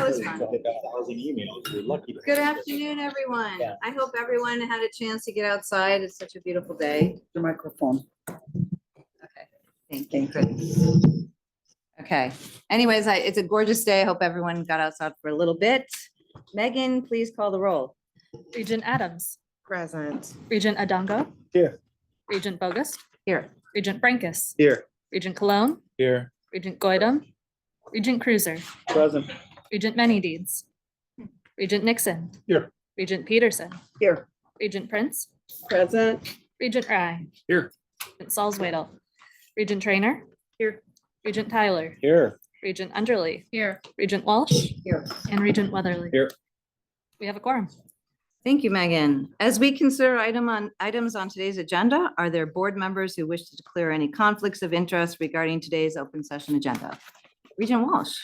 That was fun. 1,000 emails. You're lucky. Good afternoon, everyone. Yeah. I hope everyone had a chance to get outside. It's such a beautiful day. The microphone. Okay, thank you. Okay, anyways, it's a gorgeous day. I hope everyone got outside for a little bit. Megan, please call the roll. Regent Adams, Present. Regent Adongo. Here. Regent Bogus, Here. Regent Brankus, Here. Regent Cologne, Here. Regent Goydam, Regent Cruiser, Present. Regent Manydeeds, Regent Nixon. Here. Regent Peterson, Here. Regent Prince, Present. Regent Rye. Here. Regent Salzwedel, Regent Trainer. Here. Regent Tyler, Here. Regent Underly. Here. Regent Walsh. Here. And Regent Weatherly. Here. We have a quorum. Thank you, Megan. As we consider items on today's agenda, are there board members who wish to declare any conflicts of interest regarding today's open session agenda? Regent Walsh.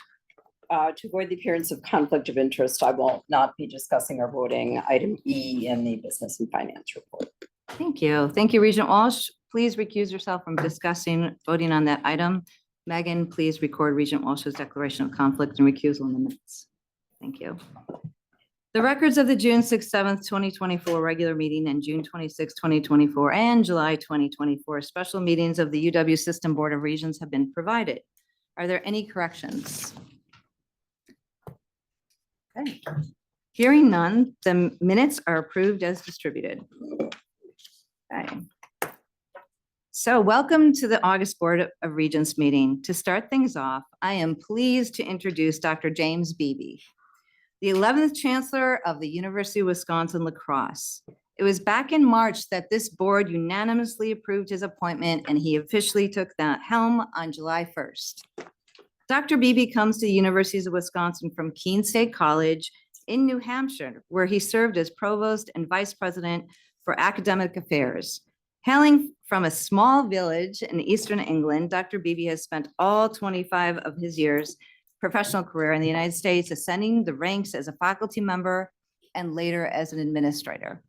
To avoid the appearance of conflict of interest, I will not be discussing or voting item E in the business and finance report. Thank you. Thank you, Regent Walsh. Please recuse yourself from discussing voting on that item. Megan, please record Regent Walsh's declaration of conflict and recusal in the minutes. Thank you. The records of the June 6th, 7th, 2024 regular meeting and June 26th, 2024 and July 2024 special meetings of the UW System Board of Regents have been provided. Are there any corrections? Okay. Hearing none, the minutes are approved as distributed. Okay. So welcome to the August Board of Regents meeting. To start things off, I am pleased to introduce Dr. James Beebe, the 11th Chancellor of the University of Wisconsin-La Crosse. It was back in March that this board unanimously approved his appointment and he officially took the helm on July 1st. Dr. Beebe comes to the University of Wisconsin from Keene State College in New Hampshire, where he served as Provost and Vice President for Academic Affairs. Hailing from a small village in Eastern England, Dr. Beebe has spent all 25 of his years professional career in the United States, ascending the ranks as a faculty member and later as an administrator.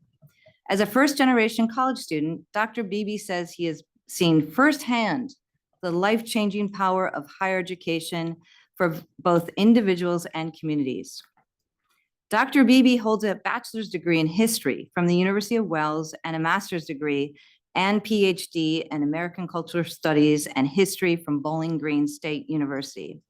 As a first-generation college student, Dr. Beebe says he has seen firsthand the life-changing power of higher education for both individuals and communities. Dr. Beebe holds a bachelor's degree in history from the University of Wales and a master's degree and PhD in American Cultural Studies and History from Bowling Green State University.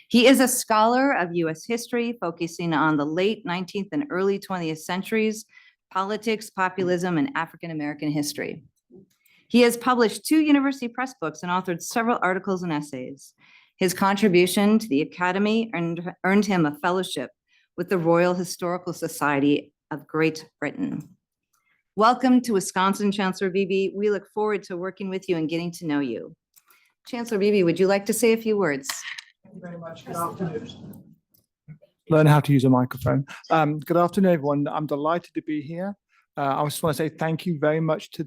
He is a scholar of U.S. history, focusing on the late 19th and early 20th centuries, politics, populism, and African-American history. He has published 2 university press books and authored several articles and essays. His contribution to the Academy earned him a fellowship with the Royal Historical Society of Great Britain. Welcome to Wisconsin, Chancellor Beebe. We look forward to working with you and getting to know you. Chancellor Beebe, would you like to say a few words? Thank you very much. Good afternoon. Learn how to use a microphone. Good afternoon, everyone. I'm delighted to be here. I just want to say thank you very much to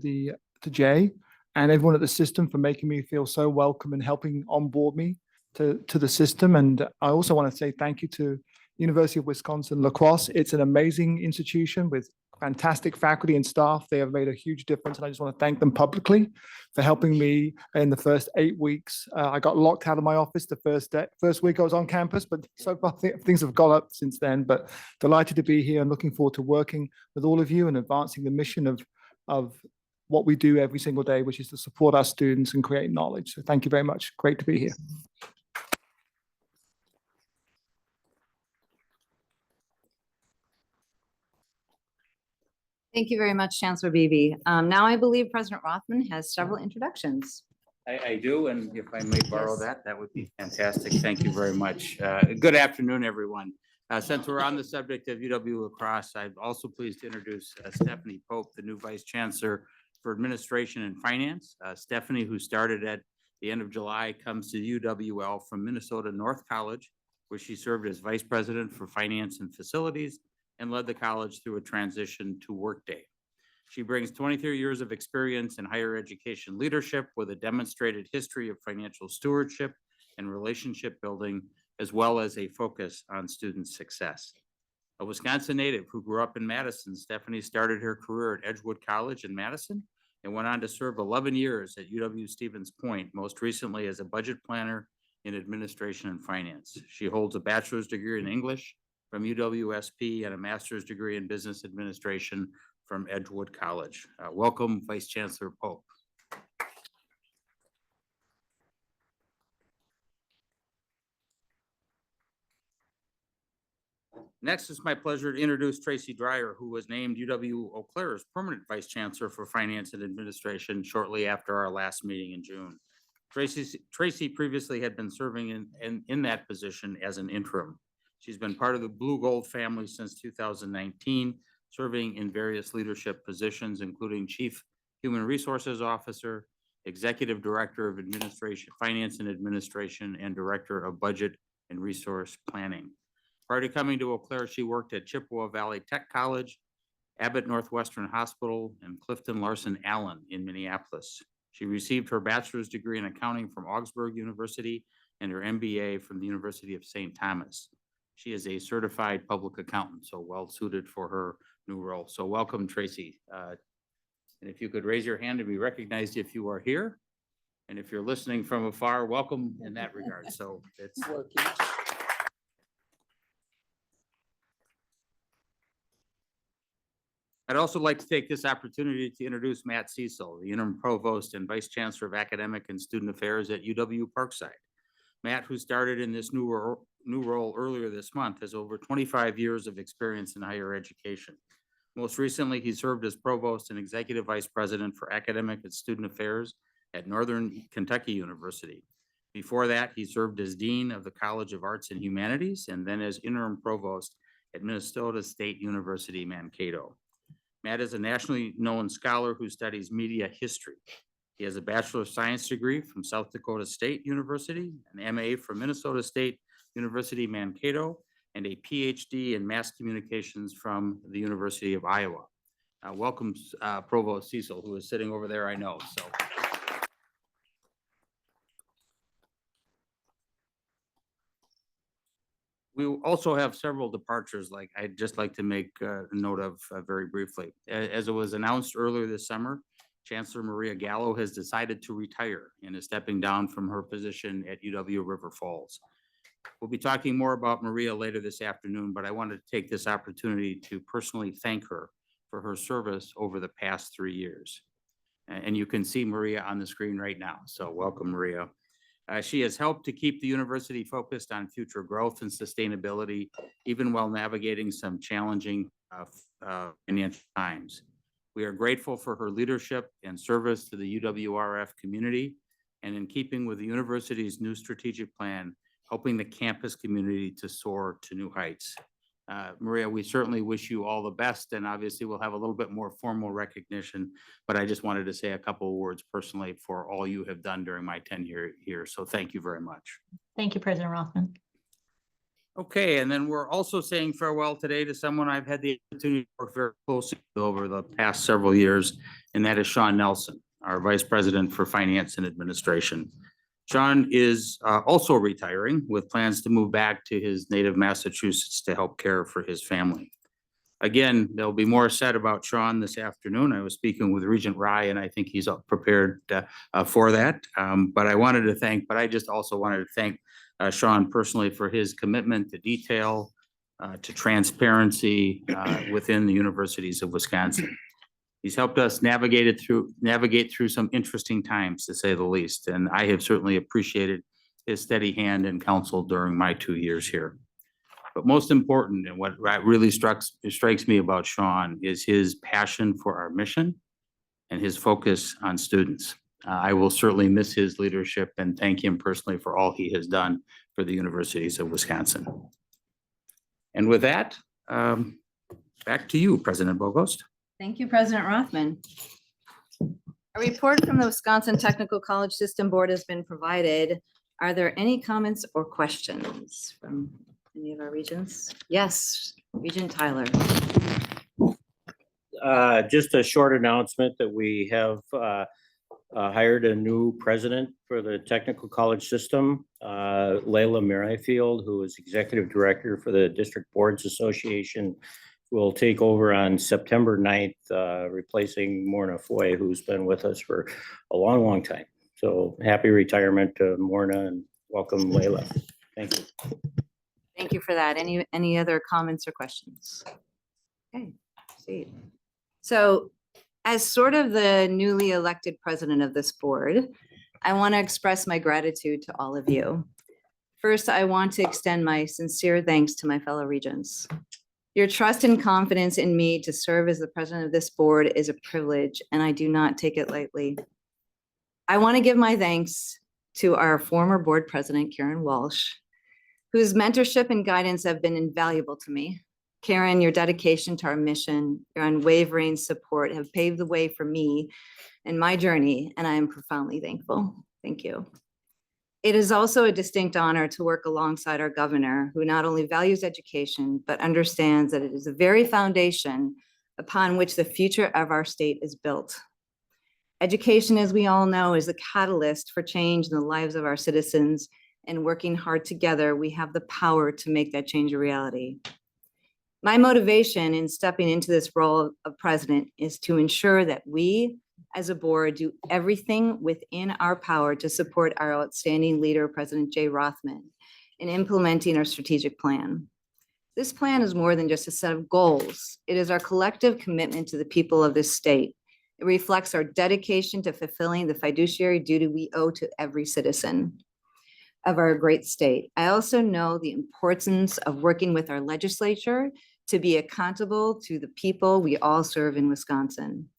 Jay and everyone at the system for making me feel so welcome and helping onboard me to the system. And I also want to say thank you to University of Wisconsin-La Crosse. It's an amazing institution with fantastic faculty and staff. They have made a huge difference, and I just want to thank them publicly for helping me in the first 8 weeks. I got locked out of my office the first week I was on campus, but so far things have gone up since then. But delighted to be here and looking forward to working with all of you and advancing the mission of what we do every single day, which is to support our students and create knowledge. So thank you very much. Great to be here. Thank you very much, Chancellor Beebe. Now I believe President Rothman has several introductions. I do, and if I may borrow that, that would be fantastic. Thank you very much. Good afternoon, everyone. Since we're on the subject of UW La Crosse, I'm also pleased to introduce Stephanie Pope, the new Vice Chancellor for Administration and Finance. Stephanie, who started at the end of July, comes to UWL from Minnesota North College, where she served as Vice President for Finance and Facilities and led the college through a transition to Workday. She brings 23 years of experience in higher education leadership with a demonstrated history of financial stewardship and relationship building, as well as a focus on student success. A Wisconsin native who grew up in Madison, Stephanie started her career at Edgewood College in Madison and went on to serve 11 years at UW Stevens Point, most recently as a budget planner in Administration and Finance. She holds a bachelor's degree in English from UWSP and a master's degree in Business Administration from Edgewood College. Welcome, Vice Chancellor Pope. Next, it's my pleasure to introduce Tracy Dreyer, who was named UW Eau Claire's permanent Vice Chancellor for Finance and Administration shortly after our last meeting in June. Tracy previously had been serving in that position as an interim. She's been part of the Blue Gold family since 2019, serving in various leadership positions, including Chief Human Resources Officer, Executive Director of Administration, Finance and Administration, and Director of Budget and Resource Planning. Prior to coming to Eau Claire, she worked at Chippewa Valley Tech College, Abbott Northwestern Hospital, and Clifton Larson Allen in Minneapolis. She received her bachelor's degree in accounting from Augsburg University and her MBA from the University of St. Thomas. She is a certified public accountant, so well suited for her new role. So welcome, Tracy. And if you could raise your hand to be recognized if you are here. And if you're listening from afar, welcome in that regard. So it's Working. I'd also like to take this opportunity to introduce Matt Cecil, the interim provost and vice chancellor of academic and student affairs at UW Parkside. Matt, who started in this new role earlier this month, has over 25 years of experience in higher education. Most recently, he served as provost and executive vice president for academic and student affairs at Northern Kentucky University. Before that, he served as dean of the College of Arts and Humanities and then as interim provost at Minnesota State University, Mankato. Matt is a nationally known scholar who studies media history. He has a Bachelor of Science degree from South Dakota State University, an MA from Minnesota State University, Mankato, and a PhD in mass communications from the University of Iowa. Welcome, Provost Cecil, who is sitting over there, I know. So. We also have several departures, like I'd just like to make a note of very briefly. As it was announced earlier this summer, Chancellor Maria Gallo has decided to retire and is stepping down from her position at UW River Falls. We'll be talking more about Maria later this afternoon, but I wanted to take this opportunity to personally thank her for her service over the past 3 years. And you can see Maria on the screen right now. So welcome, Maria. She has helped to keep the university focused on future growth and sustainability, even while navigating some challenging financial times. We are grateful for her leadership and service to the UWRF community, and in keeping with the university's new strategic plan, helping the campus community to soar to new heights. Maria, we certainly wish you all the best, and obviously we'll have a little bit more formal recognition, but I just wanted to say a couple of words personally for all you have done during my tenure here. So thank you very much. Thank you, President Rothman. Okay, and then we're also saying farewell today to someone I've had the opportunity to work very closely with over the past several years, and that is Sean Nelson, our Vice President for Finance and Administration. Sean is also retiring with plans to move back to his native Massachusetts to help care for his family. Again, there'll be more said about Sean this afternoon. I was speaking with Regent Rye, and I think he's prepared for that. But I just also wanted to thank Sean personally for his commitment to detail, to transparency within the universities of Wisconsin. He's helped us navigate through some interesting times, to say the least, and I have certainly appreciated his steady hand and counsel during my 2 years here. But most important, and what really strikes me about Sean, is his passion for our mission and his focus on students. I will certainly miss his leadership and thank him personally for all he has done for the universities of Wisconsin. And with that, back to you, President Bogost. Thank you, President Rothman. A report from the Wisconsin Technical College System Board has been provided. Are there any comments or questions from any of our regents? Yes, Regent Tyler. Just a short announcement that we have hired a new president for the technical college system, Layla Merrifield, who is executive director for the District Boards Association, will take over on September 9th, replacing Morna Foy, who's been with us for a long, long time. So happy retirement to Morna, and welcome Layla. Thank you. Thank you for that. Any other comments or questions? Okay, see. So as sort of the newly elected president of this board, I want to express my gratitude to all of you. First, I want to extend my sincere thanks to my fellow regents. Your trust and confidence in me to serve as the president of this board is a privilege, and I do not take it lightly. I want to give my thanks to our former board president, Karen Walsh, whose mentorship and guidance have been invaluable to me. Karen, your dedication to our mission, your unwavering support have paved the way for me in my journey, and I am profoundly thankful. Thank you. It is also a distinct honor to work alongside our governor, who not only values education, but understands that it is the very foundation upon which the future of our state is built. Education, as we all know, is the catalyst for change in the lives of our citizens, and working hard together, we have the power to make that change a reality. My motivation in stepping into this role of president is to ensure that we, as a board, do everything within our power to support our outstanding leader, President Jay Rothman, in implementing our strategic plan. This plan is more than just a set of goals. It is our collective commitment to the people of this state. It reflects our dedication to fulfilling the fiduciary duty we owe to every citizen of our great state. I also know the importance of working with our legislature to be accountable to the people we all serve in Wisconsin.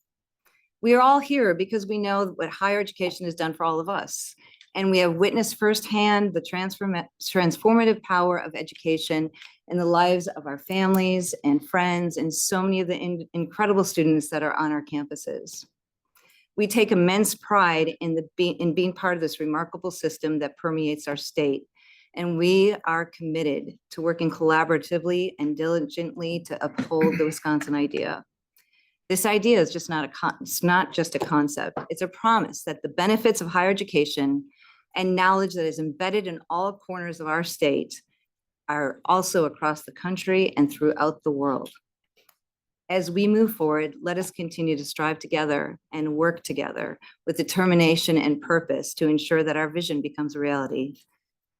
We are all here because we know what higher education has done for all of us. And we have witnessed firsthand the transformative power of education in the lives of our families and friends and so many of the incredible students that are on our campuses. We take immense pride in being part of this remarkable system that permeates our state. And we are committed to working collaboratively and diligently to uphold the Wisconsin idea. This idea is just not just a concept. It's a promise that the benefits of higher education and knowledge that is embedded in all corners of our state are also across the country and throughout the world. As we move forward, let us continue to strive together and work together with determination and purpose to ensure that our vision becomes a reality.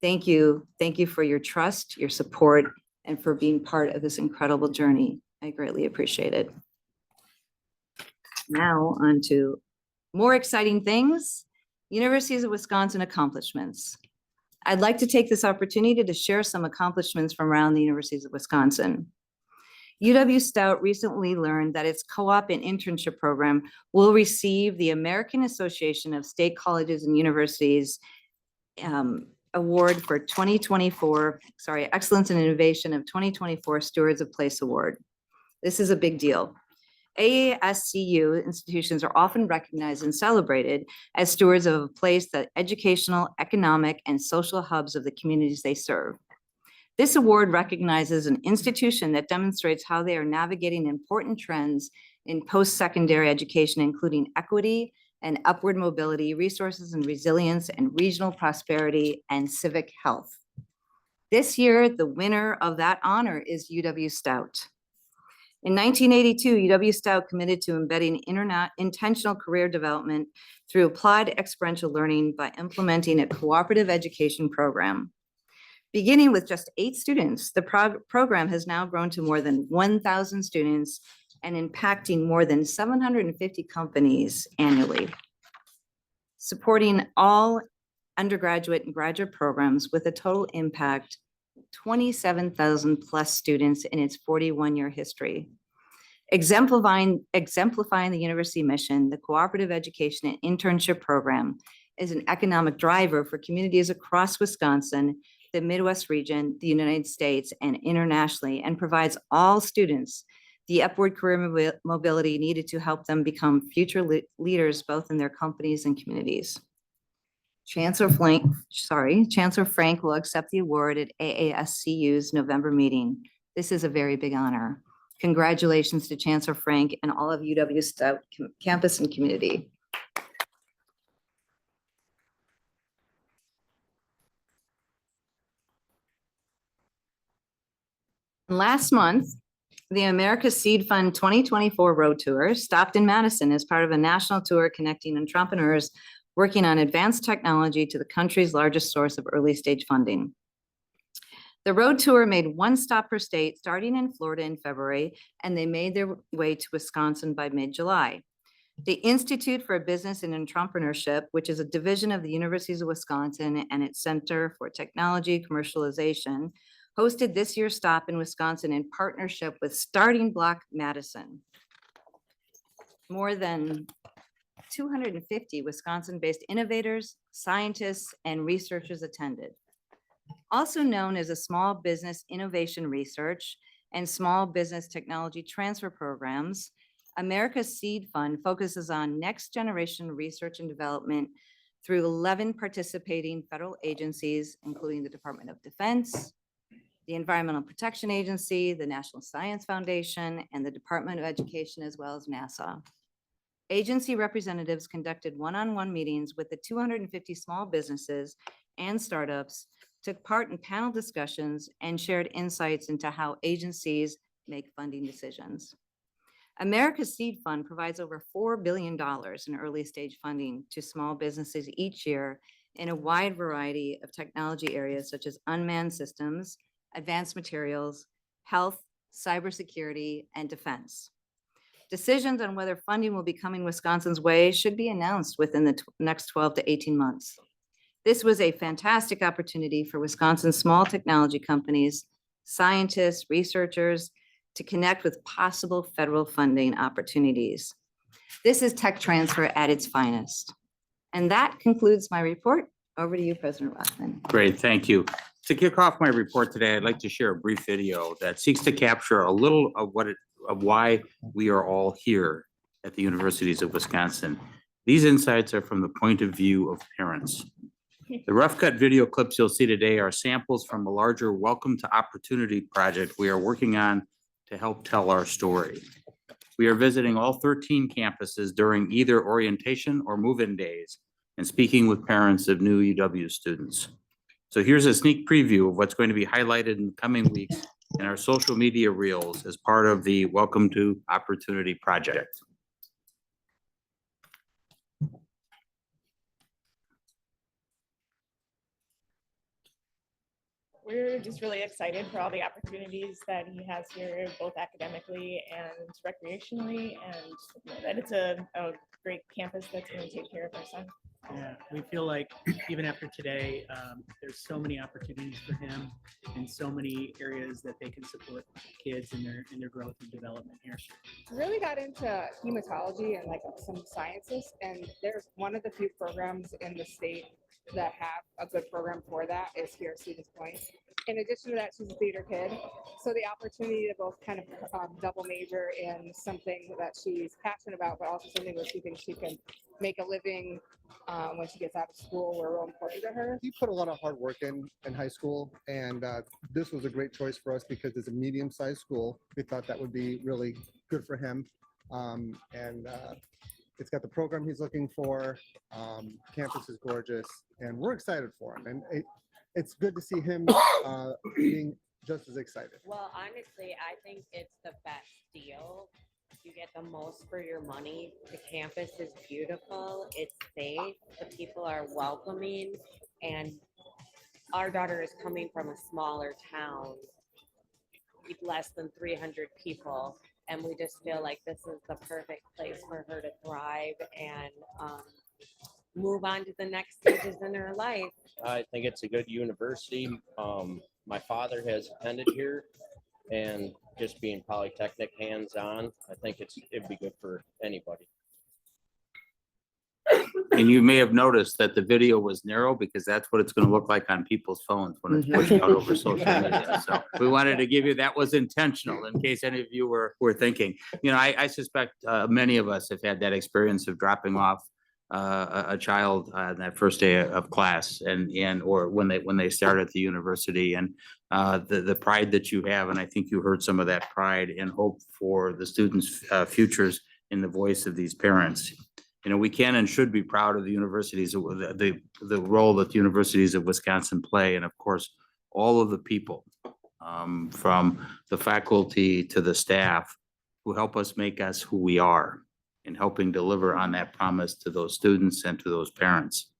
Thank you. Thank you for your trust, your support, and for being part of this incredible journey. I greatly appreciate it. Now on to more exciting things, Universities of Wisconsin accomplishments. I'd like to take this opportunity to share some accomplishments from around the Universities of Wisconsin. UW-Stout recently learned that its co-op and internship program will receive the American Association of State Colleges and Universities Award for 2024, Excellence in Innovation of 2024 Stewards of Place Award. This is a big deal. AASCU institutions are often recognized and celebrated as stewards of a place that educational, economic, and social hubs of the communities they serve. This award recognizes an institution that demonstrates how they are navigating important trends in post-secondary education, including equity and upward mobility, resources and resilience, and regional prosperity and civic health. This year, the winner of that honor is UW-Stout. In 1982, UW-Stout committed to embedding intentional career development through applied experiential learning by implementing a cooperative education program. Beginning with just 8 students, the program has now grown to more than 1,000 students and impacting more than 750 companies annually, supporting all undergraduate and graduate programs with a total impact 27,000 plus students in its 41-year history. Exemplifying the university mission, the cooperative education and internship program is an economic driver for communities across Wisconsin, the Midwest region, the United States, and internationally, and provides all students the upward career mobility needed to help them become future leaders, both in their companies and communities. Chancellor Frank will accept the award at AASCU's November meeting. This is a very big honor. Congratulations to Chancellor Frank and all of UW-Stout campus and community. Last month, the America's Seed Fund 2024 Road Tour stopped in Madison as part of a national tour connecting entrepreneurs working on advanced technology to the country's largest source of early stage funding. The road tour made one stop per state, starting in Florida in February, and they made their way to Wisconsin by mid-July. The Institute for Business and Entrepreneurship, which is a division of the Universities of Wisconsin and its Center for Technology Commercialization, hosted this year's stop in Wisconsin in partnership with Starting Block Madison. More than 250 Wisconsin-based innovators, scientists, and researchers attended. Also known as a Small Business Innovation Research and Small Business Technology Transfer Programs, America's Seed Fund focuses on next generation research and development through 11 participating federal agencies, including the Department of Defense, the Environmental Protection Agency, the National Science Foundation, and the Department of Education, as well as NASA. Agency representatives conducted one-on-one meetings with the 250 small businesses and startups, took part in panel discussions, and shared insights into how agencies make funding decisions. America's Seed Fund provides over $4 billion in early stage funding to small businesses each year in a wide variety of technology areas such as unmanned systems, advanced materials, health, cybersecurity, and defense. Decisions on whether funding will be coming Wisconsin's way should be announced within the next 12 to 18 months. This was a fantastic opportunity for Wisconsin's small technology companies, scientists, researchers to connect with possible federal funding opportunities. This is tech transfer at its finest. And that concludes my report. Over to you, President Rothman. Great, thank you. To kick off my report today, I'd like to share a brief video that seeks to capture a little of why we are all here at the Universities of Wisconsin. These insights are from the point of view of parents. The rough cut video clips you'll see today are samples from a larger Welcome to Opportunity project we are working on to help tell our story. We are visiting all 13 campuses during either orientation or move-in days and speaking with parents of new UW students. So here's a sneak preview of what's going to be highlighted in the coming weeks in our social media reels as part of the Welcome to Opportunity project. We're just really excited for all the opportunities that he has here, both academically and recreationally, and that it's a great campus that's going to take care of our son. Yeah, we feel like even after today, there's so many opportunities for him and so many areas that they can support kids in their growth and development here. Really got into hematology and like some sciences, and there's one of the few programs in the state that have a good program for that is here at Stevens Point. In addition to that, she's a theater kid, so the opportunity to both kind of double major in something that she's passionate about, but also something where she thinks she can make a living when she gets out of school were real important to her. He put a lot of hard work in high school, and this was a great choice for us because it's a medium-sized school. We thought that would be really good for him, and it's got the program he's looking for. Campus is gorgeous, and we're excited for him. And it's good to see him being just as excited. Well, honestly, I think it's the best deal. You get the most for your money. The campus is beautiful. It's safe. The people are welcoming. And our daughter is coming from a smaller town, with less than 300 people. And we just feel like this is the perfect place for her to thrive and move on to the next stages in her life. I think it's a good university. My father has attended here, and just being Polytechnic hands-on, I think it'd be good for anybody. And you may have noticed that the video was narrow because that's what it's going to look like on people's phones when it's pushed out over social media. So we wanted to give you, that was intentional in case any of you were thinking. You know, I suspect many of us have had that experience of dropping off a child on that first day of class and or when they start at the university, and the pride that you have, and I think you heard some of that pride and hope for the students' futures in the voice of these parents. You know, we can and should be proud of the universities, the role that the universities of Wisconsin play, and of course, all of the people from the faculty to the staff who help us make us who we are. in helping deliver on that promise to those students and to those parents.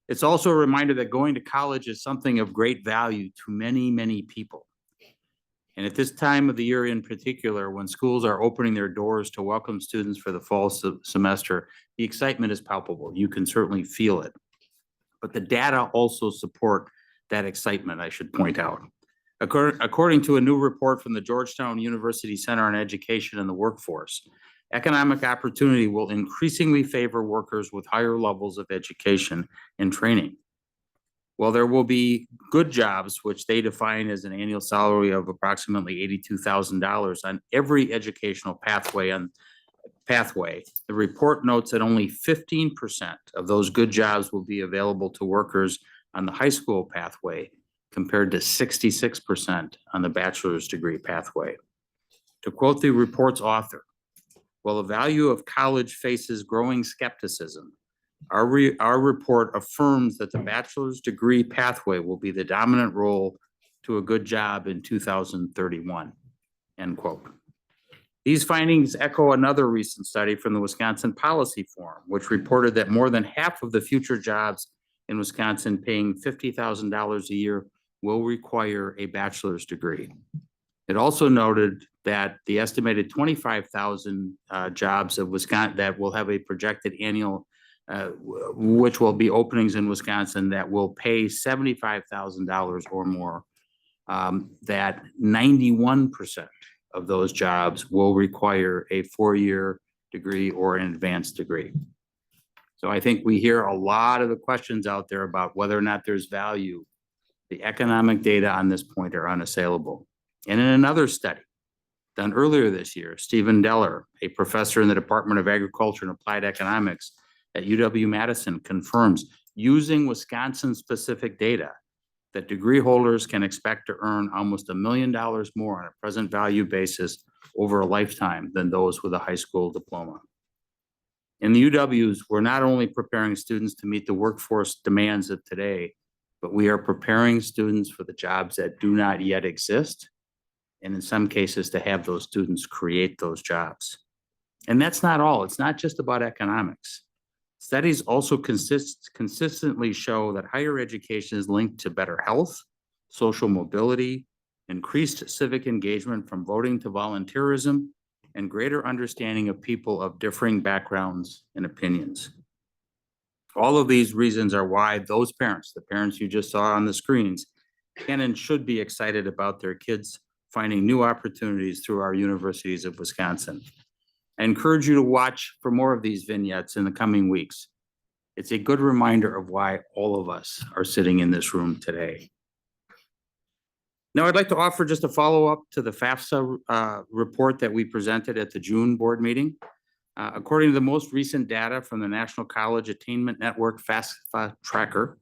It's also a reminder that going to college is something of great value to many, many people. And at this time of the year in particular, when schools are opening their doors to welcome students for the fall semester, the excitement is palpable. You can certainly feel it. But the data also support that excitement, I should point out. According to a new report from the Georgetown University Center on Education and the Workforce, economic opportunity will increasingly favor workers with higher levels of education and training. While there will be good jobs, which they define as an annual salary of approximately $82,000 on every educational pathway, the report notes that only 15% of those good jobs will be available to workers on the high school pathway, compared to 66% on the bachelor's degree pathway. To quote the report's author, while the value of college faces growing skepticism, our report affirms that the bachelor's degree pathway will be the dominant role to a good job in 2031, end quote. These findings echo another recent study from the Wisconsin Policy Forum, which reported that more than half of the future jobs in Wisconsin paying $50,000 a year will require a bachelor's degree. It also noted that the estimated 25,000 jobs of Wisconsin that will have a projected annual, which will be openings in Wisconsin that will pay $75,000 or more, that 91% of those jobs will require a 4-year degree or an advanced degree. So I think we hear a lot of the questions out there about whether or not there's value. The economic data on this point are unassailable. And in another study done earlier this year, Stephen Deller, a professor in the Department of Agriculture and Applied Economics at UW-Madison, confirms using Wisconsin-specific data that degree holders can expect to earn almost $1 million more on a present value basis over a lifetime than those with a high school diploma. In the UWs, we're not only preparing students to meet the workforce demands of today, but we are preparing students for the jobs that do not yet exist, and in some cases to have those students create those jobs. And that's not all. It's not just about economics. Studies also consistently show that higher education is linked to better health, social mobility, increased civic engagement from voting to volunteerism, and greater understanding of people of differing backgrounds and opinions. All of these reasons are why those parents, the parents you just saw on the screens, can and should be excited about their kids finding new opportunities through our universities of Wisconsin. I encourage you to watch for more of these vignettes in the coming weeks. It's a good reminder of why all of us are sitting in this room today. Now, I'd like to offer just a follow-up to the FAFSA report that we presented at the June board meeting. According to the most recent data from the National College Attainment Network FAFSA tracker,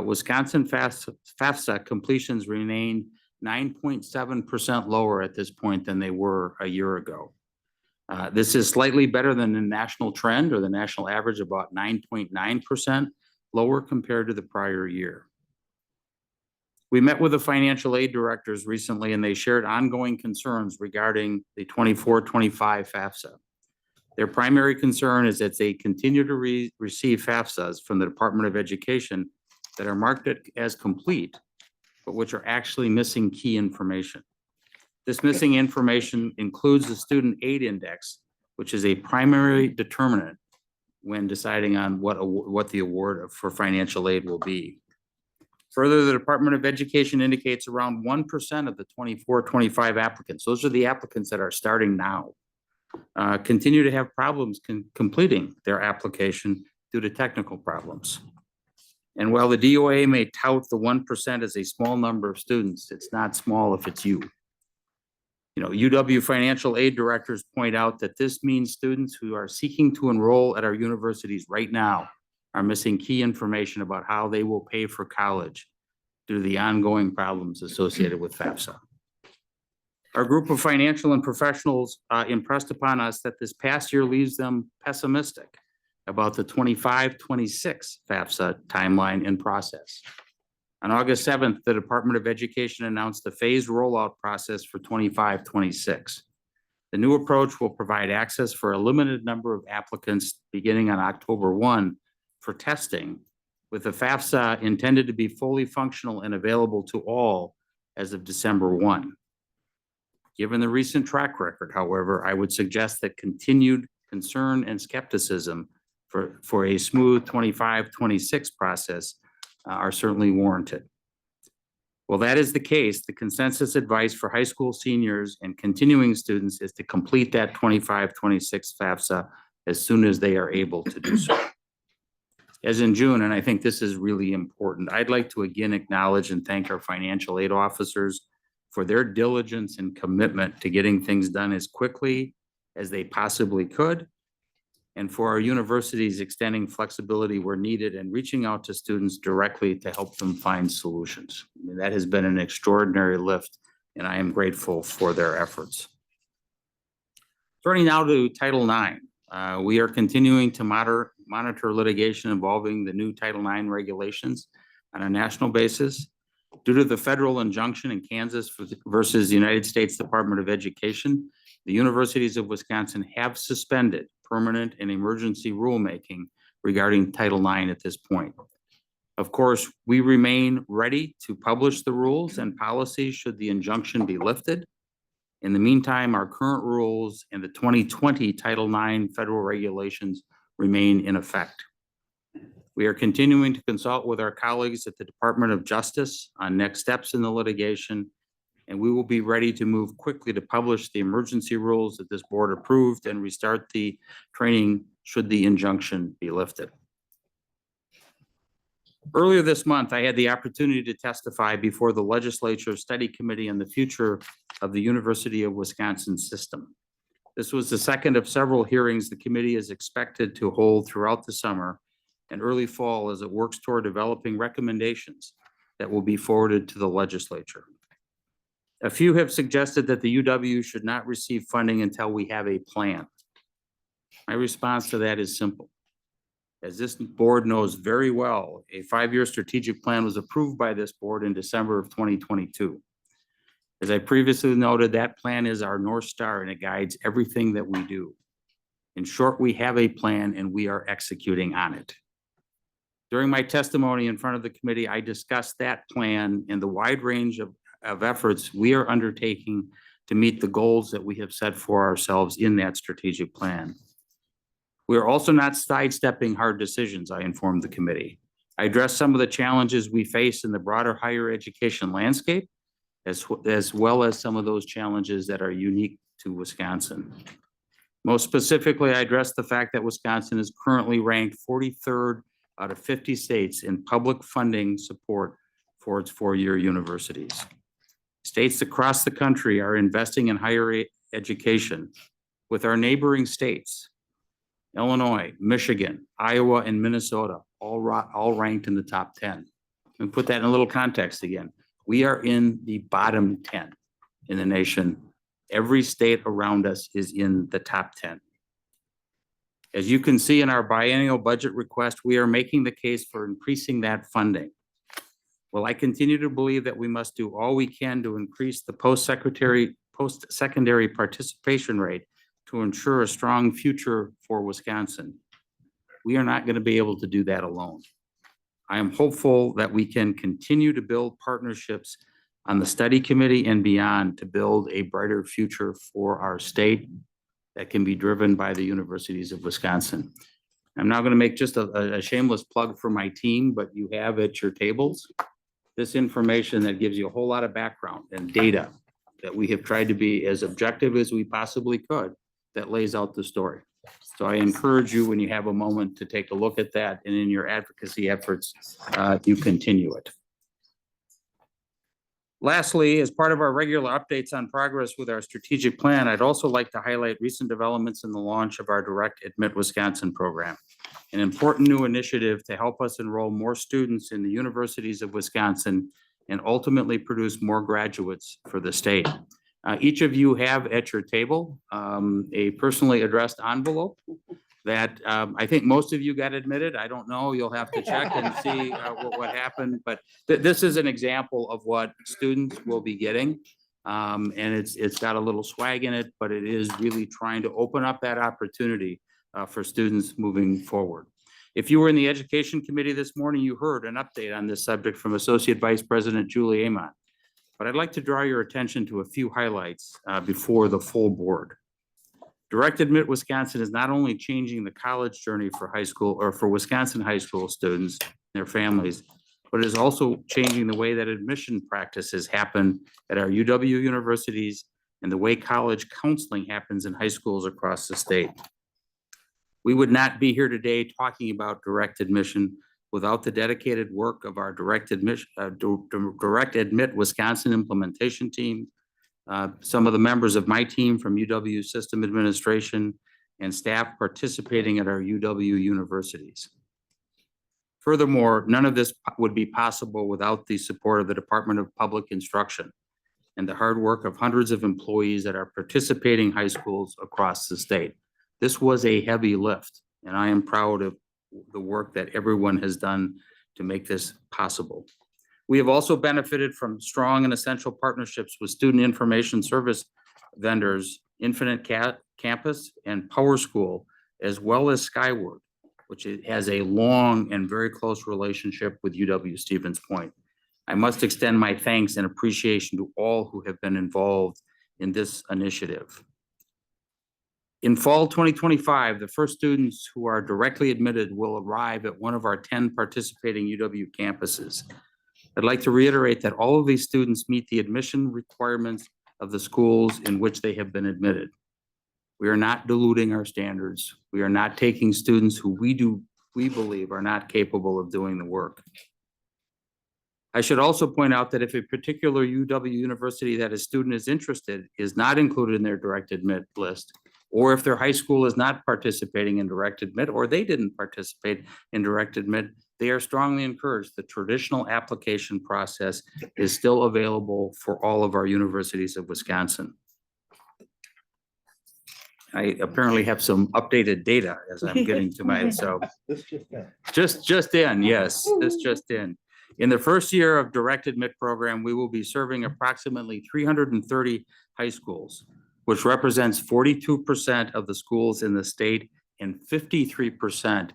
Wisconsin FAFSA completions remain 9.7% lower at this point than they were a year ago. This is slightly better than the national trend or the national average, about 9.9% lower compared to the prior year. We met with the financial aid directors recently, and they shared ongoing concerns regarding the 24-25 FAFSA. Their primary concern is that they continue to receive FAFSAs from the Department of Education that are marked as complete, but which are actually missing key information. This missing information includes the Student Aid Index, which is a primary determinant when deciding on what the award for financial aid will be. Further, the Department of Education indicates around 1% of the 24-25 applicants, those are the applicants that are starting now, continue to have problems completing their application due to technical problems. And while the DOA may tout the 1% as a small number of students, it's not small if it's you. You know, UW financial aid directors point out that this means students who are seeking to enroll at our universities right now are missing key information about how they will pay for college due to the ongoing problems associated with FAFSA. Our group of financial and professionals impressed upon us that this past year leaves them pessimistic about the 25-26 FAFSA timeline and process. On August 7th, the Department of Education announced the phased rollout process for 25-26. The new approach will provide access for a limited number of applicants beginning on October 1 for testing, with the FAFSA intended to be fully functional and available to all as of December 1. Given the recent track record, however, I would suggest that continued concern and skepticism for a smooth 25-26 process are certainly warranted. Well, that is the case. The consensus advice for high school seniors and continuing students is to complete that 25-26 FAFSA as soon as they are able to do so. As in June, and I think this is really important, I'd like to again acknowledge and thank our financial aid officers for their diligence and commitment to getting things done as quickly as they possibly could, and for our universities extending flexibility where needed and reaching out to students directly to help them find solutions. I mean, that has been an extraordinary lift, and I am grateful for their efforts. Turning now to Title IX. We are continuing to monitor litigation involving the new Title IX regulations on a national basis. Due to the federal injunction in Kansas versus the United States Department of Education, the universities of Wisconsin have suspended permanent and emergency rulemaking regarding Title IX at this point. Of course, we remain ready to publish the rules and policies should the injunction be lifted. In the meantime, our current rules and the 2020 Title IX federal regulations remain in effect. We are continuing to consult with our colleagues at the Department of Justice on next steps in the litigation, and we will be ready to move quickly to publish the emergency rules that this board approved and restart the training should the injunction be lifted. Earlier this month, I had the opportunity to testify before the Legislature Study Committee on the Future of the University of Wisconsin System. This was the second of several hearings the committee is expected to hold throughout the summer and early fall as it works toward developing recommendations that will be forwarded to the legislature. A few have suggested that the UW should not receive funding until we have a plan. My response to that is simple. As this board knows very well, a 5-year strategic plan was approved by this board in December of 2022. As I previously noted, that plan is our North Star and it guides everything that we do. In short, we have a plan and we are executing on it. During my testimony in front of the committee, I discussed that plan and the wide range of efforts we are undertaking to meet the goals that we have set for ourselves in that strategic plan. We are also not sidestepping hard decisions, I informed the committee. I addressed some of the challenges we face in the broader higher education landscape, as well as some of those challenges that are unique to Wisconsin. Most specifically, I addressed the fact that Wisconsin is currently ranked 43rd out of 50 states in public funding support for its 4-year universities. States across the country are investing in higher education, with our neighboring states, Illinois, Michigan, Iowa, and Minnesota, all ranked in the top 10. And put that in a little context again. We are in the bottom 10 in the nation. Every state around us is in the top 10. As you can see in our biennial budget request, we are making the case for increasing that funding. Well, I continue to believe that we must do all we can to increase the post-secondary participation rate to ensure a strong future for Wisconsin. We are not going to be able to do that alone. I am hopeful that we can continue to build partnerships on the study committee and beyond to build a brighter future for our state that can be driven by the universities of Wisconsin. I'm now going to make just a shameless plug for my team, but you have at your tables this information that gives you a whole lot of background and data that we have tried to be as objective as we possibly could that lays out the story. So I encourage you, when you have a moment, to take a look at that, and in your advocacy efforts, you continue it. Lastly, as part of our regular updates on progress with our strategic plan, I'd also like to highlight recent developments in the launch of our Direct Admit Wisconsin program, an important new initiative to help us enroll more students in the universities of Wisconsin and ultimately produce more graduates for the state. Each of you have at your table a personally addressed envelope that I think most of you got admitted. I don't know. You'll have to check and see what happened. But this is an example of what students will be getting. And it's got a little swag in it, but it is really trying to open up that opportunity for students moving forward. If you were in the Education Committee this morning, you heard an update on this subject from Associate Vice President Julie Amon. But I'd like to draw your attention to a few highlights before the full board. Direct Admit Wisconsin is not only changing the college journey for high school or for Wisconsin high school students and their families, but it is also changing the way that admission practices happen at our UW universities and the way college counseling happens in high schools across the state. We would not be here today talking about direct admission without the dedicated work of our Direct Admit Wisconsin implementation team, some of the members of my team from UW System Administration, and staff participating at our UW universities. Furthermore, none of this would be possible without the support of the Department of Public Instruction and the hard work of hundreds of employees at our participating high schools across the state. This was a heavy lift, and I am proud of the work that everyone has done to make this possible. We have also benefited from strong and essential partnerships with student information service vendors, Infinite Campus and Power School, as well as Skyward, which has a long and very close relationship with UW Stevens Point. I must extend my thanks and appreciation to all who have been involved in this initiative. In fall 2025, the first students who are directly admitted will arrive at one of our 10 participating UW campuses. I'd like to reiterate that all of these students meet the admission requirements of the schools in which they have been admitted. We are not diluting our standards. We are not taking students who we believe are not capable of doing the work. I should also point out that if a particular UW university that a student is interested is not included in their direct admit list, or if their high school is not participating in direct admit, or they didn't participate in direct admit, they are strongly encouraged. The traditional application process is still available for all of our universities of Wisconsin. I apparently have some updated data as I'm getting to my, so just in, yes, this just in. In the first year of direct admit program, we will be serving approximately 330 high schools, which represents 42% of the schools in the state and 53%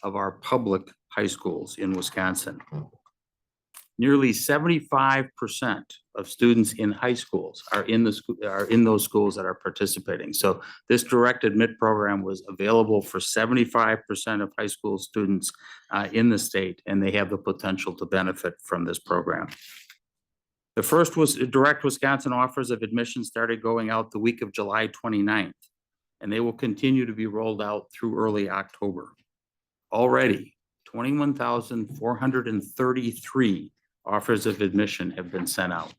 of our public high schools in Wisconsin. Nearly 75% of students in high schools are in those schools that are participating. So this direct admit program was available for 75% of high school students in the state, and they have the potential to benefit from this program. The first was direct Wisconsin offers of admission started going out the week of July 29th, and they will continue to be rolled out through early October. Already, 21,433 offers of admission have been sent out.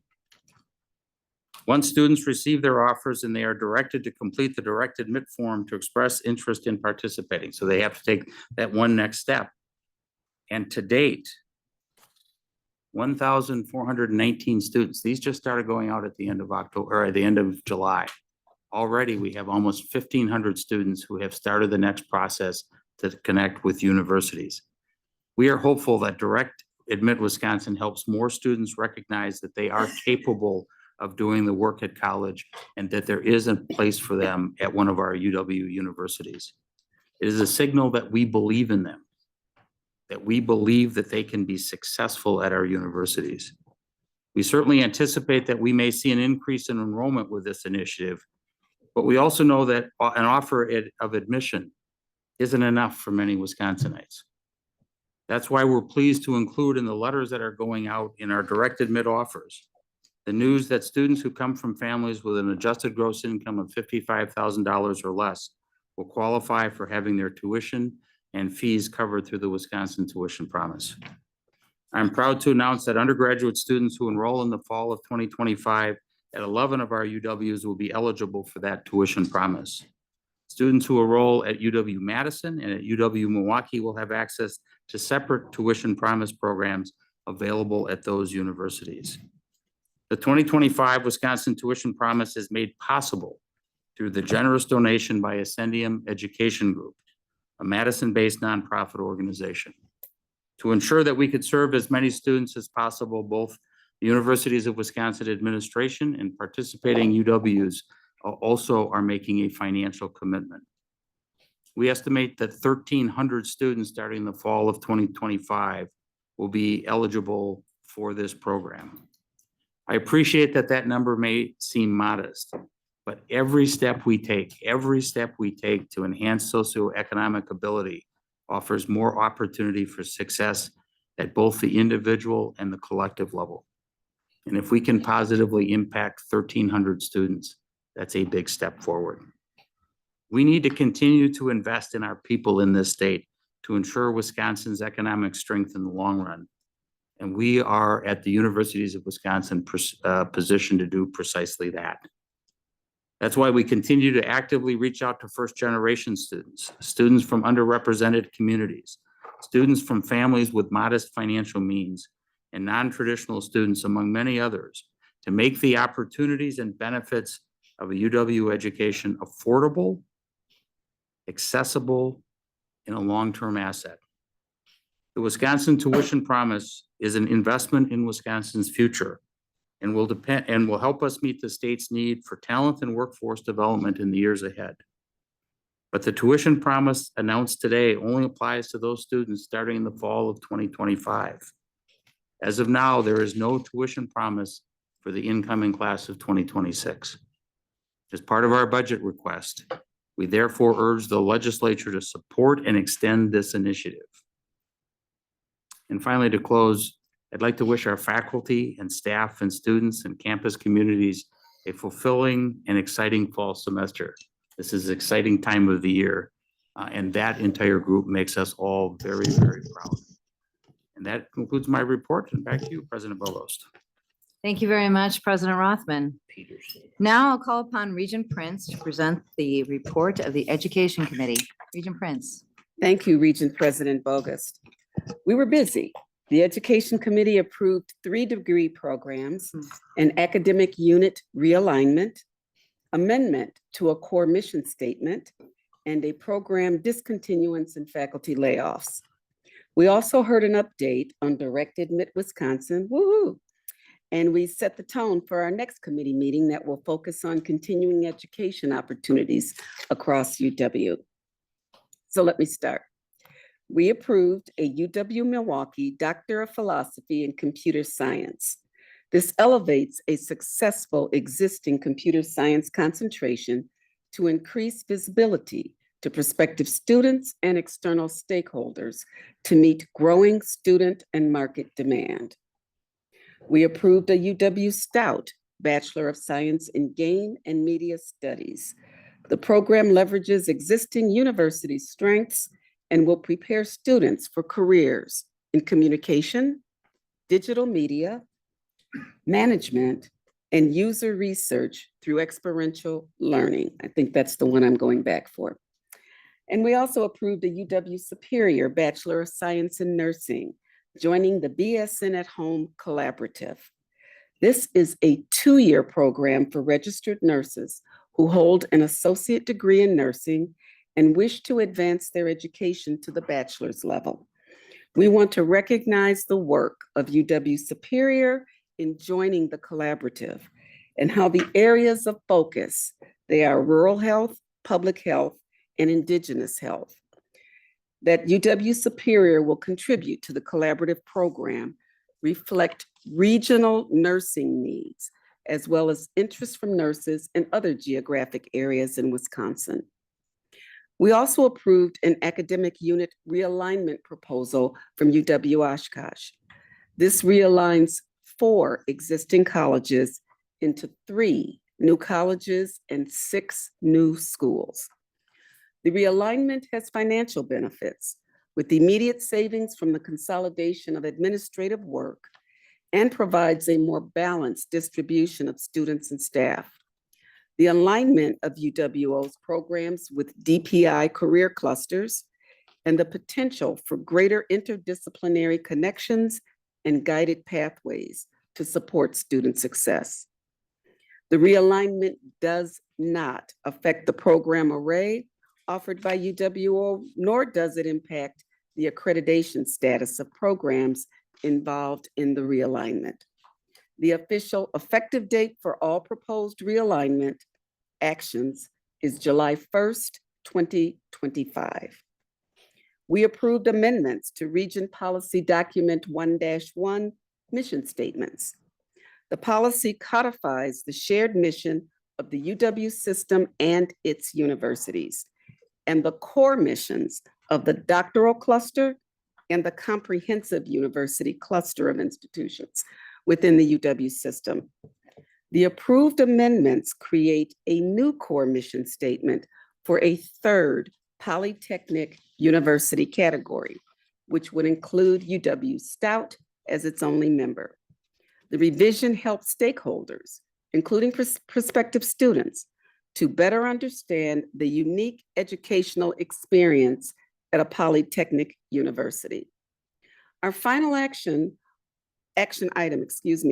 Once students receive their offers, and they are directed to complete the direct admit form to express interest in participating. So they have to take that one next step. And to date, 1,419 students. These just started going out at the end of October, or at the end of July. Already, we have almost 1,500 students who have started the next process to connect with universities. We are hopeful that Direct Admit Wisconsin helps more students recognize that they are capable of doing the work at college and that there is a place for them at one of our UW universities. It is a signal that we believe in them, that we believe that they can be successful at our universities. We certainly anticipate that we may see an increase in enrollment with this initiative, but we also know that an offer of admission isn't enough for many Wisconsinites. That's why we're pleased to include in the letters that are going out in our direct admit offers the news that students who come from families with an adjusted gross income of $55,000 or less will qualify for having their tuition and fees covered through the Wisconsin Tuition Promise. I'm proud to announce that undergraduate students who enroll in the fall of 2025 at 11 of our UWs will be eligible for that tuition promise. Students who enroll at UW Madison and at UW Milwaukee will have access to separate tuition promise programs available at those universities. The 2025 Wisconsin Tuition Promise is made possible through the generous donation by Ascendium Education Group, a Madison-based nonprofit organization. To ensure that we could serve as many students as possible, both The Universities of Wisconsin administration and participating UWs also are making a financial commitment. We estimate that 1,300 students starting the fall of 2025 will be eligible for this program. I appreciate that that number may seem modest, but every step we take to enhance socioeconomic ability offers more opportunity for success at both the individual and the collective level. And if we can positively impact 1,300 students, that's a big step forward. We need to continue to invest in our people in this state to ensure Wisconsin's economic strength in the long run. And we are at the Universities of Wisconsin positioned to do precisely that. That's why we continue to actively reach out to first-generation students, students from underrepresented communities, students from families with modest financial means, and non-traditional students, among many others, to make the opportunities and benefits of a UW education affordable, accessible, and a long-term asset. The Wisconsin Tuition Promise is an investment in Wisconsin's future and will help us meet the state's need for talent and workforce development in the years ahead. But the tuition promise announced today only applies to those students starting in the fall of 2025. As of now, there is no tuition promise for the incoming class of 2026. As part of our budget request, we therefore urge the legislature to support and extend this initiative. And finally, to close, I'd like to wish our faculty and staff and students and campus communities a fulfilling and exciting fall semester. This is an exciting time of the year, and that entire group makes us all very, very proud. And that concludes my report, and back to you, President Provost. Thank you very much, President Rothman. Now I'll call upon Regent Prince to present the report of the Education Committee. Regent Prince. Thank you, Regent President Bogus. We were busy. The Education Committee approved 3 degree programs, an academic unit realignment, amendment to a core mission statement, and a program discontinuance and faculty layoffs. We also heard an update on Direct Admit Wisconsin, woohoo! And we set the tone for our next committee meeting that will focus on continuing education opportunities across UW. So let me start. We approved a UW-Milwaukee Doctor of Philosophy in Computer Science. This elevates a successful existing computer science concentration to increase visibility to prospective students and external stakeholders to meet growing student and market demand. We approved a UW Stout Bachelor of Science in Game and Media Studies. The program leverages existing university strengths and will prepare students for careers in communication, digital media, management, and user research through experiential learning. I think that's the one I'm going back for. And we also approved a UW Superior Bachelor of Science in Nursing, joining the BSN at Home Collaborative. This is a 2-year program for registered nurses who hold an associate degree in nursing and wish to advance their education to the bachelor's level. We want to recognize the work of UW Superior in joining the collaborative and how the areas of focus, they are rural health, public health, and indigenous health, that UW Superior will contribute to the collaborative program, reflect regional nursing needs, as well as interest from nurses in other geographic areas in Wisconsin. We also approved an academic unit realignment proposal from UW Oshkosh. This realigns 4 existing colleges into 3 new colleges and 6 new schools. The realignment has financial benefits with immediate savings from the consolidation of administrative work and provides a more balanced distribution of students and staff. The alignment of UWO's programs with DPI career clusters and the potential for greater interdisciplinary connections and guided pathways to support student success. The realignment does not affect the program array offered by UWO, nor does it impact the accreditation status of programs involved in the realignment. The official effective date for all proposed realignment actions is July 1st, 2025. We approved amendments to Regent Policy Document 1-1 mission statements. The policy codifies the shared mission of the UW system and its universities, and the core missions of the doctoral cluster and the comprehensive university cluster of institutions within the UW system. The approved amendments create a new core mission statement for a third polytechnic university category, which would include UW Stout as its only member. The revision helps stakeholders, including prospective students, to better understand the unique educational experience at a polytechnic university. Our final action item,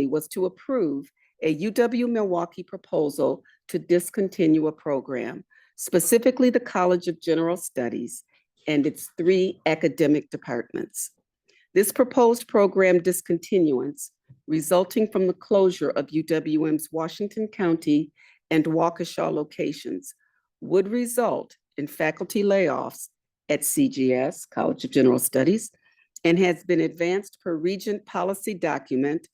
was to approve a UW Milwaukee proposal to discontinue a program, specifically the College of General Studies and its 3 academic departments. This proposed program discontinuance, resulting from the closure of UWM's Washington County and Waukesha locations, would result in faculty layoffs at CGS, College of General Studies, and has been advanced per Regent Policy Document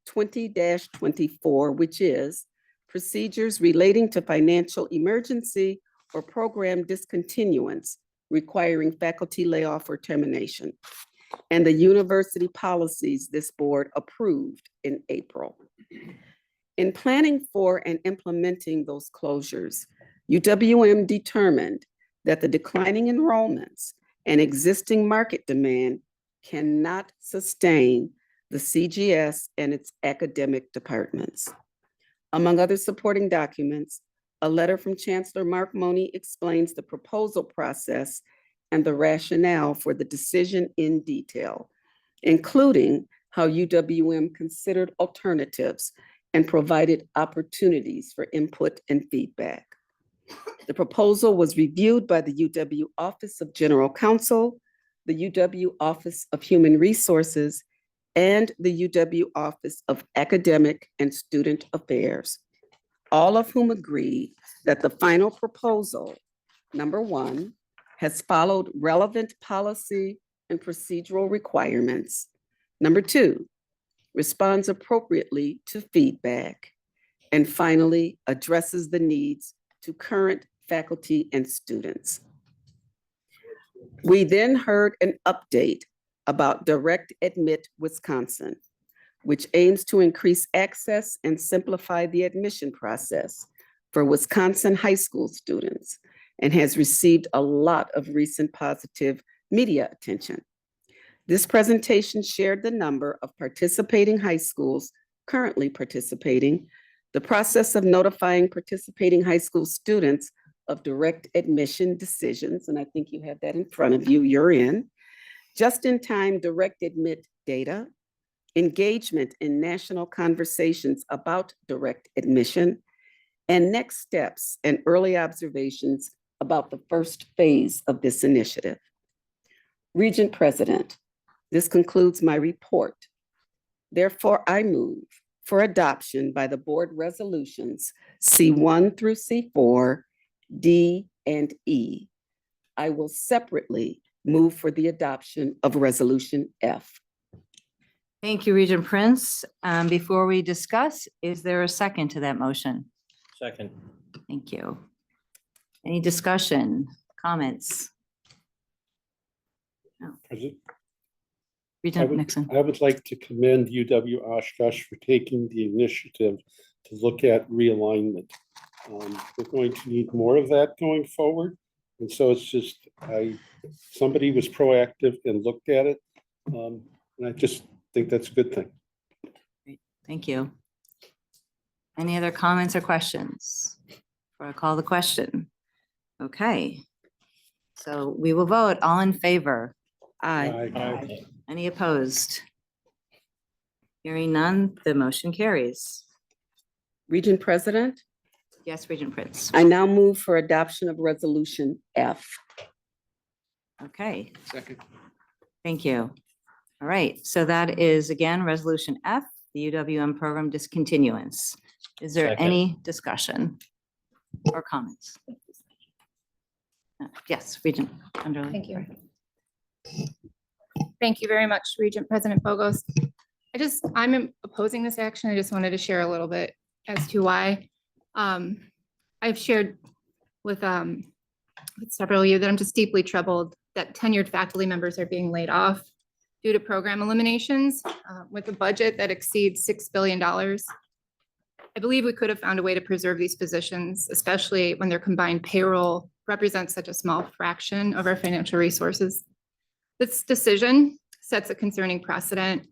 20-24, which is procedures relating to financial emergency or program discontinuance requiring faculty layoff or termination, and the university policies this board approved in April. In planning for and implementing those closures, UWM determined that the declining enrollments and existing market demand cannot sustain the CGS and its academic departments. Among other supporting documents, a letter from Chancellor Mark Money explains the proposal process and the rationale for the decision in detail, including how UWM considered alternatives and provided opportunities for input and feedback. The proposal was reviewed by the UW Office of General Counsel, the UW Office of Human Resources, and the UW Office of Academic and Student Affairs, all of whom agreed that the final proposal, number 1, has followed relevant policy and procedural requirements. Number 2, responds appropriately to feedback. And finally, addresses the needs to current faculty and students. We then heard an update about Direct Admit Wisconsin, which aims to increase access and simplify the admission process for Wisconsin high school students and has received a lot of recent positive media attention. This presentation shared the number of participating high schools currently participating, the process of notifying participating high school students of direct admission decisions, and I think you have that in front of you, you're in, just-in-time direct admit data, engagement in national conversations about direct admission, and next steps and early observations about the first phase of this initiative. Regent President, this concludes my report. Therefore, I move for adoption by the board resolutions C1 through C4, D, and E. I will separately move for the adoption of Resolution F. Thank you, Regent Prince. Before we discuss, is there a second to that motion? Second. Thank you. Any discussion, comments? No. Regent Nixon. I would like to commend UW Oshkosh for taking the initiative to look at realignment. We're going to need more of that going forward. And so it's just, somebody was proactive and looked at it. And I just think that's a good thing. Great. Thank you. Any other comments or questions? Before I call the question. Okay. So we will vote. All in favor? Aye. Aye. Any opposed? Hearing none, the motion carries. Regent President, Yes, Regent Prince. I now move for adoption of Resolution F. Okay, Second. thank you. All right, so that is again, Resolution F. the UWM program discontinuance. Is there Second. any discussion or comments? Yes, Regent Underly. Thank you. Thank you very much, Regent President Bogos. I'm opposing this action. I just wanted to share a little bit as to why. I've shared with several of you that I'm just deeply troubled that tenured faculty members are being laid off due to program eliminations with a budget that exceeds $6 billion. I believe we could have found a way to preserve these positions, especially when their combined payroll represents such a small fraction of our financial resources. This decision sets a concerning precedent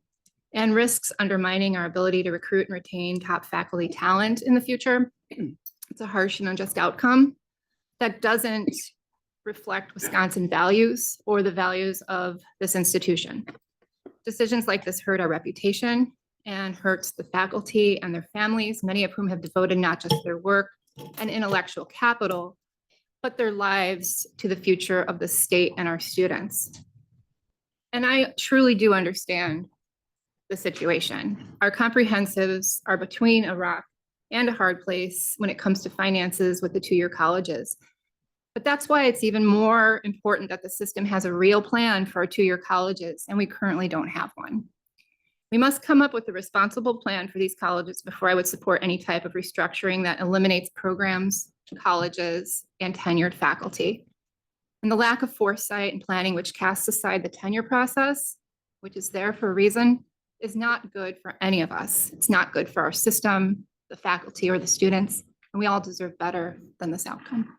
and risks undermining our ability to recruit and retain top faculty talent in the future. It's a harsh and unjust outcome that doesn't reflect Wisconsin values or the values of this institution. Decisions like this hurt our reputation and hurts the faculty and their families, many of whom have devoted not just their work and intellectual capital, but their lives to the future of the state and our students. And I truly do understand the situation. Our comprehensives are between a rock and a hard place when it comes to finances with the two-year colleges. But that's why it's even more important that the system has a real plan for our two-year colleges, and we currently don't have one. We must come up with a responsible plan for these colleges before I would support any type of restructuring that eliminates programs, colleges, and tenured faculty. And the lack of foresight and planning which casts aside the tenure process, which is there for a reason, is not good for any of us. It's not good for our system, the faculty, or the students, and we all deserve better than this outcome.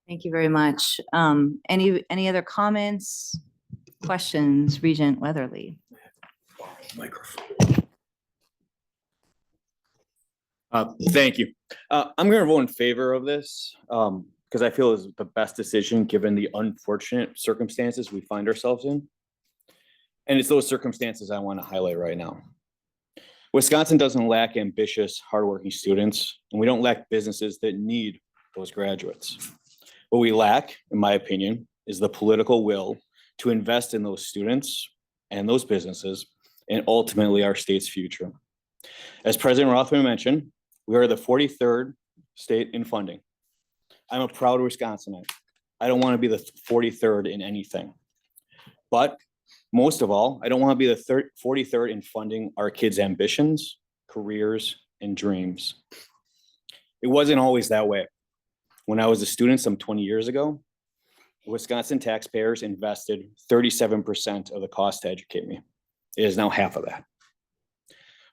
Thank you very much. Any other comments, questions, Regent Weatherly? Thank you. I'm going to vote in favor of this because I feel it's the best decision given the unfortunate circumstances we find ourselves in. And it's those circumstances I want to highlight right now. Wisconsin doesn't lack ambitious, hardworking students, and we don't lack businesses that need those graduates. What we lack, in my opinion, is the political will to invest in those students and those businesses and ultimately our state's future. As President Rothman mentioned, we are the 43rd state in funding. I'm a proud Wisconsinite. I don't want to be the 43rd in anything. But most of all, I don't want to be the 43rd in funding our kids' ambitions, careers, and dreams. It wasn't always that way. When I was a student some 20 years ago, Wisconsin taxpayers invested 37% of the cost to educate me. It is now half of that.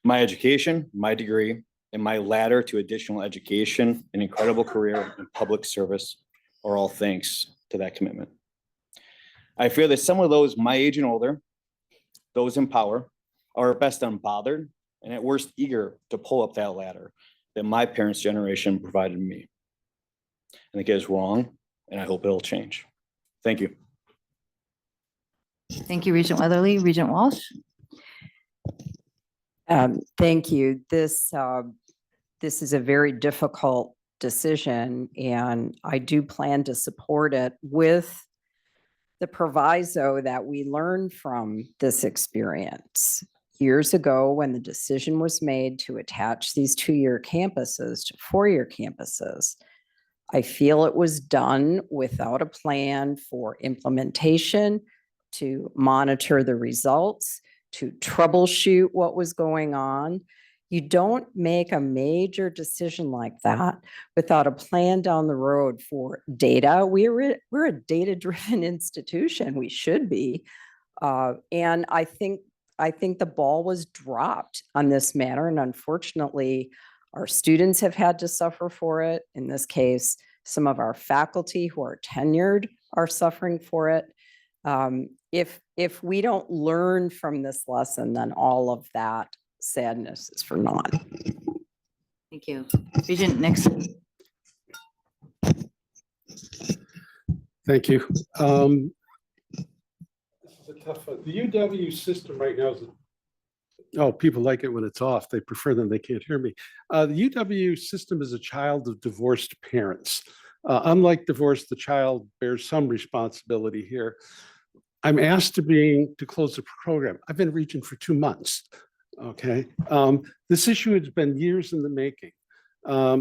My education, my degree, and my ladder to additional education, an incredible career in public service are all thanks to that commitment. I fear that some of those my age and older, those in power, are at best unbothered and at worst eager to pull up that ladder that my parents' generation provided me. I think it is wrong, and I hope it'll change. Thank you. Thank you, Regent Weatherly. Regent Walsh? Thank you. This is a very difficult decision, and I do plan to support it with the proviso that we learn from this experience. Years ago, when the decision was made to attach these two-year campuses to four-year campuses, I feel it was done without a plan for implementation, to monitor the results, to troubleshoot what was going on. You don't make a major decision like that without a plan down the road for data. We're a data-driven institution. We should be. And I think the ball was dropped on this matter. And unfortunately, our students have had to suffer for it. In this case, some of our faculty who are tenured are suffering for it. If we don't learn from this lesson, then all of that sadness is for naught. Thank you. Regent Nixon? Thank you. This is a tough one. The UW system right now is, oh, people like it when it's off. They prefer them. They can't hear me. The UW system is a child of divorced parents. Unlike divorce, the child bears some responsibility here. I'm asked to close the program. I've been Regent for 2 months. Okay. This issue has been years in the making.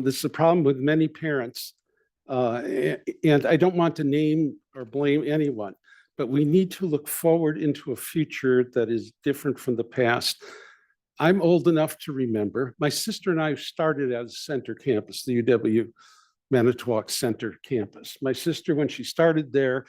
This is a problem with many parents. And I don't want to name or blame anyone, but we need to look forward into a future that is different from the past. I'm old enough to remember, my sister and I started at Center Campus, the UW Manitowoc Center Campus. My sister, when she started there,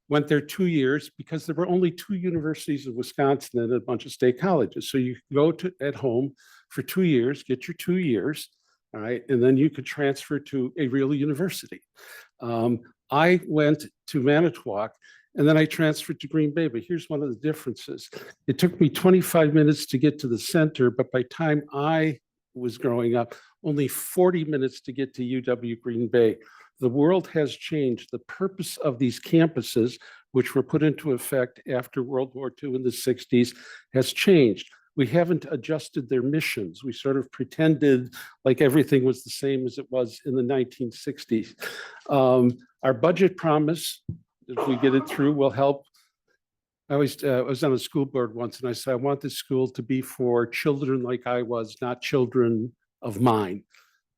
went there 2 years because there were only 2 universities in Wisconsin and a bunch of state colleges. So you could go to at home for 2 years, get your 2 years, all right, and then you could transfer to a real university. I went to Manitowoc and then I transferred to Green Bay, but here's one of the differences. It took me 25 minutes to get to the center, but by the time I was growing up, only 40 minutes to get to UW Green Bay. The world has changed. The purpose of these campuses, which were put into effect after World War II in the 60s, has changed. We haven't adjusted their missions. We sort of pretended like everything was the same as it was in the 1960s. Our budget promise, if we get it through, will help. I was on a school board once and I said, I want this school to be for children like I was, not children of mine.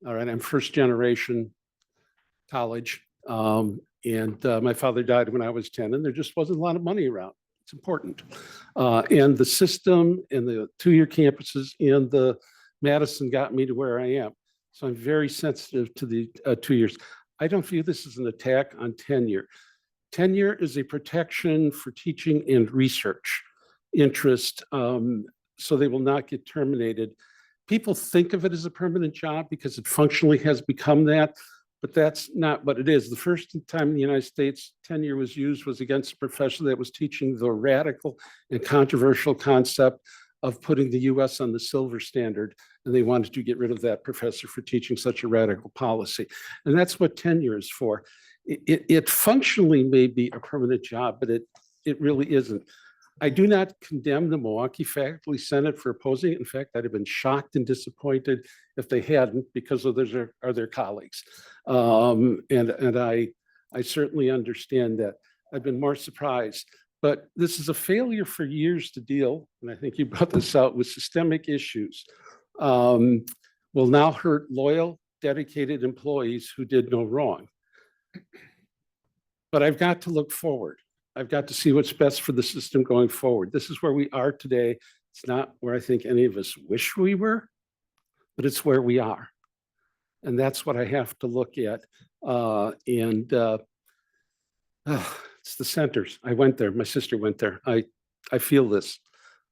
All right, I'm first generation college. My father died when I was 10 and there just wasn't a lot of money around. It's important. And the system and the 2-year campuses and the Madison got me to where I am. So I'm very sensitive to the 2 years. I don't view this as an attack on tenure. Tenure is a protection for teaching and research interest, so they will not get terminated. People think of it as a permanent job because it functionally has become that, but that's not what it is. The first time in the United States tenure was used was against a professor that was teaching the radical and controversial concept of putting the US on the silver standard, and they wanted to get rid of that professor for teaching such a radical policy. And that's what tenure is for. It functionally may be a permanent job, but it really isn't. I do not condemn the Milwaukee Faculty Senate for opposing it. In fact, I'd have been shocked and disappointed if they hadn't, because of their colleagues. And I certainly understand that. I've been more surprised. But this is a failure for years to deal, and I think you brought this out, with systemic issues. Will now hurt loyal, dedicated employees who did no wrong. But I've got to look forward. I've got to see what's best for the system going forward. This is where we are today. It's not where I think any of us wish we were, but it's where we are. And that's what I have to look at. It's the centers. I went there. My sister went there. I feel this.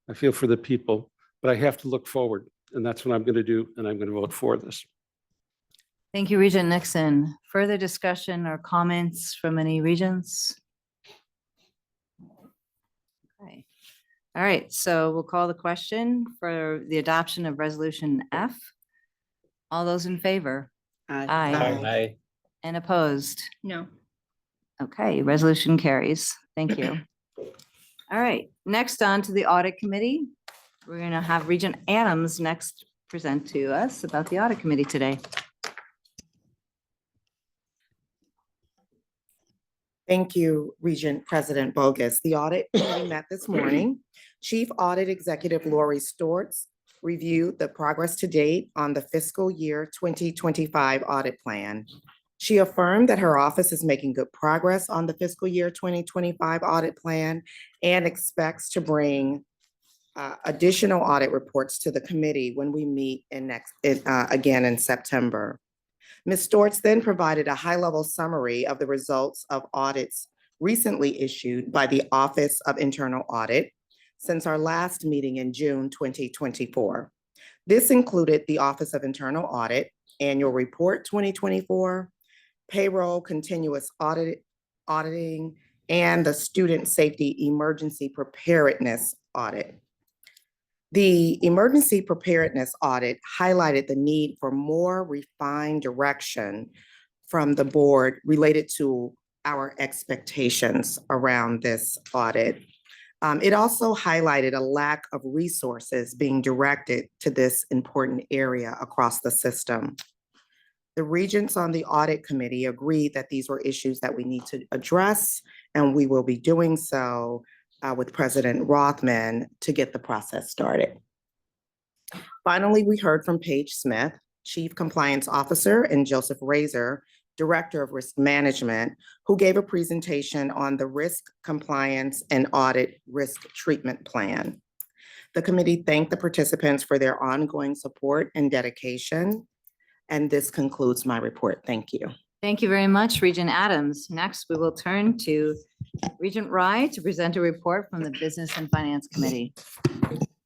I feel for the people, but I have to look forward. And that's what I'm going to do. And I'm going to vote for this. Thank you, Regent Nixon. Further discussion or comments from any regents? Okay. All right, so we'll call the question for the adoption of Resolution F. All those in favor? Aye. Aye. And opposed? No. Okay, resolution carries. Thank you. All right, next on to the Audit Committee. We're going to have Regent Adams next present to us about the Audit Committee today. Thank you, Regent President Bogus. The audit committee met this morning. Chief Audit Executive Lori Stortz reviewed the progress to date on the fiscal year 2025 audit plan. She affirmed that her office is making good progress on the fiscal year 2025 audit plan and expects to bring additional audit reports to the committee when we meet again in September. Ms. Stortz then provided a high-level summary of the results of audits recently issued by the Office of Internal Audit since our last meeting in June 2024. This included the Office of Internal Audit Annual Report 2024, Payroll Continuous Auditing, and the Student Safety Emergency Preparedness Audit. The emergency preparedness audit highlighted the need for more refined direction from the board related to our expectations around this audit. It also highlighted a lack of resources being directed to this important area across the system. The regents on the audit committee agreed that these were issues that we need to address, and we will be doing so with President Rothman to get the process started. Finally, we heard from Paige Smith, Chief Compliance Officer, and Joseph Razor, Director of Risk Management, who gave a presentation on the Risk Compliance and Audit Risk Treatment Plan. The committee thanked the participants for their ongoing support and dedication. And this concludes my report. Thank you. Thank you very much, Regent Adams. Next, we will turn to Regent Rye to present a report from the Business and Finance Committee.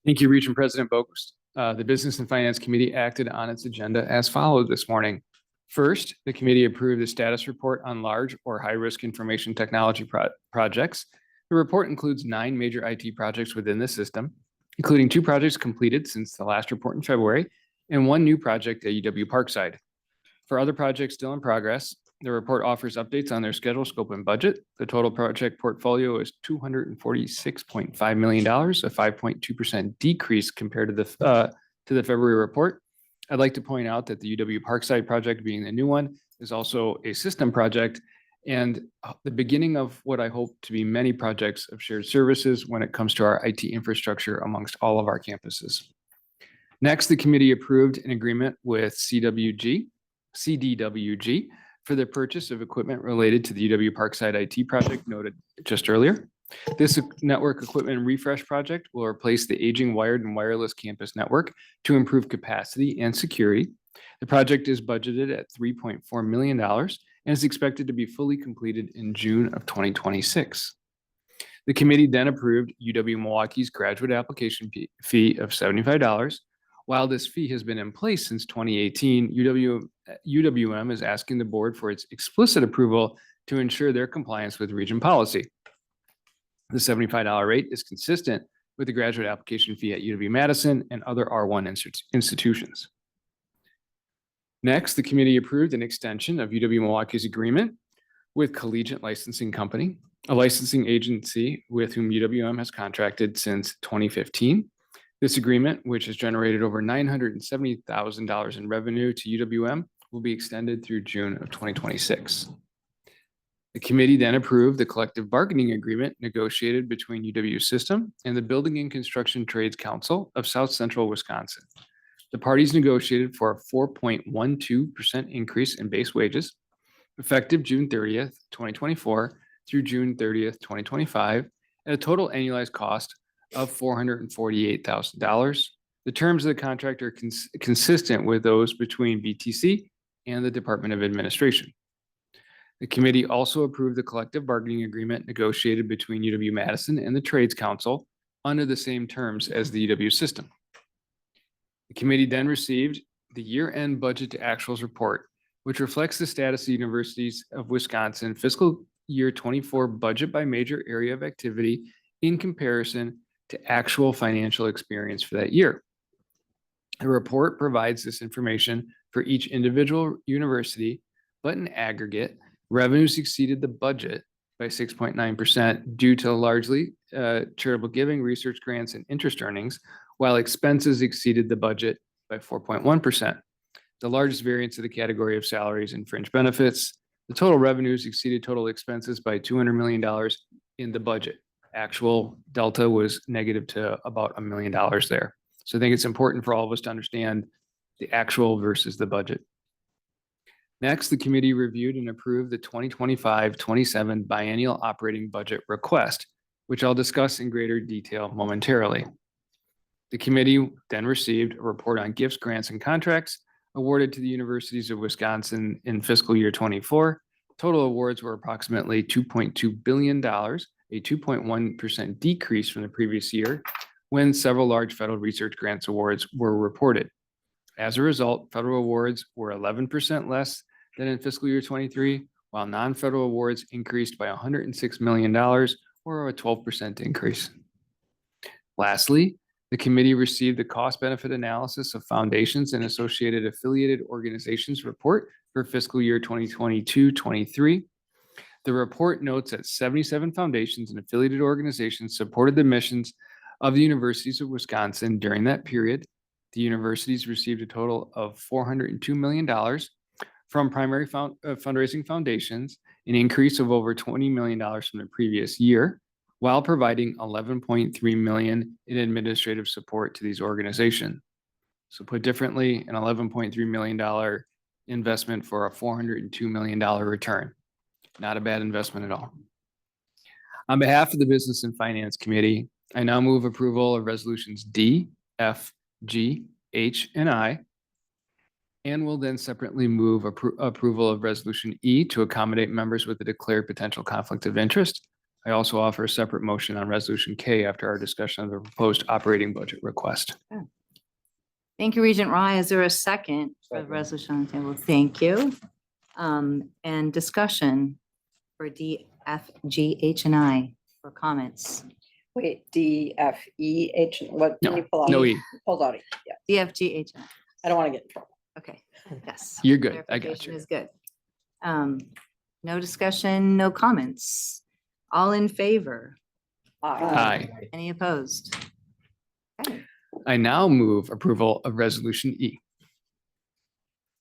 Thank you, Regent President Bogus. The Business and Finance Committee acted on its agenda as followed this morning. First, the committee approved the status report on large or high-risk information technology projects. The report includes 9 major IT projects within the system, including 2 projects completed since the last report in February and 1 new project at UW Parkside. For other projects still in progress, the report offers updates on their schedule, scope, and budget. The total project portfolio is $246.5 million, a 5.2% decrease compared to the February report. I'd like to point out that the UW Parkside project, being the new one, is also a system project and the beginning of what I hope to be many projects of shared services when it comes to our IT infrastructure amongst all of our campuses. Next, the committee approved an agreement with CDWG for the purchase of equipment related to the UW Parkside IT project noted just earlier. This network equipment refresh project will replace the aging wired and wireless campus network to improve capacity and security. The project is budgeted at $3.4 million and is expected to be fully completed in June of 2026. The committee then approved UW-Milwaukee's graduate application fee of $75. While this fee has been in place since 2018, UWM is asking the board for its explicit approval to ensure their compliance with Regent policy. The $75 rate is consistent with the graduate application fee at UW-Madison and other R1 institutions. Next, the committee approved an extension of UW-Milwaukee's agreement with Collegiate Licensing Company, a licensing agency with whom UWM has contracted since 2015. This agreement, which has generated over $970,000 in revenue to UWM, will be extended through June of 2026. The committee then approved the collective bargaining agreement negotiated between UW System and the Building and Construction Trades Council of South Central Wisconsin. The parties negotiated for a 4.12% increase in base wages, effective June 30th, 2024 through June 30th, 2025, at a total annualized cost of $448,000. The terms of the contract are consistent with those between BTC and the Department of Administration. The committee also approved the collective bargaining agreement negotiated between UW-Madison and the Trades Council under the same terms as the UW system. The committee then received the year-end budget to actuals report, which reflects the status of the Universities of Wisconsin fiscal year 24 budget by major area of activity in comparison to actual financial experience for that year. The report provides this information for each individual university, but in aggregate, revenues exceeded the budget by 6.9% due to largely charitable giving, research grants, and interest earnings, while expenses exceeded the budget by 4.1%. The largest variance of the category of salaries and fringe benefits. The total revenues exceeded total expenses by $200 million in the budget. Actual delta was negative to about $1 million there. So I think it's important for all of us to understand the actual versus the budget. Next, the committee reviewed and approved the 2025-27 biennial operating budget request, which I'll discuss in greater detail momentarily. The committee then received a report on gifts, grants, and contracts awarded to the Universities of Wisconsin in fiscal year 24. Total awards were approximately $2.2 billion, a 2.1% decrease from the previous year when several large federal research grants awards were reported. As a result, federal awards were 11% less than in fiscal year 23, while non-federal awards increased by $106 million, or a 12% increase. Lastly, the committee received the cost-benefit analysis of foundations and associated affiliated organizations report for fiscal year 2022-23. The report notes that 77 foundations and affiliated organizations supported the missions of the Universities of Wisconsin during that period. The universities received a total of $402 million from primary fundraising foundations, an increase of over $20 million from the previous year, while providing $11.3 million in administrative support to these organizations. So put differently, an $11.3 million investment for a $402 million return. Not a bad investment at all. On behalf of the Business and Finance Committee, I now move approval of resolutions D, F, G, H, and I, and will then separately move approval of resolution E to accommodate members with a declared potential conflict of interest. I also offer a separate motion on resolution K after our discussion of the proposed operating budget request. Thank you, Regent Rye. Is there a second for the resolution on the table? Thank you. And discussion for D, F, G, H, and I for comments. Wait, D, F, E, H, what? Can you pull out? No E. Pull out, yeah. D, F, G, H, and I. I don't want to get in trouble. Okay, yes. You're good. I got Clarification you. is good. No discussion, no comments. All in favor? Aye. Any opposed? Okay. I now move approval of resolution E.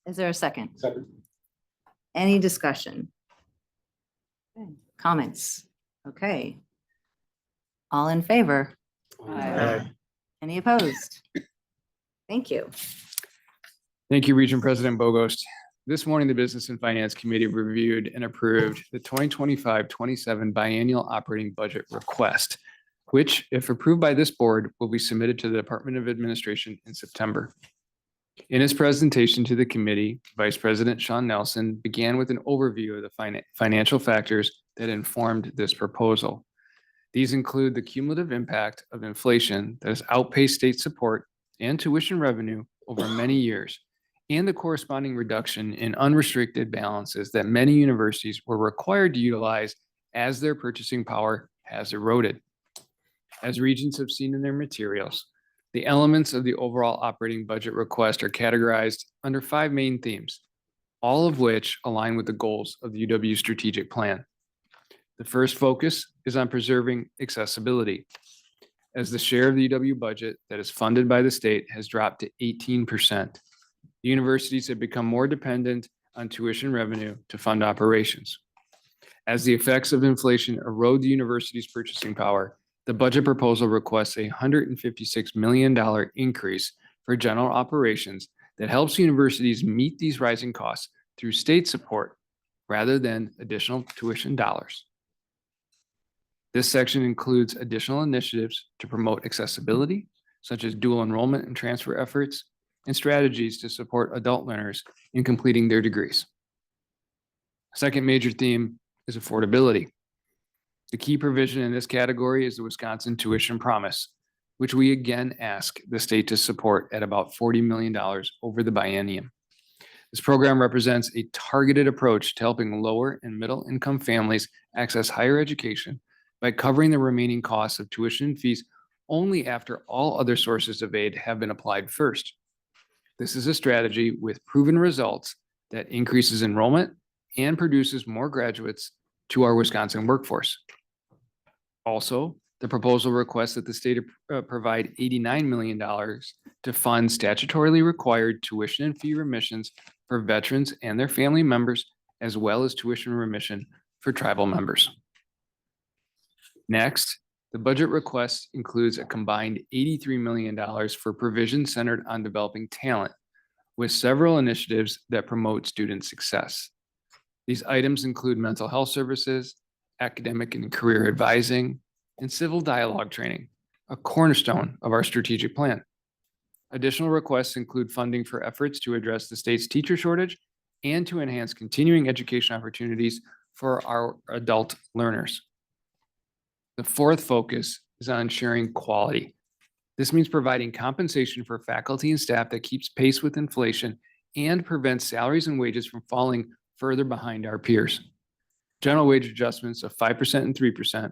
Is there a second? Second. Any discussion? Okay. Comments? Okay. All in favor? Aye. Any opposed? Thank you. Thank you, Regent President Bogost. This morning, the Business and Finance Committee reviewed and approved the 2025-27 biennial operating budget request, which, if approved by this board, will be submitted to the Department of Administration in September. In his presentation to the committee, Vice President Sean Nelson began with an overview of the financial factors that informed this proposal. These include the cumulative impact of inflation that has outpaced state support and tuition revenue over many years, and the corresponding reduction in unrestricted balances that many universities were required to utilize as their purchasing power has eroded. As Regents have seen in their materials, the elements of the overall operating budget request are categorized under 5 main themes, all of which align with the goals of the UW strategic plan. The first focus is on preserving accessibility, as the share of the UW budget that is funded by the state has dropped to 18%. The universities have become more dependent on tuition revenue to fund operations. As the effects of inflation erode the university's purchasing power, the budget proposal requests a $156 million increase for general operations that helps universities meet these rising costs through state support rather than additional tuition dollars. This section includes additional initiatives to promote accessibility, such as dual enrollment and transfer efforts, and strategies to support adult learners in completing their degrees. Second major theme is affordability. The key provision in this category is the Wisconsin Tuition Promise, which we again ask the state to support at about $40 million over the biennium. This program represents a targeted approach to helping lower and middle income families access higher education by covering the remaining costs of tuition and fees only after all other sources of aid have been applied first. This is a strategy with proven results that increases enrollment and produces more graduates to our Wisconsin workforce. Also, the proposal requests that the state provide $89 million to fund statutorily required tuition and fee remissions for veterans and their family members, as well as tuition remission for tribal members. Next, the budget request includes a combined $83 million for provisions centered on developing talent, with several initiatives that promote student success. These items include mental health services, academic and career advising, and civil dialogue training, a cornerstone of our strategic plan. Additional requests include funding for efforts to address the state's teacher shortage and to enhance continuing education opportunities for our adult learners. The fourth focus is on ensuring quality. This means providing compensation for faculty and staff that keeps pace with inflation and prevents salaries and wages from falling further behind our peers. General wage adjustments of 5% and 3%,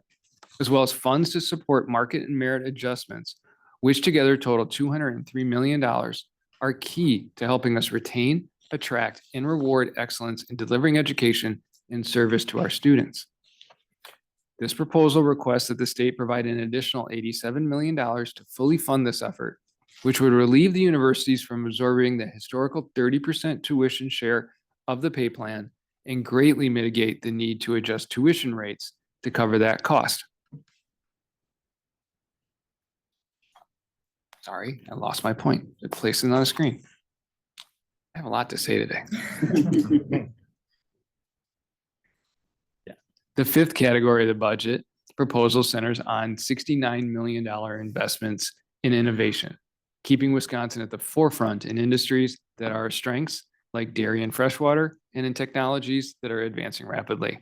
as well as funds to support market and merit adjustments, which together total $203 million, are key to helping us retain, attract, and reward excellence in delivering education and service to our students. This proposal requests that the state provide an additional $87 million to fully fund this effort, which would relieve the universities from absorbing the historical 30% tuition share of the pay plan and greatly mitigate the need to adjust tuition rates to cover that cost. Sorry, I lost my point. It's placed it on the screen. I have a lot to say today. The fifth category of the budget proposal centers on $69 million investments in innovation, keeping Wisconsin at the forefront in industries that are our strengths, like dairy and freshwater, and in technologies that are advancing rapidly.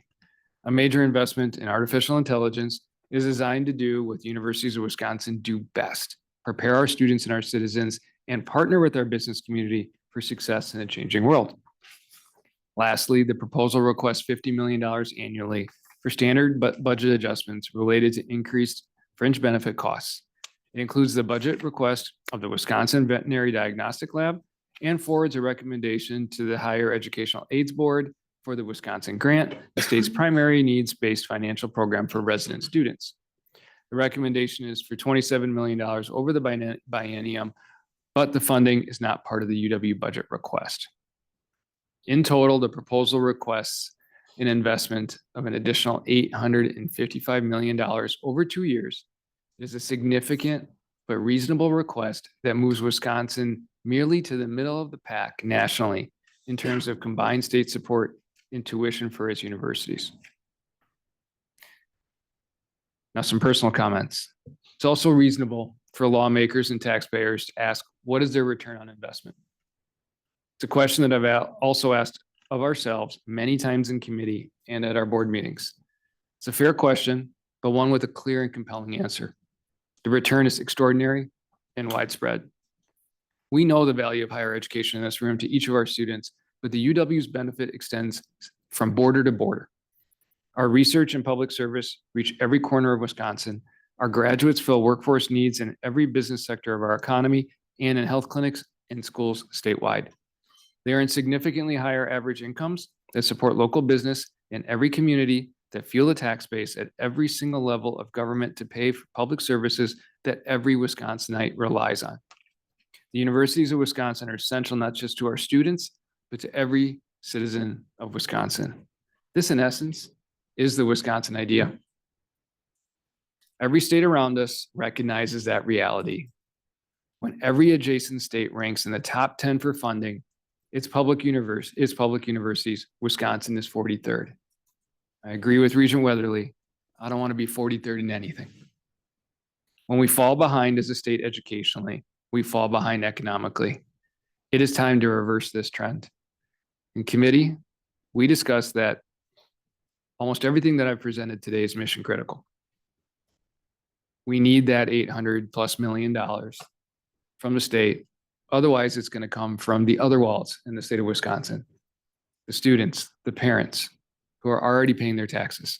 A major investment in artificial intelligence is designed to do what universities of Wisconsin do best: prepare our students and our citizens and partner with our business community for success in a changing world. Lastly, the proposal requests $50 million annually for standard budget adjustments related to increased fringe benefit costs. It includes the budget request of the Wisconsin Veterinary Diagnostic Lab and forwards a recommendation to the Higher Educational Aids Board for the Wisconsin Grant, the state's primary needs-based financial program for resident students. The recommendation is for $27 million over the biennium, but the funding is not part of the UW budget request. In total, the proposal requests an investment of an additional $855 million over 2 years. It is a significant but reasonable request that moves Wisconsin merely to the middle of the pack nationally in terms of combined state support and tuition for its universities. Now, some personal comments. It's also reasonable for lawmakers and taxpayers to ask, what is their return on investment? It's a question that I've also asked of ourselves many times in committee and at our board meetings. It's a fair question, but one with a clear and compelling answer. The return is extraordinary and widespread. We know the value of higher education in this room to each of our students, but the UW's benefit extends from border to border. Our research and public service reach every corner of Wisconsin. Our graduates fill workforce needs in every business sector of our economy and in health clinics and schools statewide. They earn significantly higher average incomes that support local business in every community, that fuel the tax base at every single level of government to pay for public services that every Wisconsinite relies on. The universities of Wisconsin are essential not just to our students, but to every citizen of Wisconsin. This, in essence, is the Wisconsin idea. Every state around us recognizes that reality. When every adjacent state ranks in the top 10 for funding, its public universities, Wisconsin is 43rd. I agree with Regent Weatherly. I don't want to be 43rd in anything. When we fall behind as a state educationally, we fall behind economically. It is time to reverse this trend. In committee, we discussed that almost everything that I've presented today is mission critical. We need that $800+ million from the state. Otherwise, it's going to come from the other walls in the state of Wisconsin. The students, the parents who are already paying their taxes,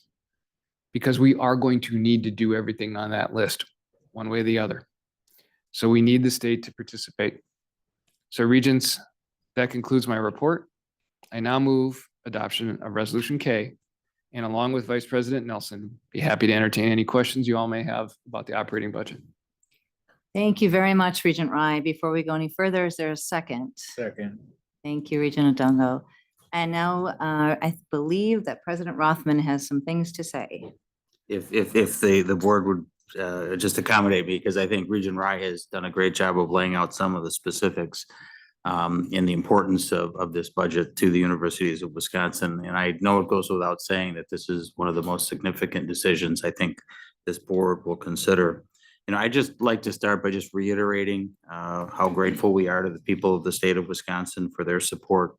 because we are going to need to do everything on that list one way or the other. So we need the state to participate. So Regents, that concludes my report. I now move adoption of Resolution K, and along with Vice President Nelson, be happy to entertain any questions you all may have about the operating budget. Thank you very much, Regent Rye. Before we go any further, is there a second? Second. Thank you, Regent Odongo. And now I believe that President Rothman has some things to say. If the board would just accommodate me, because I think Regent Rye has done a great job of laying out some of the specifics in the importance of this budget to the universities of Wisconsin. And I know it goes without saying that this is one of the most significant decisions I think this board will consider. You know, I just like to start by just reiterating how grateful we are to the people of the state of Wisconsin for their support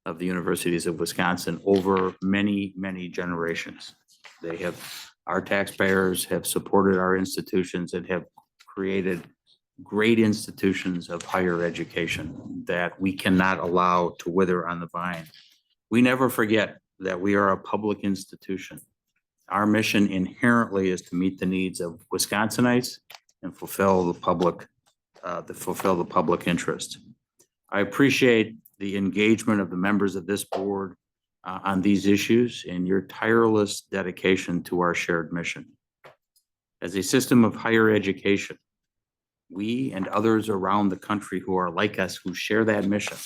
of the universities of Wisconsin over many, many generations. Our taxpayers have supported our institutions and have created great institutions of higher education that we cannot allow to wither on the vine. We never forget that we are a public institution. Our mission inherently is to meet the needs of Wisconsinites and fulfill the public interest. I appreciate the engagement of the members of this board on these issues and your tireless dedication to our shared mission. As a system of higher education, we and others around the country who are like us, who share that mission,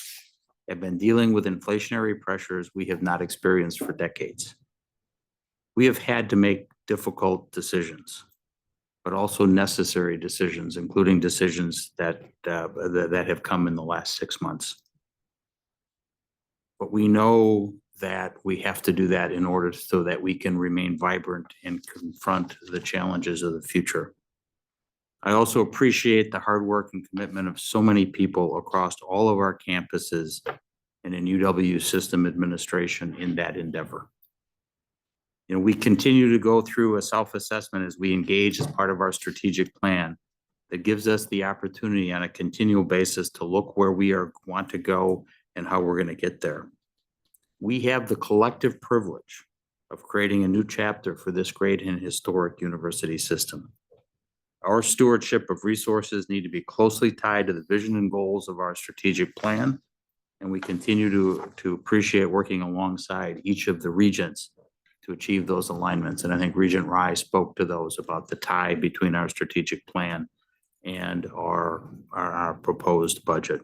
have been dealing with inflationary pressures we have not experienced for decades. We have had to make difficult decisions, but also necessary decisions, including decisions that have come in the last 6 months. But we know that we have to do that in order so that we can remain vibrant and confront the challenges of the future. I also appreciate the hard work and commitment of so many people across all of our campuses and in UW system administration in that endeavor. You know, we continue to go through a self-assessment as we engage as part of our strategic plan that gives us the opportunity on a continual basis to look where we want to go and how we're going to get there. We have the collective privilege of creating a new chapter for this great and historic university system. Our stewardship of resources need to be closely tied to the vision and goals of our strategic plan, and we continue to appreciate working alongside each of the regents to achieve those alignments. And I think Regent Rye spoke to those about the tie between our strategic plan and our proposed budget.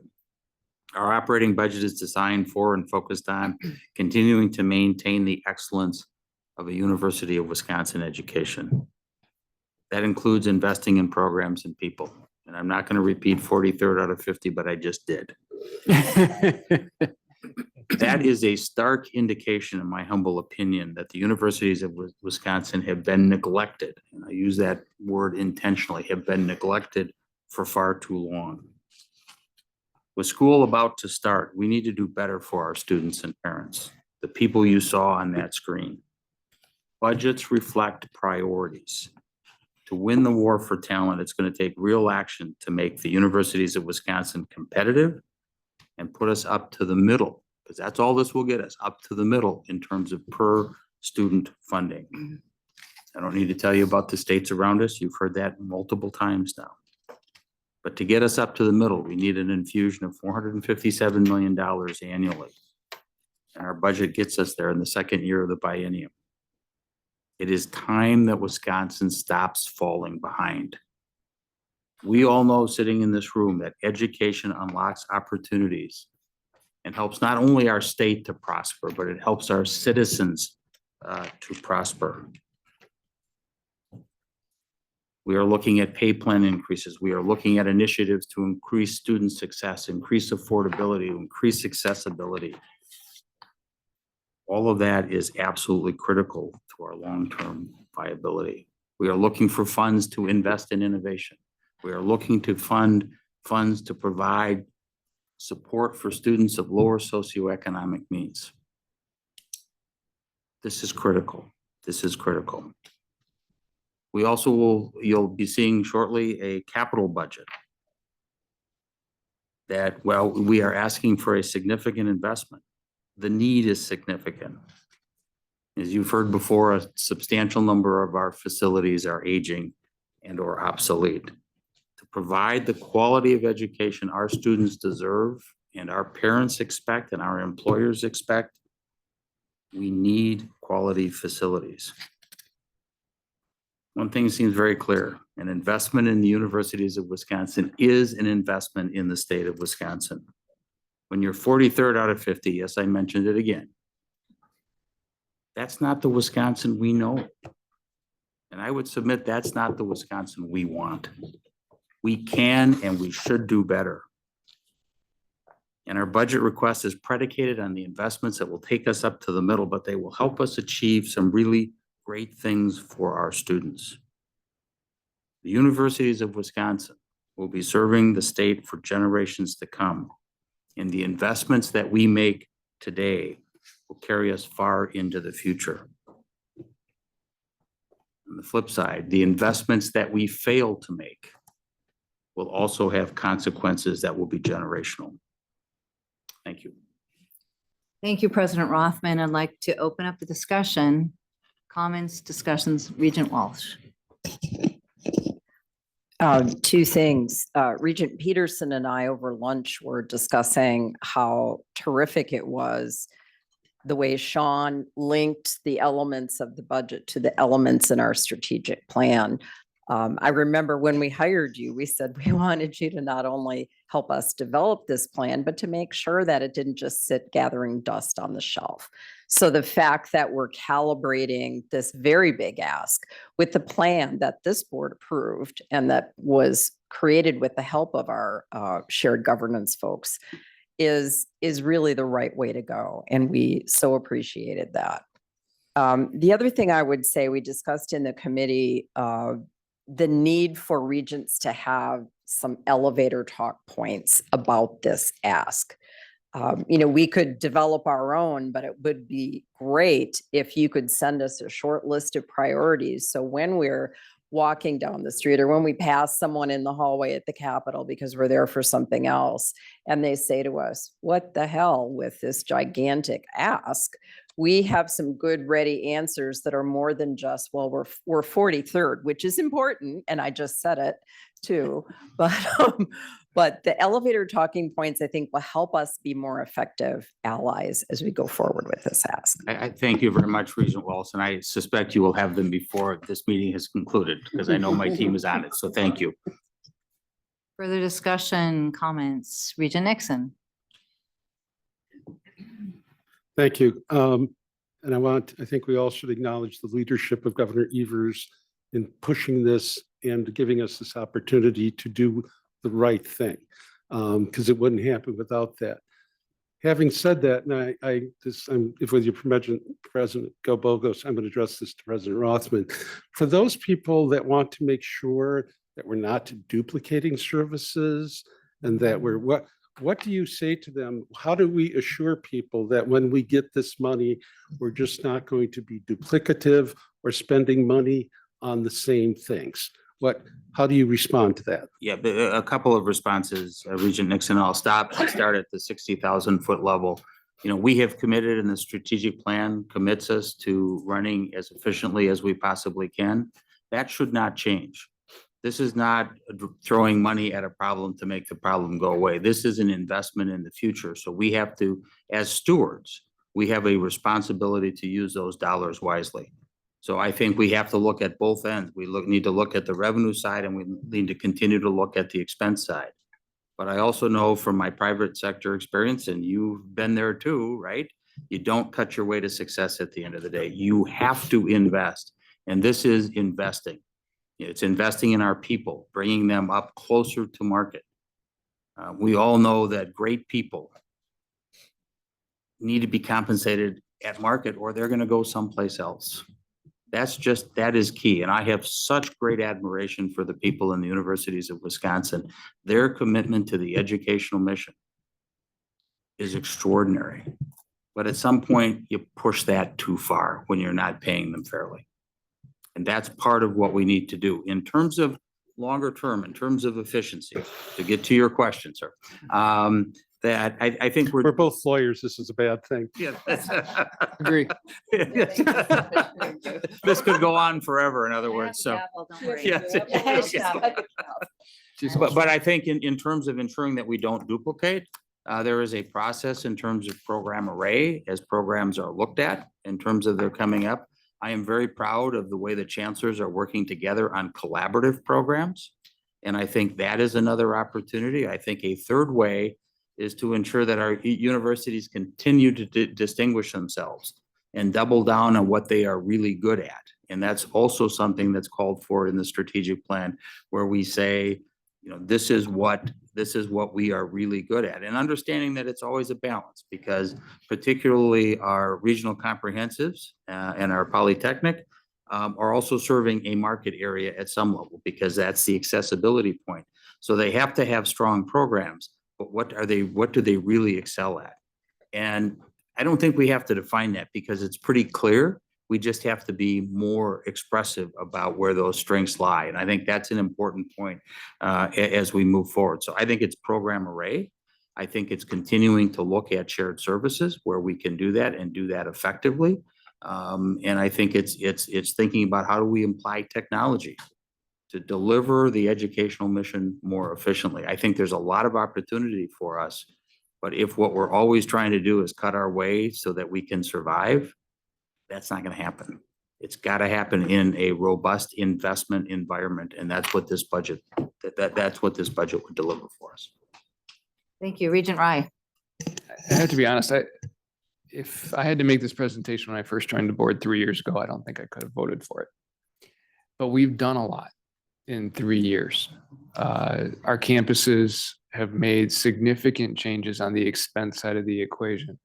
Our operating budget is designed for and focused on continuing to maintain the excellence of a University of Wisconsin education. That includes investing in programs and people. And I'm not going to repeat 43rd out of 50, but I just did. That is a stark indication, in my humble opinion, that the universities of Wisconsin have been neglected. And I use that word intentionally, have been neglected for far too long. With school about to start, we need to do better for our students and parents, the people you saw on that screen. Budgets reflect priorities. To win the war for talent, it's going to take real action to make the universities of Wisconsin competitive and put us up to the middle, because that's all this will get us, up to the middle in terms of per student funding. I don't need to tell you about the states around us. You've heard that multiple times now. But to get us up to the middle, we need an infusion of $457 million annually. And our budget gets us there in the second year of the biennium. It is time that Wisconsin stops falling behind. We all know sitting in this room that education unlocks opportunities and helps not only our state to prosper, but it helps our citizens to prosper. We are looking at pay plan increases. We are looking at initiatives to increase student success, increase affordability, increase accessibility. All of that is absolutely critical to our long-term viability. We are looking for funds to invest in innovation. We are looking to fund funds to provide support for students of lower socioeconomic needs. This is critical. This is critical. We also you'll be seeing shortly a capital budget that, well, we are asking for a significant investment. The need is significant. As you've heard before, a substantial number of our facilities are aging and or obsolete. To provide the quality of education our students deserve and our parents expect and our employers expect, we need quality facilities. One thing seems very clear: an investment in the universities of Wisconsin is an investment in the state of Wisconsin. When you're 43rd out of 50, yes, I mentioned it again, that's not the Wisconsin we know. And I would submit that's not the Wisconsin we want. We can and we should do better. And our budget request is predicated on the investments that will take us up to the middle, but they will help us achieve some really great things for our students. The universities of Wisconsin will be serving the state for generations to come. And the investments that we make today will carry us far into the future. On the flip side, the investments that we fail to make will also have consequences that will be generational. Thank you. Thank you, President Rothman. I'd like to open up the discussion. Comments, discussions, Regent Walsh. Two things. Regent Peterson and I over lunch were discussing how terrific it was the way Sean linked the elements of the budget to the elements in our strategic plan. I remember when we hired you, we said we wanted you to not only help us develop this plan, but to make sure that it didn't just sit gathering dust on the shelf. So the fact that we're calibrating this very big ask with the plan that this board approved and that was created with the help of our shared governance folks is really the right way to go. And we so appreciated that. The other thing I would say, we discussed in the committee, the need for Regents to have some elevator talk points about this ask. We could develop our own, but it would be great if you could send us a short list of priorities. So when we're walking down the street or when we pass someone in the hallway at the Capitol because we're there for something else, and they say to us, what the hell with this gigantic ask? We have some good ready answers that are more than just, well, we're 43rd, which is important. And I just said it too, but the elevator talking points, I think, will help us be more effective allies as we go forward with this ask. I thank you very much, Regent Walsh, and I suspect you will have them before this meeting has concluded, because I know my team is on it, so thank you. Further discussion, comments? Regent Nixon. Thank you. And I think we all should acknowledge the leadership of Governor Evers in pushing this and giving us this opportunity to do the right thing, because it wouldn't happen without that. Having said that, and if with your permission, President Gobogos, I'm going to address this to President Rothman. For those people that want to make sure that we're not duplicating services and that we're what do you say to them? How do we assure people that when we get this money, we're just not going to be duplicative or spending money on the same things? How do you respond to that? Yeah, a couple of responses, Regent Nixon. I'll start at the 60,000 foot level. We have committed, and the strategic plan commits us to running as efficiently as we possibly can. That should not change. This is not throwing money at a problem to make the problem go away. This is an investment in the future. So we have to, as stewards, we have a responsibility to use those dollars wisely. So I think we have to look at both ends. We need to look at the revenue side, and we need to continue to look at the expense side. But I also know from my private sector experience, and you've been there too, right? You don't cut your way to success at the end of the day. You have to invest. And this is investing. It's investing in our people, bringing them up closer to market. We all know that great people need to be compensated at market, or they're going to go someplace else. That is key. And I have such great admiration for the people in the universities of Wisconsin. Their commitment to the educational mission is extraordinary. But at some point, you push that too far when you're not paying them fairly. And that's part of what we need to do in terms of longer term, in terms of efficiency, to get to your question, sir. That I think we're both lawyers. This is a bad thing. Yeah, Agree. This could go on forever, in other words. So, yes. But I think in terms of ensuring that we don't duplicate, there is a process in terms of program array as programs are looked at in terms of their coming up. I am very proud of the way the chancellors are working together on collaborative programs. And I think that is another opportunity. I think a third way is to ensure that our universities continue to distinguish themselves and double down on what they are really good at. And that's also something that's called for in the strategic plan, where we say, this is what we are really good at, and understanding that it's always a balance, because particularly our regional comprehensives and our polytechnic are also serving a market area at some level, because that's the accessibility point. So they have to have strong programs, but what do they really excel at? And I don't think we have to define that, because it's pretty clear. We just have to be more expressive about where those strengths lie. And I think that's an important point as we move forward. So I think it's program array. I think it's continuing to look at shared services where we can do that and do that effectively. And I think it's thinking about how do we apply technology to deliver the educational mission more efficiently. I think there's a lot of opportunity for us, but if what we're always trying to do is cut our way so that we can survive, that's not going to happen. It's got to happen in a robust investment environment, and that's what this budget, that's what this budget would deliver for us. Thank you. Regent Rye. I have to be honest, if I had to make this presentation when I first joined the board 3 years ago, I don't think I could have voted for it. But we've done a lot in 3 years. Our campuses have made significant changes on the expense side of the equation.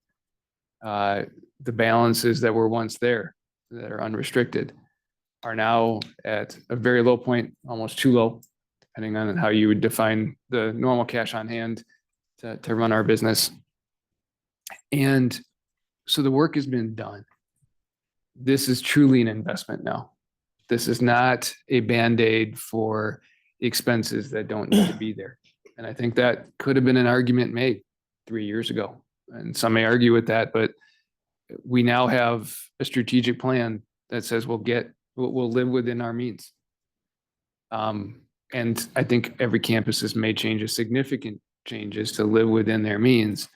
The balances that were once there that are unrestricted are now at a very low point, almost too low, depending on how you would define the normal cash on hand to run our business. And so the work has been done. This is truly an investment now. This is not a Band-Aid for expenses that don't need to be there. And I think that could have been an argument made 3 years ago. And some may argue with that, but we now have a strategic plan that says we'll live within our means. And I think every campus has made significant changes to live within their means.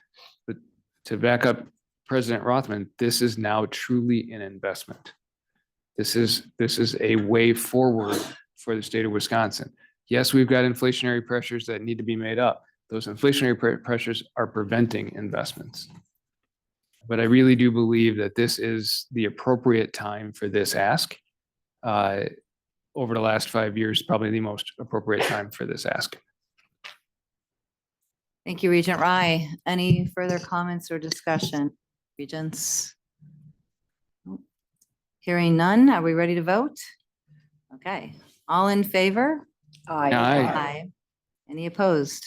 But to back up President Rothman, this is now truly an investment. This is a way forward for the state of Wisconsin. Yes, we've got inflationary pressures that need to be made up. Those inflationary pressures are preventing investments. But I really do believe that this is the appropriate time for this ask. Over the last 5 years, probably the most appropriate time for this ask. Thank you, Regent Rye. Any further comments or discussion? Regents? Hearing none, are we ready to vote? Okay, all in favor? Aye. Aye. Any opposed?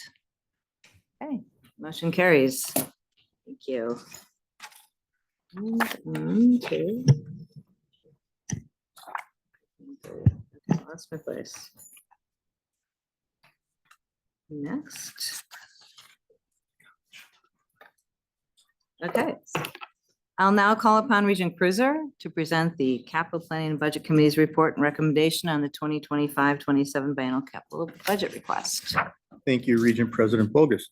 Okay, motion carries. Thank you. Okay, lost my place. Next. Okay, I'll now call upon Regent Cruiser to present the Capital Planning and Budget Committee's report and recommendation on the 2025-27 Biennial Capital Budget Request. Thank you, Regent President Bogus.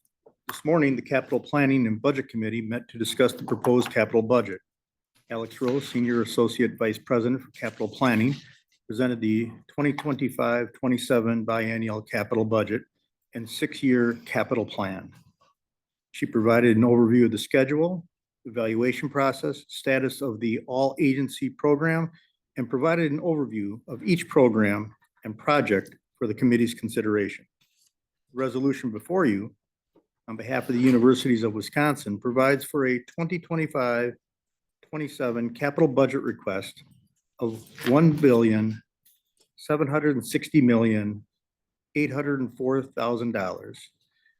This morning, the Capital Planning and Budget Committee met to discuss the proposed capital budget. Alex Rose, Senior Associate Vice President for Capital Planning, presented the 2025-27 Biennial Capital Budget and 6-year capital plan. She provided an overview of the schedule, evaluation process, status of the all-agency program, and provided an overview of each program and project for the committee's consideration. The resolution before you, on behalf of the Universities of Wisconsin, provides for a 2025-27 capital budget request of $1,760,804,000.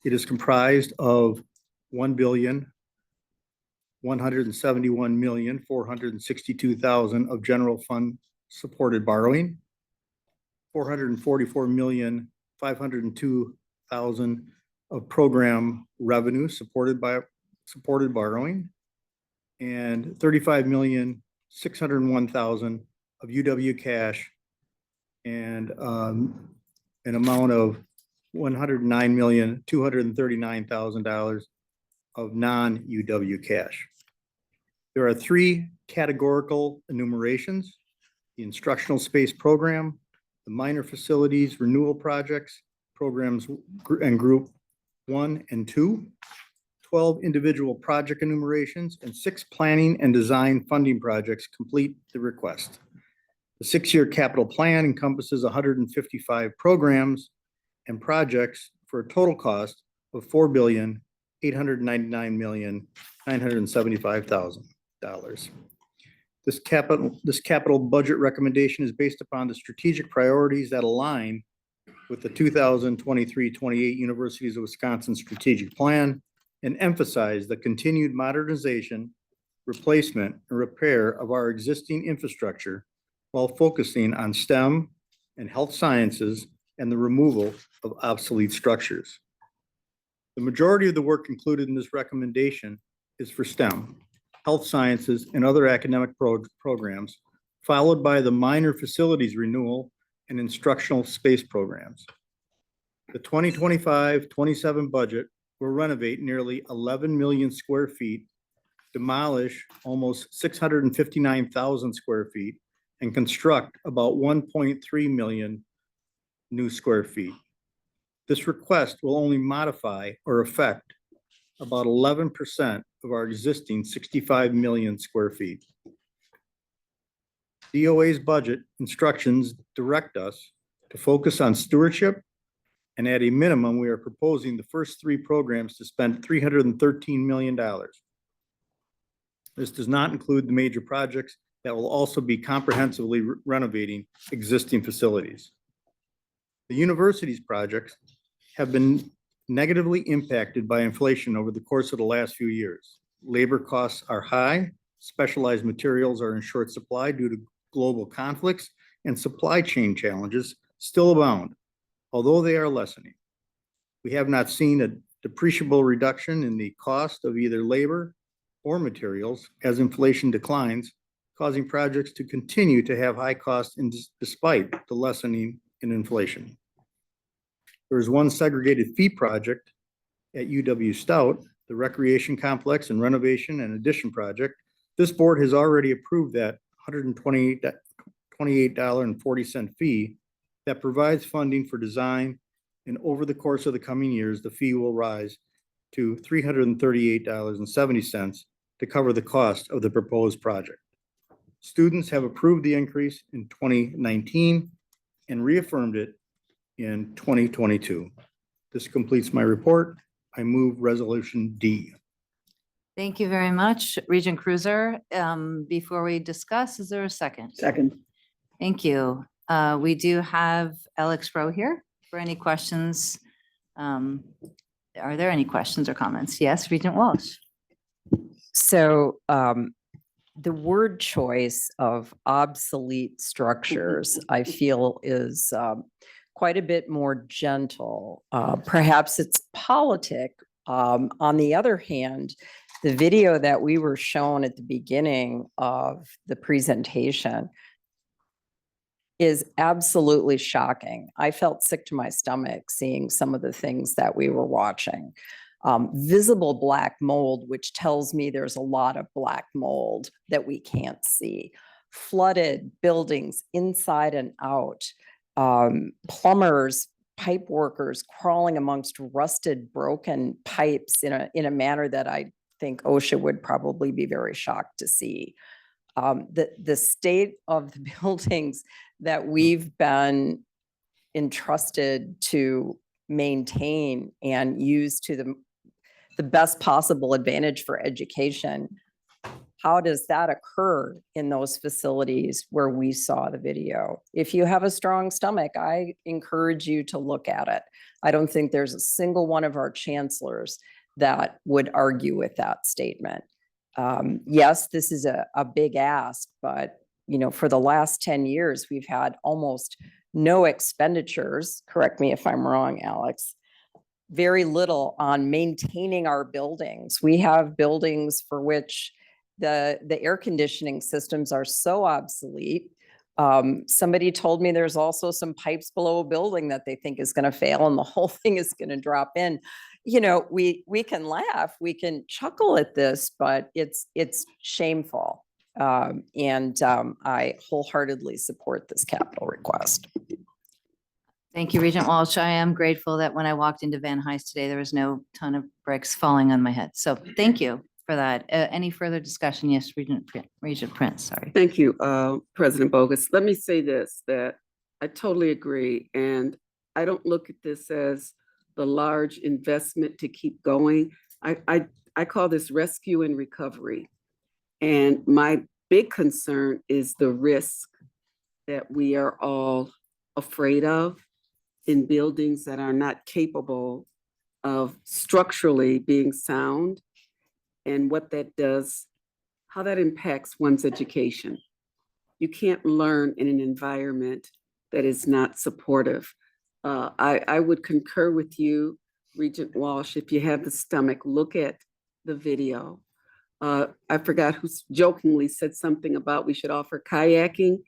It is comprised of $1,171,462,000 of general fund supported borrowing, $444,502,000 of program revenue supported borrowing, and $35,601,000 of UW cash, and an amount of $109,239,000 of non-UW cash. There are 3 categorical enumerations: the instructional space program, the minor facilities renewal projects, programs and group 1 and 2, 12 individual project enumerations, and 6 planning and design funding projects complete the request. The 6-year capital plan encompasses 155 programs and projects for a total cost of $4,899,975,000. This capital budget recommendation is based upon the strategic priorities that align with the 2023-28 Universities of Wisconsin strategic plan and emphasize the continued modernization, replacement, and repair of our existing infrastructure while focusing on STEM and health sciences and the removal of obsolete structures. The majority of the work included in this recommendation is for STEM, health sciences, and other academic programs, followed by the minor facilities renewal and instructional space programs. The 2025-27 budget will renovate nearly 11 million square feet, demolish almost 659,000 square feet, and construct about 1.3 million new square feet. This request will only modify or affect about 11% of our existing 65 million square feet. DOA's budget instructions direct us to focus on stewardship, and at a minimum, we are proposing the first 3 programs to spend $313 million. This does not include the major projects that will also be comprehensively renovating existing facilities. The university's projects have been negatively impacted by inflation over the course of the last few years. Labor costs are high, specialized materials are in short supply due to global conflicts, and supply chain challenges still abound, although they are lessening. We have not seen a depreciable reduction in the cost of either labor or materials as inflation declines, causing projects to continue to have high costs despite the lessening in inflation. There is one segregated fee project at UW Stout, the recreation complex and renovation and addition project. This board has already approved that $128.40 fee that provides funding for design, and over the course of the coming years, the fee will rise to $338.70 to cover the cost of the proposed project. Students have approved the increase in 2019 and reaffirmed it in 2022. This completes my report. I move resolution D. Thank you very much, Regent Cruiser. Before we discuss, is there a second? Second. Thank you. We do have Alex Rowe here for any questions. Are there any questions or comments? Yes, Regent Walsh. So the word choice of obsolete structures, I feel is quite a bit more gentle. Perhaps it's politic. On the other hand, the video that we were shown at the beginning of the presentation is absolutely shocking. I felt sick to my stomach seeing some of the things that we were watching. Visible black mold, which tells me there's a lot of black mold that we can't see. Flooded buildings inside and out. Plumbers, pipe workers crawling amongst rusted, broken pipes in a manner that I think OSHA would probably be very shocked to see. The state of the buildings that we've been entrusted to maintain and use to the best possible advantage for education. How does that occur in those facilities where we saw the video? If you have a strong stomach, I encourage you to look at it. I don't think there's a single one of our chancellors that would argue with that statement. Yes, this is a big ask, but for the last 10 years, we've had almost no expenditures. Correct me if I'm wrong, Alex. Very little on maintaining our buildings. We have buildings for which the air conditioning systems are so obsolete. Somebody told me there's also some pipes below a building that they think is going to fail and the whole thing is going to drop in. We can laugh, we can chuckle at this, but it's shameful. I wholeheartedly support this capital request. Thank you, Regent Walsh. I am grateful that when I walked into Van Huyst today, there was no ton of bricks falling on my head. So thank you for that. Any further discussion? Yes, Regent Prince, sorry. Thank you, President Bogus. Let me say this, that I totally agree. And I don't look at this as the large investment to keep going. I call this rescue and recovery. And my big concern is the risk that we are all afraid of in buildings that are not capable of structurally being sound, and what that does, how that impacts one's education. You can't learn in an environment that is not supportive. I would concur with you, Regent Walsh, if you have the stomach, look at the video. I forgot who jokingly said something about we should offer kayaking.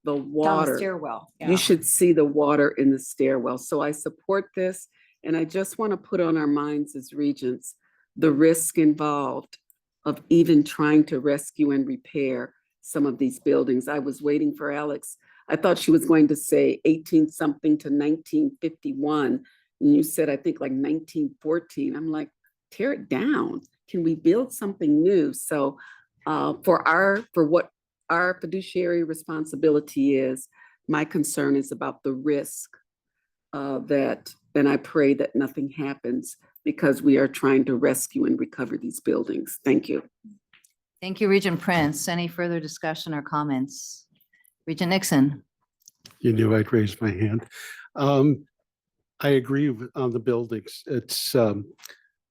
The water. Down the stairwell. You should see the water in the stairwell. So I support this. And I just want to put on our minds as regents, the risk involved of even trying to rescue and repair some of these buildings. I was waiting for Alex. I thought she was going to say 18 something to 1951. And you said, I think like 1914. I'm like, tear it down. Can we build something new? So for what our fiduciary responsibility is, my concern is about the risk and I pray that nothing happens because we are trying to rescue and recover these buildings. Thank you. Thank you, Regent Prince. Any further discussion or comments? Regent Nixon. You knew I'd raise my hand. I agree on the buildings. It's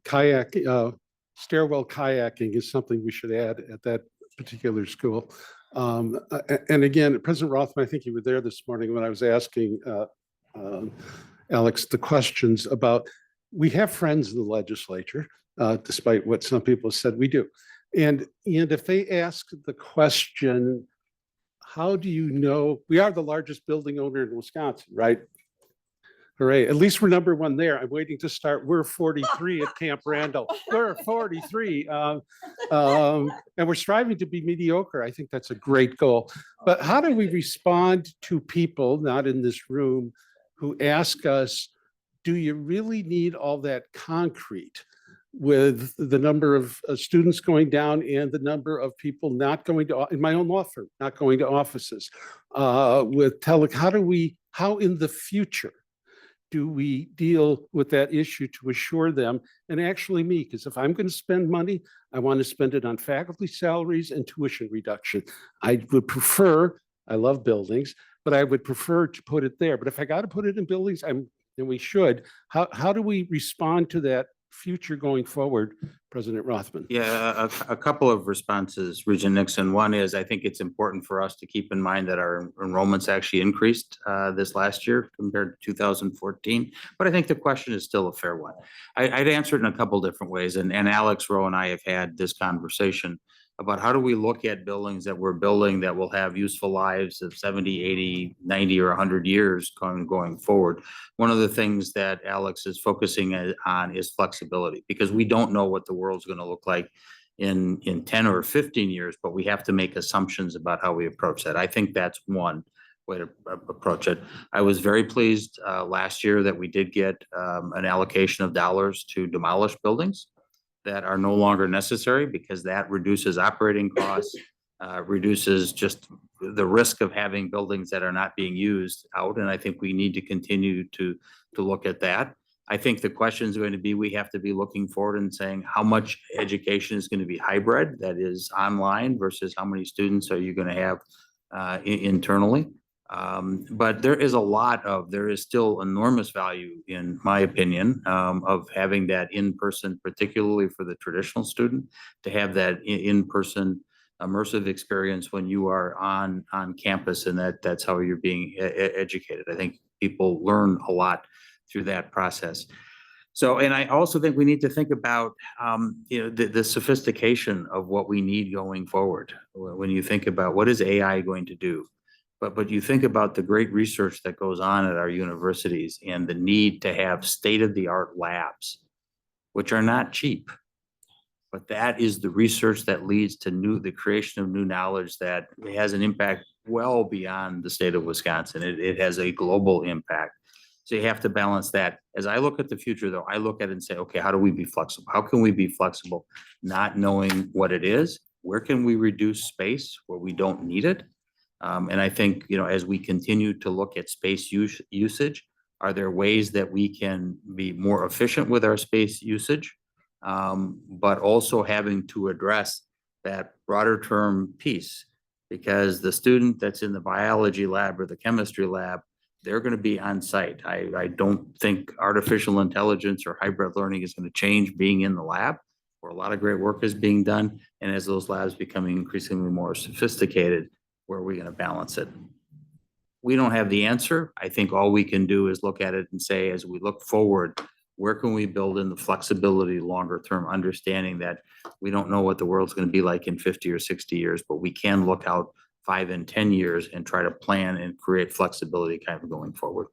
stairwell kayaking is something we should add at that particular school. And again, President Rothman, I think you were there this morning when I was asking Alex the questions about, we have friends in the legislature, despite what some people said we do. And if they ask the question, how do you know, we are the largest building owner in Wisconsin, right? Hooray, at least we're number one there. I'm waiting to start. We're 43 at Camp Randall. We're 43. And we're striving to be mediocre. I think that's a great goal. But how do we respond to people not in this room who ask us, do you really need all that concrete with the number of students going down and the number of people not going to, in my own law firm, not going to offices, how in the future do we deal with that issue to assure them, and actually me, because if I'm going to spend money, I want to spend it on faculty salaries and tuition reduction. I would prefer, I love buildings, but I would prefer to put it there. But if I got to put it in buildings, then we should. How do we respond to that future going forward, President Rothman? Yeah, a couple of responses, Regent Nixon. One is, I think it's important for us to keep in mind that our enrollments actually increased this last year compared to 2014. But I think the question is still a fair one. I'd answer it in a couple different ways. And Alex Rowe and I have had this conversation about how do we look at buildings that we're building that will have useful lives of 70, 80, 90, or 100 years going forward. One of the things that Alex is focusing on is flexibility, because we don't know what the world's going to look like in 10 or 15 years, but we have to make assumptions about how we approach that. I think that's one way to approach it. I was very pleased last year that we did get an allocation of dollars to demolish buildings that are no longer necessary, because that reduces operating costs, reduces just the risk of having buildings that are not being used out. And I think we need to continue to look at that. I think the question is going to be, we have to be looking forward and saying how much education is going to be hybrid, that is online, versus how many students are you going to have internally. But there is still enormous value, in my opinion, of having that in-person, particularly for the traditional student, to have that in-person immersive experience when you are on campus, and that's how you're being educated. I think people learn a lot through that process. So, and I also think we need to think about, the sophistication of what we need going forward. When you think about what is AI going to do, but you think about the great research that goes on at our universities and the need to have state-of-the-art labs, which are not cheap. But that is the research that leads to the creation of new knowledge that has an impact well beyond the state of Wisconsin. It has a global impact. So you have to balance that. As I look at the future, though, I look at it and say, okay, how do we be flexible? How can we be flexible, not knowing what it is? Where can we reduce space where we don't need it? And I think, as we continue to look at space usage, are there ways that we can be more efficient with our space usage, but also having to address that broader term piece? Because the student that's in the biology lab or the chemistry lab, they're going to be on site. I don't think artificial intelligence or hybrid learning is going to change being in the lab, where a lot of great work is being done. And as those labs becoming increasingly more sophisticated, where are we going to balance it? We don't have the answer. I think all we can do is look at it and say, as we look forward, where can we build in the flexibility longer term, understanding that we don't know what the world's going to be like in 50 or 60 years, but we can look out 5 and 10 years and try to plan and create flexibility kind of going forward.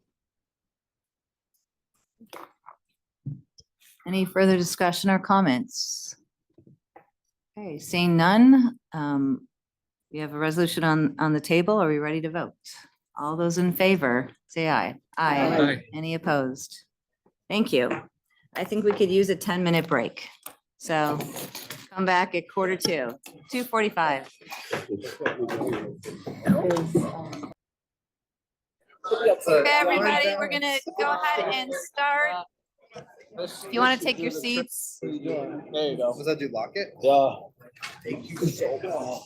Any further discussion or comments? Okay, seeing none, We have a resolution on the table. Are we ready to vote? All those in favor, say aye. Aye. Any opposed? Thank you. I think we could use a 10-minute break. So come back at 1:45, 2:45. Okay, everybody, we're gonna go ahead and start. If you want to take your seats. There you go. Was that do lock it? Yeah. Thank you so much.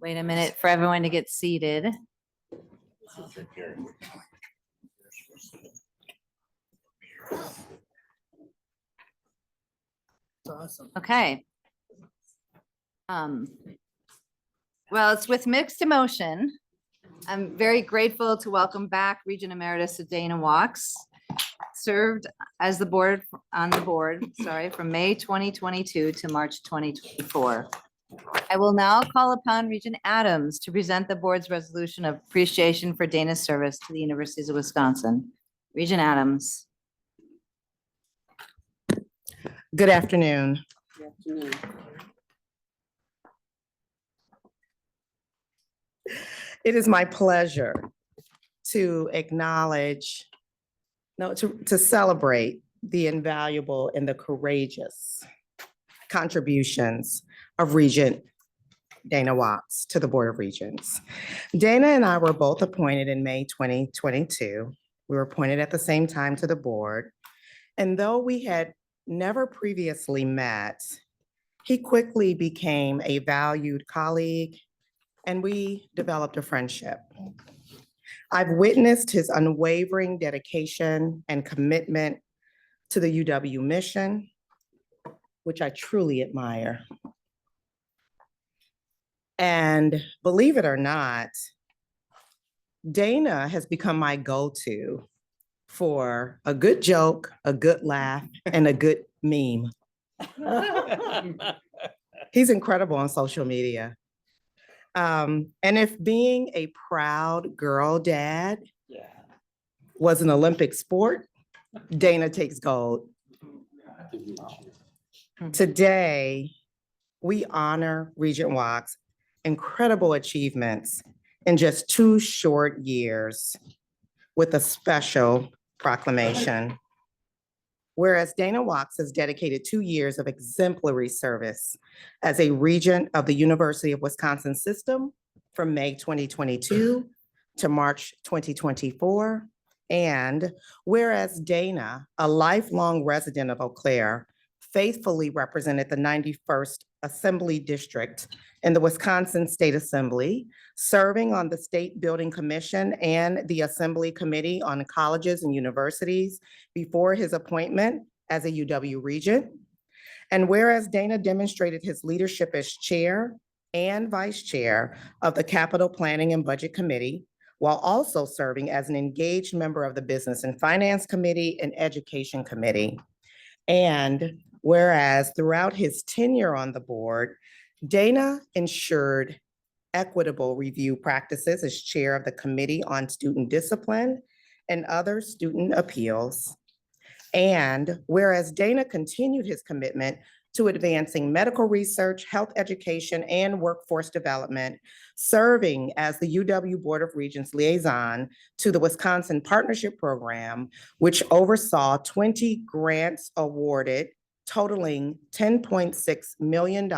Wait a minute for everyone to get seated. Awesome. Okay. Well, it's with mixed emotion. I'm very grateful to welcome back Regent Emeritus Dana Wachs. Served as the board from May 2022 to March 2024. I will now call upon Regent Adams to present the board's resolution of appreciation for Dana's service to the Universities of Wisconsin. Regent Adams. Good afternoon. It is my pleasure to acknowledge, to celebrate the invaluable and the courageous contributions of Regent Dana Wachs to the Board of Regents. Dana and I were both appointed in May 2022. We were appointed at the same time to the board. And though we had never previously met, he quickly became a valued colleague and we developed a friendship. I've witnessed his unwavering dedication and commitment to the UW mission, which I truly admire. And believe it or not, Dana has become my go-to for a good joke, a good laugh, and a good meme. He's incredible on social media. And if being a proud girl dad was an Olympic sport, Dana takes gold. Today, we honor Regent Wachs' incredible achievements in just 2 short years with a special proclamation. Whereas Dana Wachs has dedicated 2 years of exemplary service as a regent of the University of Wisconsin system from May 2022 to March 2024. And whereas Dana, a lifelong resident of Eau Claire, faithfully represented the 91st Assembly District in the Wisconsin State Assembly, serving on the State Building Commission and the Assembly Committee on Colleges and Universities before his appointment as a UW Regent. And whereas Dana demonstrated his leadership as chair and vice chair of the Capital Planning and Budget Committee, while also serving as an engaged member of the Business and Finance Committee and Education Committee. And whereas throughout his tenure on the board, Dana ensured equitable review practices as chair of the Committee on Student Discipline and other student appeals. And whereas Dana continued his commitment to advancing medical research, health education, and workforce development, serving as the UW Board of Regents liaison to the Wisconsin Partnership Program, which oversaw 20 grants awarded totaling $10.6 million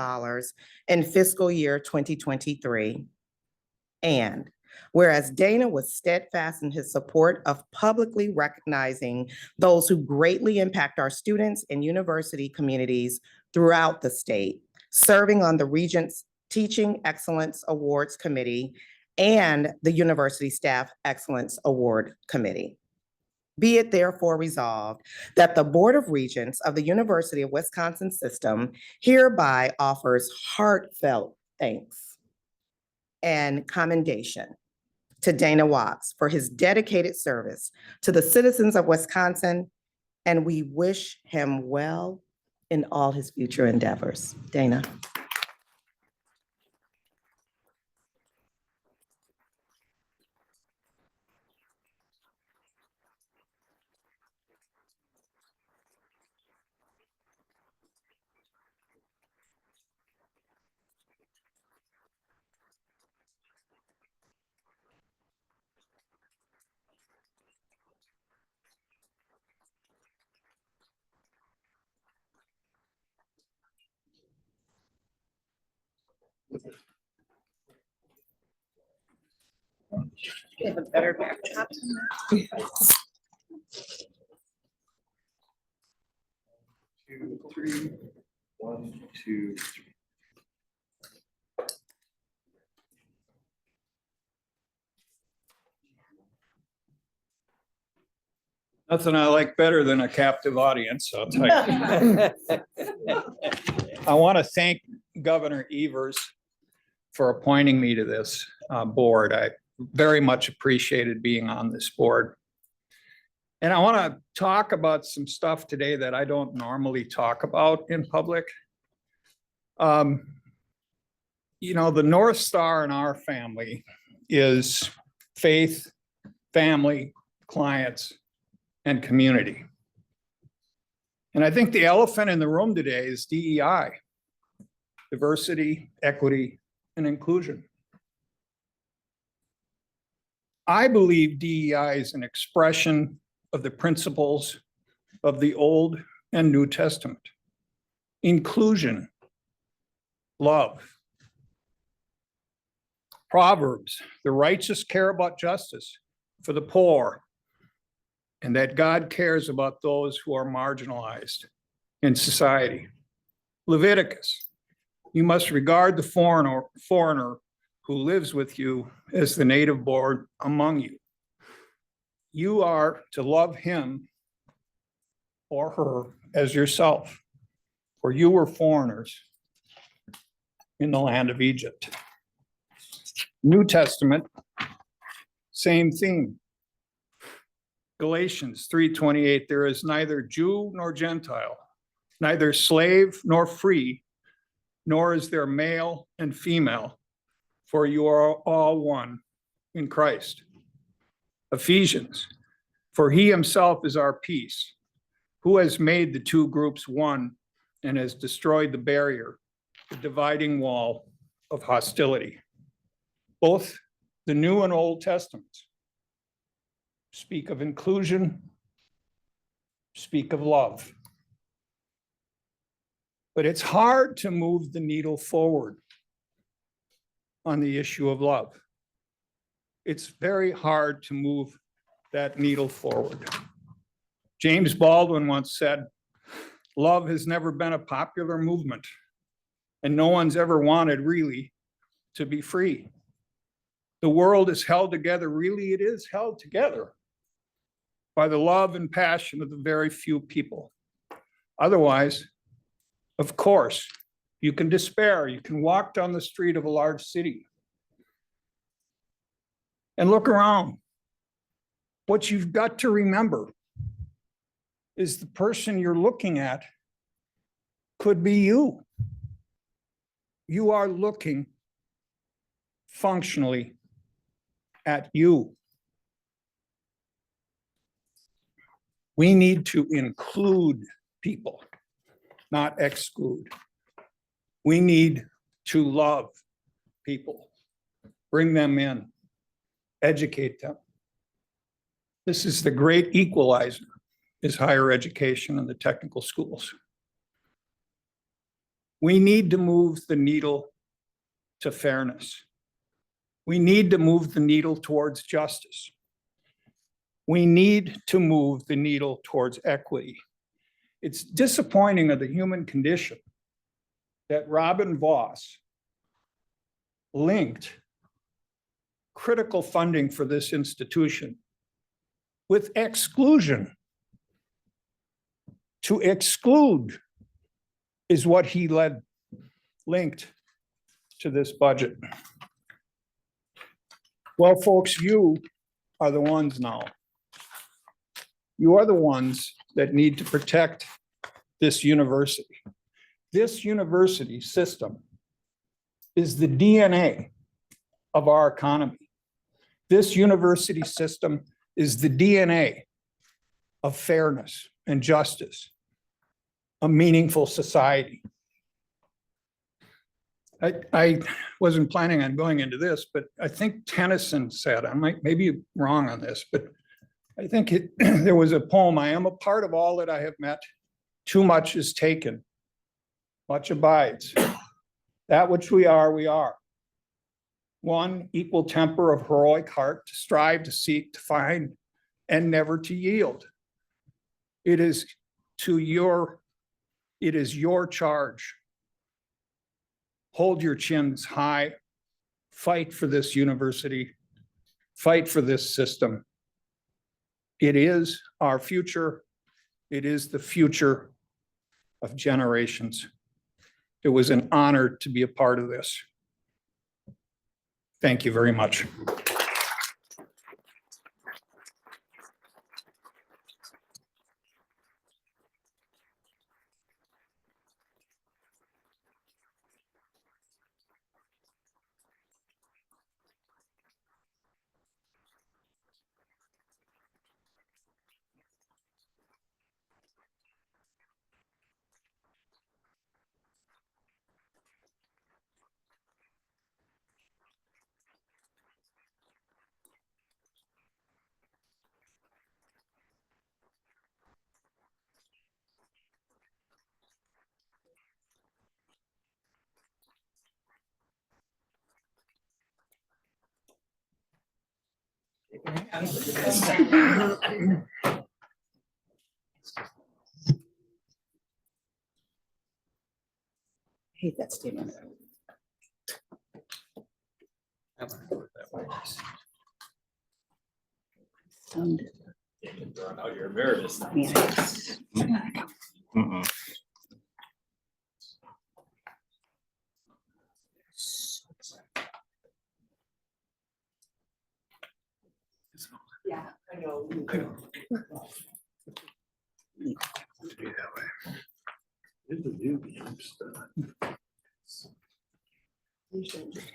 in fiscal year 2023. And whereas Dana was steadfast in his support of publicly recognizing those who greatly impact our students and university communities throughout the state, serving on the Regents Teaching Excellence Awards Committee and the University Staff Excellence Award Committee. Be it therefore resolved that the Board of Regents of the University of Wisconsin System hereby offers heartfelt thanks and commendation to Dana Wachs for his dedicated service to the citizens of Wisconsin, and we wish him well in all his future endeavors. Dana. We have a better backdrop. 2, 3. 1, 2, 3. Nothing I like better than a captive audience, I'll tell you. I want to thank Governor Evers for appointing me to this board. I very much appreciated being on this board. And I want to talk about some stuff today that I don't normally talk about in public. You know, the North Star in our family is faith, family, clients, and community. And I think the elephant in the room today is DEI, diversity, equity, and inclusion. I believe DEI is an expression of the principles of the Old and New Testament. Inclusion, love. Proverbs, the righteous care about justice for the poor, and that God cares about those who are marginalized in society. Leviticus, you must regard the foreigner who lives with you as the native born among you. You are to love him or her as yourself, for you were foreigners in the land of Egypt. New Testament, same theme. Galatians 3:28, there is neither Jew nor Gentile, neither slave nor free, nor is there male and female, for you are all one in Christ. Ephesians, for he himself is our peace, who has made the two groups one and has destroyed the barrier, the dividing wall of hostility. Both the New and Old Testaments speak of inclusion, speak of love. But it's hard to move the needle forward on the issue of love. It's very hard to move that needle forward. James Baldwin once said, love has never been a popular movement, and no one's ever wanted really to be free. The world is held together, really it is held together by the love and passion of the very few people. Otherwise, of course, you can despair. You can walk down the street of a large city and look around. What you've got to remember is the person you're looking at could be you. You are looking functionally at you. We need to include people, not exclude. We need to love people, bring them in, educate them. This is the great equalizer, is higher education and the technical schools. We need to move the needle to fairness. We need to move the needle towards justice. We need to move the needle towards equity. It's disappointing of the human condition that Robin Voss linked critical funding for this institution with exclusion. To exclude is what he linked to this budget. Well, folks, you are the ones now. You are the ones that need to protect this university. This university system is the DNA of our economy. This university system is the DNA of fairness and justice, a meaningful society. I wasn't planning on going into this, but I think Tennyson said, I might be wrong on this, but I think there was a poem, I am a part of all that I have met. Too much is taken, much abides. That which we are, we are. One equal temper of heroic heart to strive, to seek, to find, and never to yield. It is your charge. Hold your chins high. Fight for this university. Fight for this system. It is our future. It is the future of generations. It was an honor to be a part of this. Thank you very much. Hate that statement. Out your emeritus. Yes. Yeah, I know.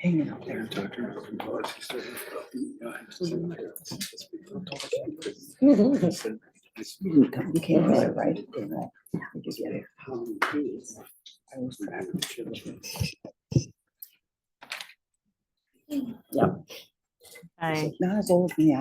Hanging out there. You can't really write it, you know. You just get it. I was yeah. Not as old as me.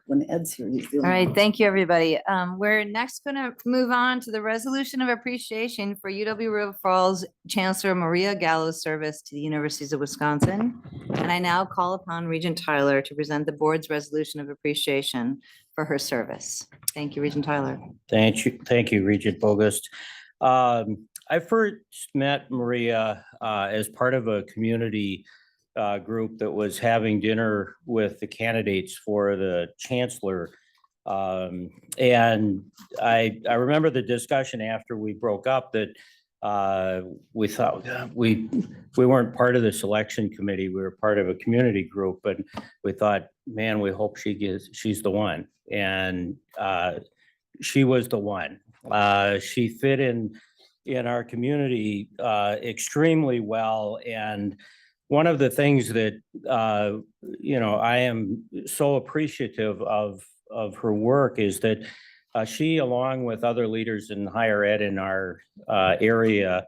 When Ed's here, he's the All only right, one. thank you, everybody. We're next going to move on to the resolution of appreciation for UW River Falls Chancellor Maria Gallo's service to the Universities of Wisconsin. And I now call upon Regent Tyler to present the board's resolution of appreciation for her service. Thank you, Regent Tyler. Thank you, Regent Bogus. I first met Maria as part of a community group that was having dinner with the candidates for the chancellor. And I remember the discussion after we broke up that we thought we weren't part of the selection committee. We were part of a community group, but we thought, man, we hope she's the one. And she was the one. She fit in our community extremely well. And one of the things that, I am so appreciative of her work is that she, along with other leaders in higher ed in our area,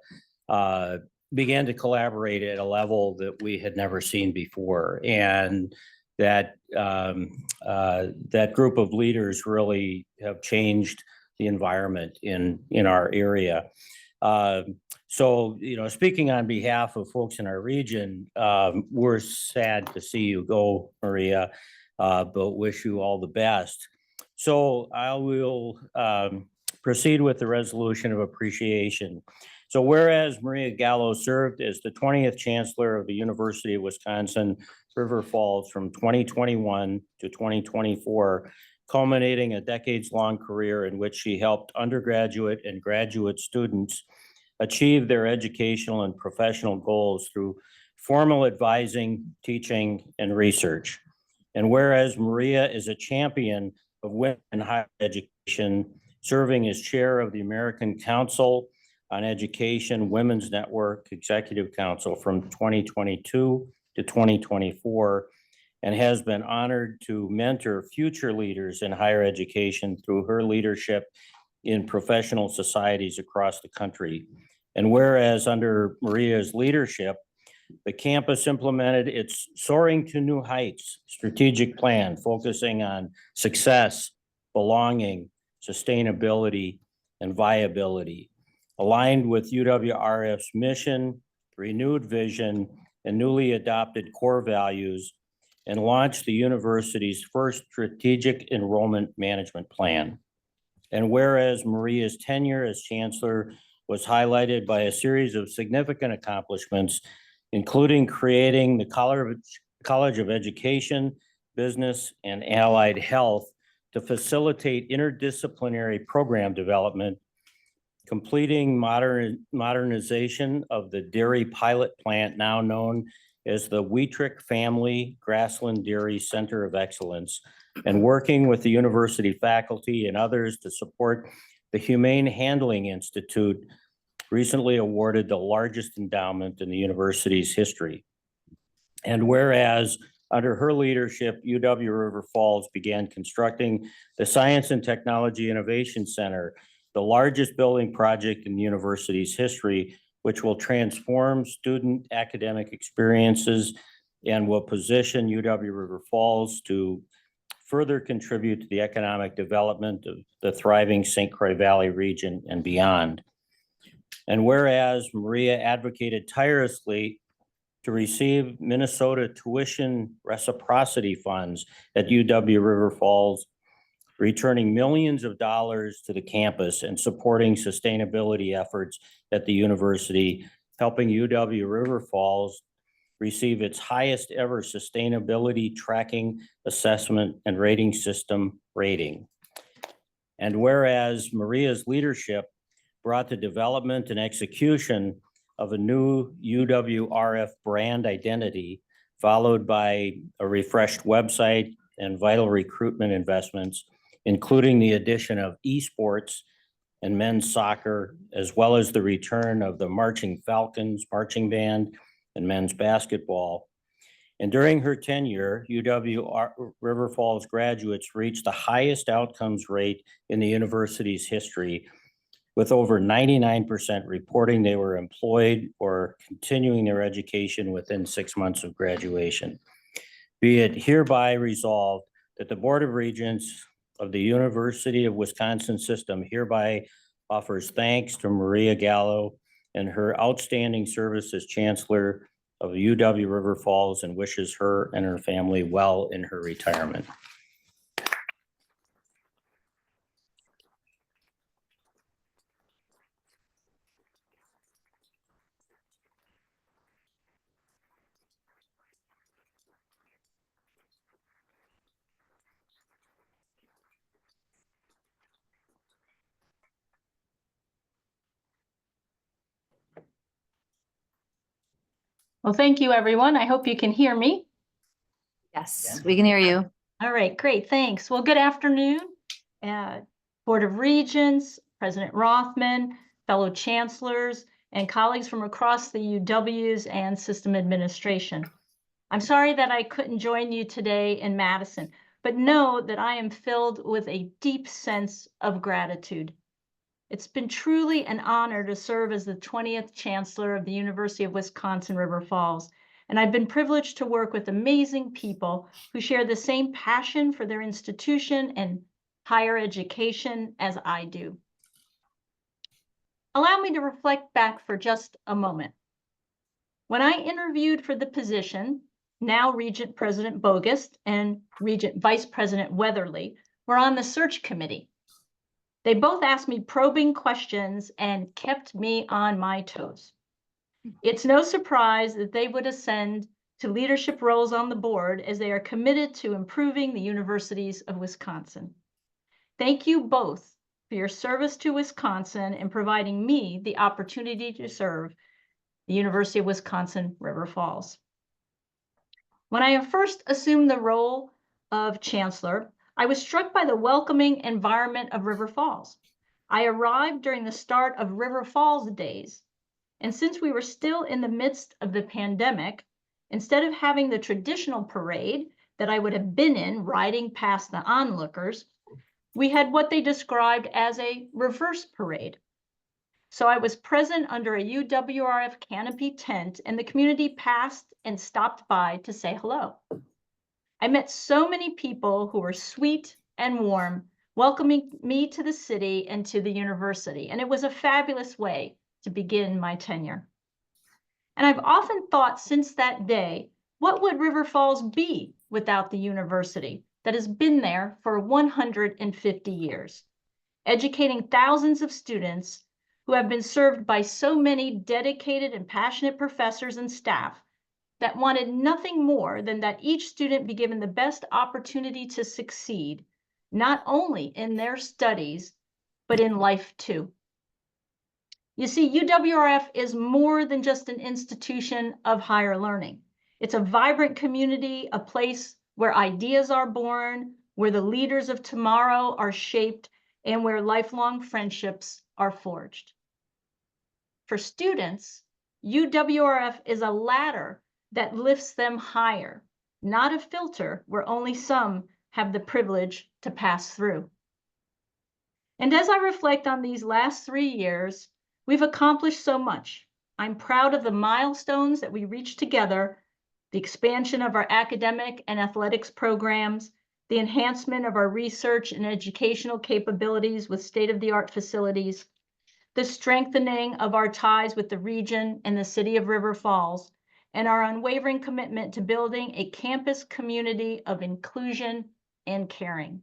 began to collaborate at a level that we had never seen before. And that group of leaders really have changed the environment in our area. So, speaking on behalf of folks in our region, we're sad to see you go, Maria, but wish you all the best. So I will proceed with the resolution of appreciation. So whereas Maria Gallo served as the 20th Chancellor of the University of Wisconsin, River Falls from 2021 to 2024, culminating a decades-long career in which she helped undergraduate and graduate students achieve their educational and professional goals through formal advising, teaching, and research. And whereas Maria is a champion of women in higher education, serving as chair of the American Council on Education Women's Network Executive Council from 2022 to 2024, and has been honored to mentor future leaders in higher education through her leadership in professional societies across the country. And whereas under Maria's leadership, the campus implemented its Soaring to New Heights strategic plan, focusing on success, belonging, sustainability, and viability. aligned with UWRF's mission, renewed vision, and newly adopted core values, and launched the university's first strategic enrollment management plan. And whereas Maria's tenure as chancellor was highlighted by a series of significant accomplishments, including creating the College of Education, Business, and Allied Health to facilitate interdisciplinary program development, completing modernization of the dairy pilot plant now known as the Wheatrick Family Grassland Dairy Center of Excellence, and working with the university faculty and others to support the Humane Handling Institute, recently awarded the largest endowment in the university's history. And whereas under her leadership, UW River Falls began constructing the Science and Technology Innovation Center, the largest building project in the university's history, which will transform student academic experiences and will position UW River Falls to further contribute to the economic development of the thriving St. Croix Valley region and beyond. And whereas Maria advocated tirelessly to receive Minnesota tuition reciprocity funds at UW River Falls, returning millions of dollars to the campus and supporting sustainability efforts at the university, helping UW River Falls receive its highest ever sustainability tracking assessment and rating system rating. And whereas Maria's leadership brought the development and execution of a new UWRF brand identity, followed by a refreshed website and vital recruitment investments, including the addition of esports and men's soccer, as well as the return of the Marching Falcons marching band and men's basketball. And during her tenure, UW River Falls graduates reached the highest outcomes rate in the university's history, with over 99% reporting they were employed or continuing their education within 6 months of graduation. Be it hereby resolved that the Board of Regents of the University of Wisconsin System hereby offers thanks to Maria Gallo and her outstanding service as Chancellor of UW River Falls and wishes her and her family well in her retirement. Well, thank you, everyone. I hope you can hear me. Yes, we can hear you. All right, great, thanks. Well, good afternoon, Board of Regents, President Rothman, fellow chancellors, and colleagues from across the UWs and system administration. I'm sorry that I couldn't join you today in Madison, but know that I am filled with a deep sense of gratitude. It's been truly an honor to serve as the 20th Chancellor of the University of Wisconsin River Falls, and I've been privileged to work with amazing people who share the same passion for their institution and higher education as I do. Allow me to reflect back for just a moment. When I interviewed for the position, now Regent President Bogus and Regent Vice President Weatherly were on the search committee. They both asked me probing questions and kept me on my toes. It's no surprise that they would ascend to leadership roles on the board as they are committed to improving the universities of Wisconsin. Thank you both for your service to Wisconsin and providing me the opportunity to serve the University of Wisconsin River Falls. When I first assumed the role of Chancellor, I was struck by the welcoming environment of River Falls. I arrived during the start of River Falls days, and since we were still in the midst of the pandemic, instead of having the traditional parade that I would have been in riding past the onlookers, we had what they described as a reverse parade. So I was present under a UWRF canopy tent, and the community passed and stopped by to say hello. I met so many people who were sweet and warm welcoming me to the city and to the university. And it was a fabulous way to begin my tenure. And I've often thought since that day, what would River Falls be without the university that has been there for 150 years, educating thousands of students who have been served by so many dedicated and passionate professors and staff that wanted nothing more than that each student be given the best opportunity to succeed, not only in their studies, but in life too. You see, UWRF is more than just an institution of higher learning. It's a vibrant community, a place where ideas are born, where the leaders of tomorrow are shaped, and where lifelong friendships are forged. For students, UWRF is a ladder that lifts them higher, not a filter where only some have the privilege to pass through. And as I reflect on these last 3 years, we've accomplished so much. I'm proud of the milestones that we reached together, the expansion of our academic and athletics programs, the enhancement of our research and educational capabilities with state-of-the-art facilities, the strengthening of our ties with the region and the city of River Falls, and our unwavering commitment to building a campus community of inclusion and caring.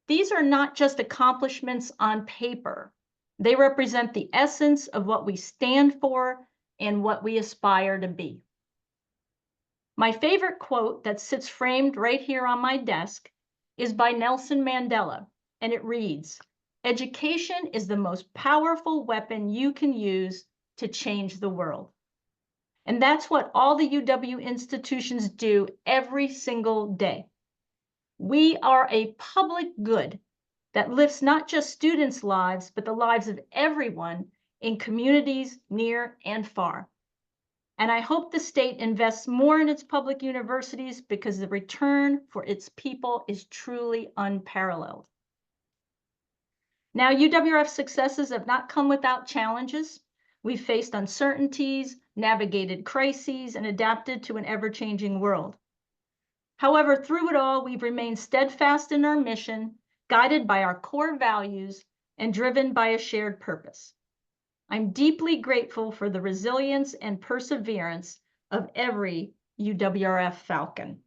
These are not just accomplishments on paper. They represent the essence of what we stand for and what we aspire to be. My favorite quote that sits framed right here on my desk is by Nelson Mandela, and it reads, "Education is the most powerful weapon you can use to change the world." And that's what all the UW institutions do every single day. We are a public good that lifts not just students' lives, but the lives of everyone in communities near and far. And I hope the state invests more in its public universities because the return for its people is truly unparalleled. Now, UWRF's successes have not come without challenges. We've faced uncertainties, navigated crises, and adapted to an ever-changing world. However, through it all, we've remained steadfast in our mission, guided by our core values and driven by a shared purpose. I'm deeply grateful for the resilience and perseverance of every UWRF Falcon.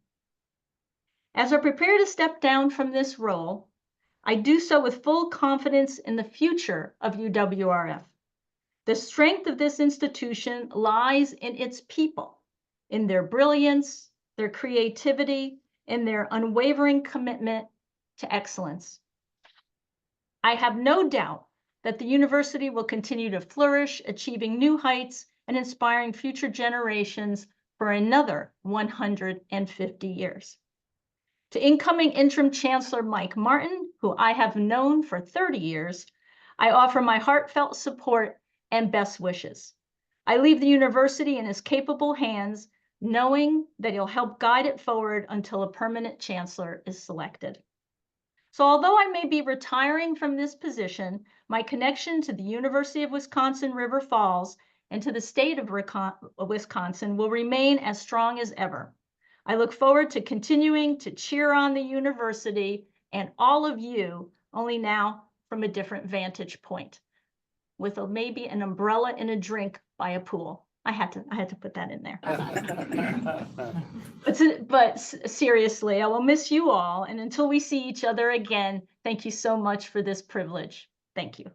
As I prepare to step down from this role, I do so with full confidence in the future of UWRF. The strength of this institution lies in its people, in their brilliance, their creativity, and their unwavering commitment to excellence. I have no doubt that the university will continue to flourish, achieving new heights and inspiring future generations for another 150 years. To incoming interim Chancellor Mike Martin, who I have known for 30 years, I offer my heartfelt support and best wishes. I leave the university in his capable hands, knowing that he'll help guide it forward until a permanent chancellor is selected. So although I may be retiring from this position, my connection to the University of Wisconsin-River Falls and to the state of Wisconsin will remain as strong as ever. I look forward to continuing to cheer on the university and all of you, only now from a different vantage point, with maybe an umbrella and a drink by a pool. I had to put that in there. But seriously, I will miss you all. And until we see each other again, thank you so much for this privilege. Thank you.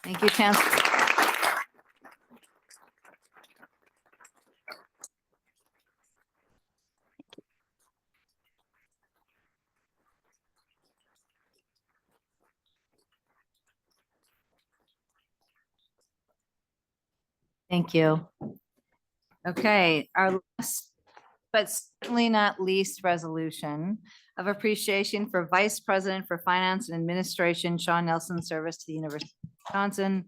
Thank you, Chancellor. Thank you. Okay, our last, but certainly not least, resolution of appreciation for Vice President for Finance and Administration, Sean Nelson's service to the University of Wisconsin.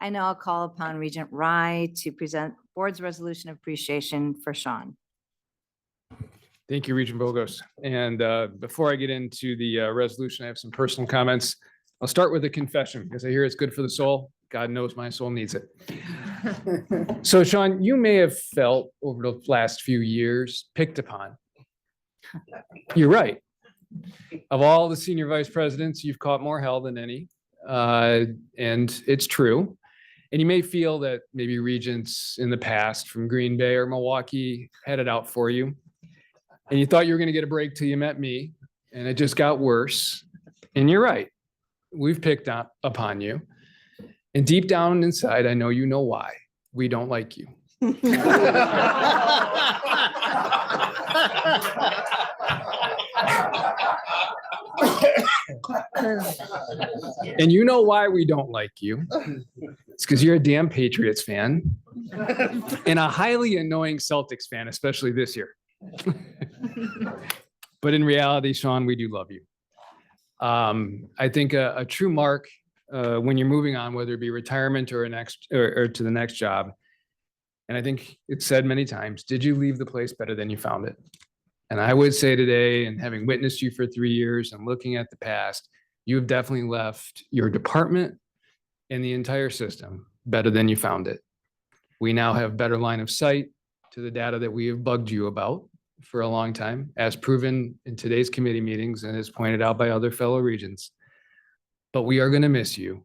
I now call upon Regent Rye to present board's resolution of appreciation for Sean. Thank you, Regent Bogos. And before I get into the resolution, I have some personal comments. I'll start with a confession because I hear it's good for the soul. God knows my soul needs it. So Sean, you may have felt over the last few years picked upon. You're right. Of all the senior vice presidents, you've caught more hell than any. And it's true. And you may feel that maybe regents in the past from Green Bay or Milwaukee had it out for you. And you thought you were going to get a break till you met me, and it just got worse. And you're right. We've picked up upon you. And deep down inside, I know you know why. We don't like you. And you know why we don't like you. It's because you're a damn Patriots fan and a highly annoying Celtics fan, especially this year. But in reality, Sean, we do love you. I think a true mark when you're moving on, whether it be retirement or or to the next job. And I think it's said many times, did you leave the place better than you found it? And I would say today, and having witnessed you for 3 years and looking at the past, you have definitely left your department and the entire system better than you found it. We now have better line of sight to the data that we have bugged you about for a long time, as proven in today's committee meetings and as pointed out by other fellow regents. But we are going to miss you.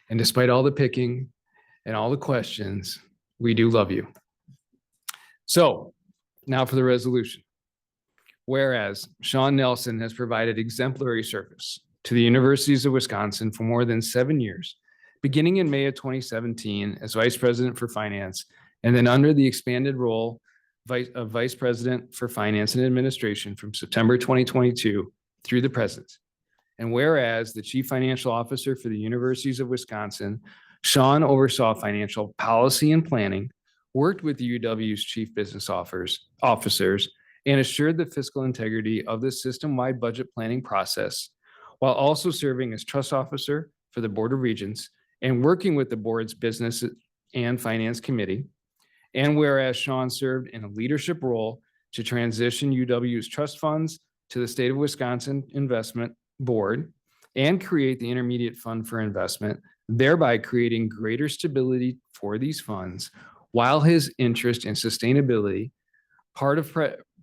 And despite all the picking and all the questions, we do love you. So now for the resolution. Whereas Sean Nelson has provided exemplary service to the universities of Wisconsin for more than 7 years, beginning in May of 2017 as Vice President for Finance, and then under the expanded role of Vice President for Finance and Administration from September 2022 through the present. And whereas the Chief Financial Officer for the universities of Wisconsin, Sean oversaw financial policy and planning, worked with the UW's chief business officers, and assured the fiscal integrity of the system-wide budget planning process, while also serving as trust officer for the Board of Regents and working with the board's business and finance committee. And whereas Sean served in a leadership role to transition UW's trust funds to the State of Wisconsin Investment Board and create the Intermediate Fund for Investment, thereby creating greater stability for these funds, while his interest in sustainability, part of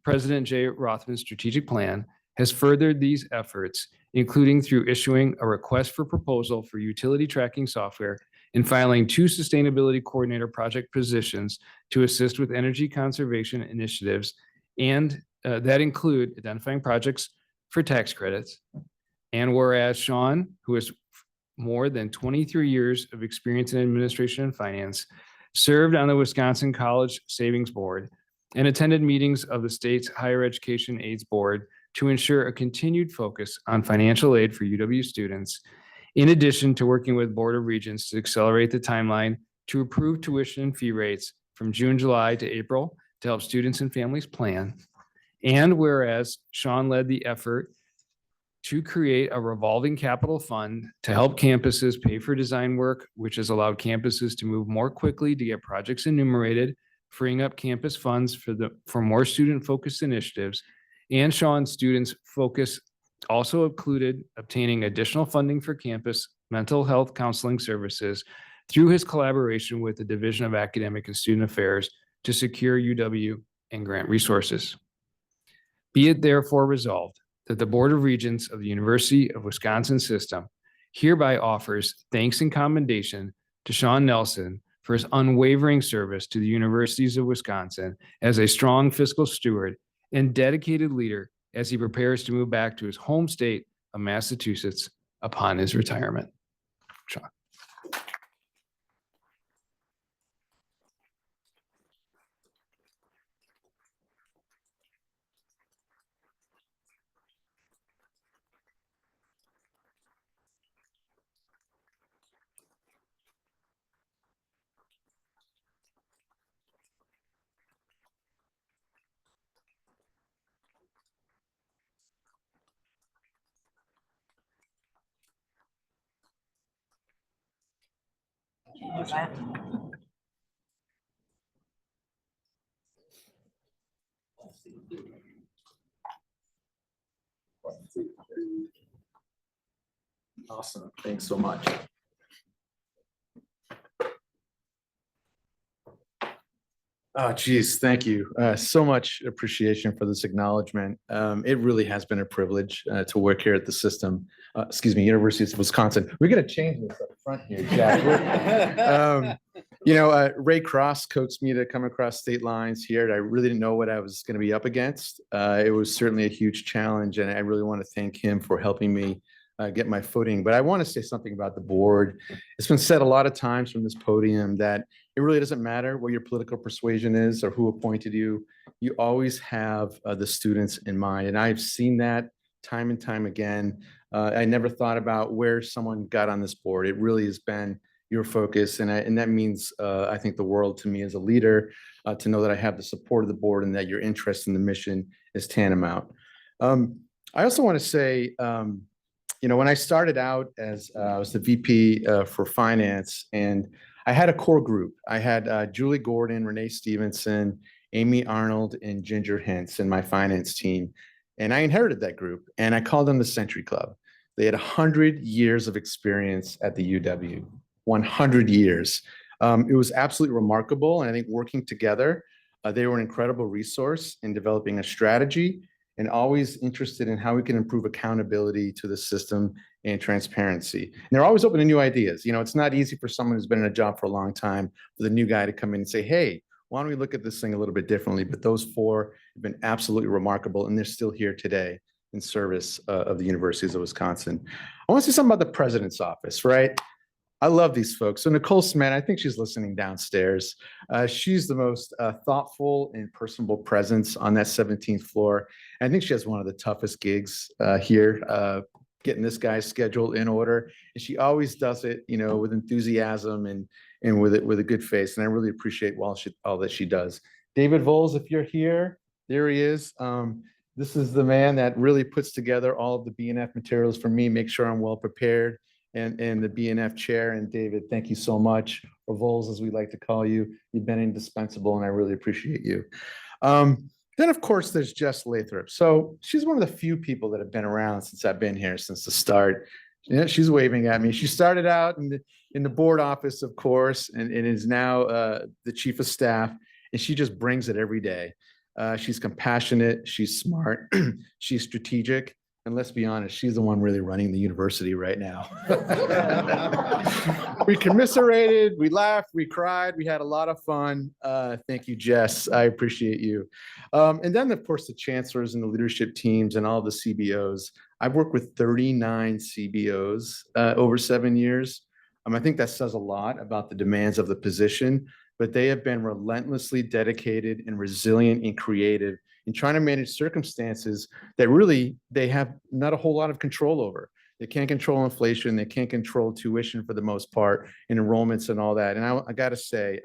President Jay Rothman's strategic plan, has furthered these efforts, including through issuing a request for proposal for utility tracking software and filing 2 sustainability coordinator project positions to assist with energy conservation initiatives, and that include identifying projects for tax credits. And whereas Sean, who has more than 23 years of experience in administration and finance, served on the Wisconsin College Savings Board and attended meetings of the state's Higher Education Aids Board to ensure a continued focus on financial aid for UW students, in addition to working with Board of Regents to accelerate the timeline to approve tuition and fee rates from June, July to April to help students and families plan. And whereas Sean led the effort to create a revolving capital fund to help campuses pay for design work, which has allowed campuses to move more quickly to get projects enumerated, freeing up campus funds for more student-focused initiatives. And Sean's students' focus also included obtaining additional funding for campus mental health counseling services through his collaboration with the Division of Academic and Student Affairs to secure UW and grant resources. Be it therefore resolved that the Board of Regents of the University of Wisconsin System hereby offers thanks and commendation to Sean Nelson for his unwavering service to the universities of Wisconsin as a strong fiscal steward and dedicated leader as he prepares to move back to his home state of Massachusetts upon his retirement. Sean. Awesome. Thanks so much. Oh, geez, thank you. So much appreciation for this acknowledgement. It really has been a privilege to work here at the system. University of Wisconsin. We're going to change this up front here, Jack. Ray Cross coaxed me to come across state lines here. And I really didn't know what I was going to be up against. It was certainly a huge challenge, and I really want to thank him for helping me get my footing. But I want to say something about the board. It's been said a lot of times from this podium that it really doesn't matter what your political persuasion is or who appointed you. You always have the students in mind. And I've seen that time and time again. I never thought about where someone got on this board. It really has been your focus. And that means, I think, the world to me as a leader, to know that I have the support of the board and that your interest in the mission is tantamount. I also want to say, when I started out as I was the VP for finance, and I had a core group. I had Julie Gordon, Renee Stevenson, Amy Arnold, and Ginger Hintz in my finance team. And I inherited that group, and I called them the Century Club. They had 100 years of experience at the UW, 100 years. It was absolutely remarkable. And I think working together, they were an incredible resource in developing a strategy and always interested in how we can improve accountability to the system and transparency. And they're always open to new ideas. It's not easy for someone who's been in a job for a long time for the new guy to come in and say, hey, why don't we look at this thing a little bit differently? But those four have been absolutely remarkable, and they're still here today in service of the Universities of Wisconsin. I want to say something about the president's office, right? I love these folks. So Nicole Smith, I think she's listening downstairs. She's the most thoughtful and personable presence on that 17th floor. I think she has one of the toughest gigs here, getting this guy's schedule in order. And she always does it, with enthusiasm and with a good face. And I really appreciate all that she does. David Voles, if you're here, there he is. This is the man that really puts together all of the BNF materials for me, make sure I'm well prepared. And the BNF chair. And David, thank you so much. Or Voles, as we like to call you. You've been indispensable, and I really appreciate you. Then, of course, there's Jess Lathrop. So she's one of the few people that have been around since I've been here, since the start. She's waving at me. She started out in the board office, of course, and is now the chief of staff. And she just brings it every day. She's compassionate. She's smart. She's strategic. And let's be honest, she's the one really running the university right now. We commiserated, we laughed, we cried, we had a lot of fun. Thank you, Jess. I appreciate you. And then, of course, the chancellors and the leadership teams and all the CBOs. I've worked with 39 CBOs over 7 years. I think that says a lot about the demands of the position, but they have been relentlessly dedicated and resilient and creative in trying to manage circumstances that really they have not a whole lot of control over. They can't control inflation. They can't control tuition for the most part, and enrollments and all that. And I got to say,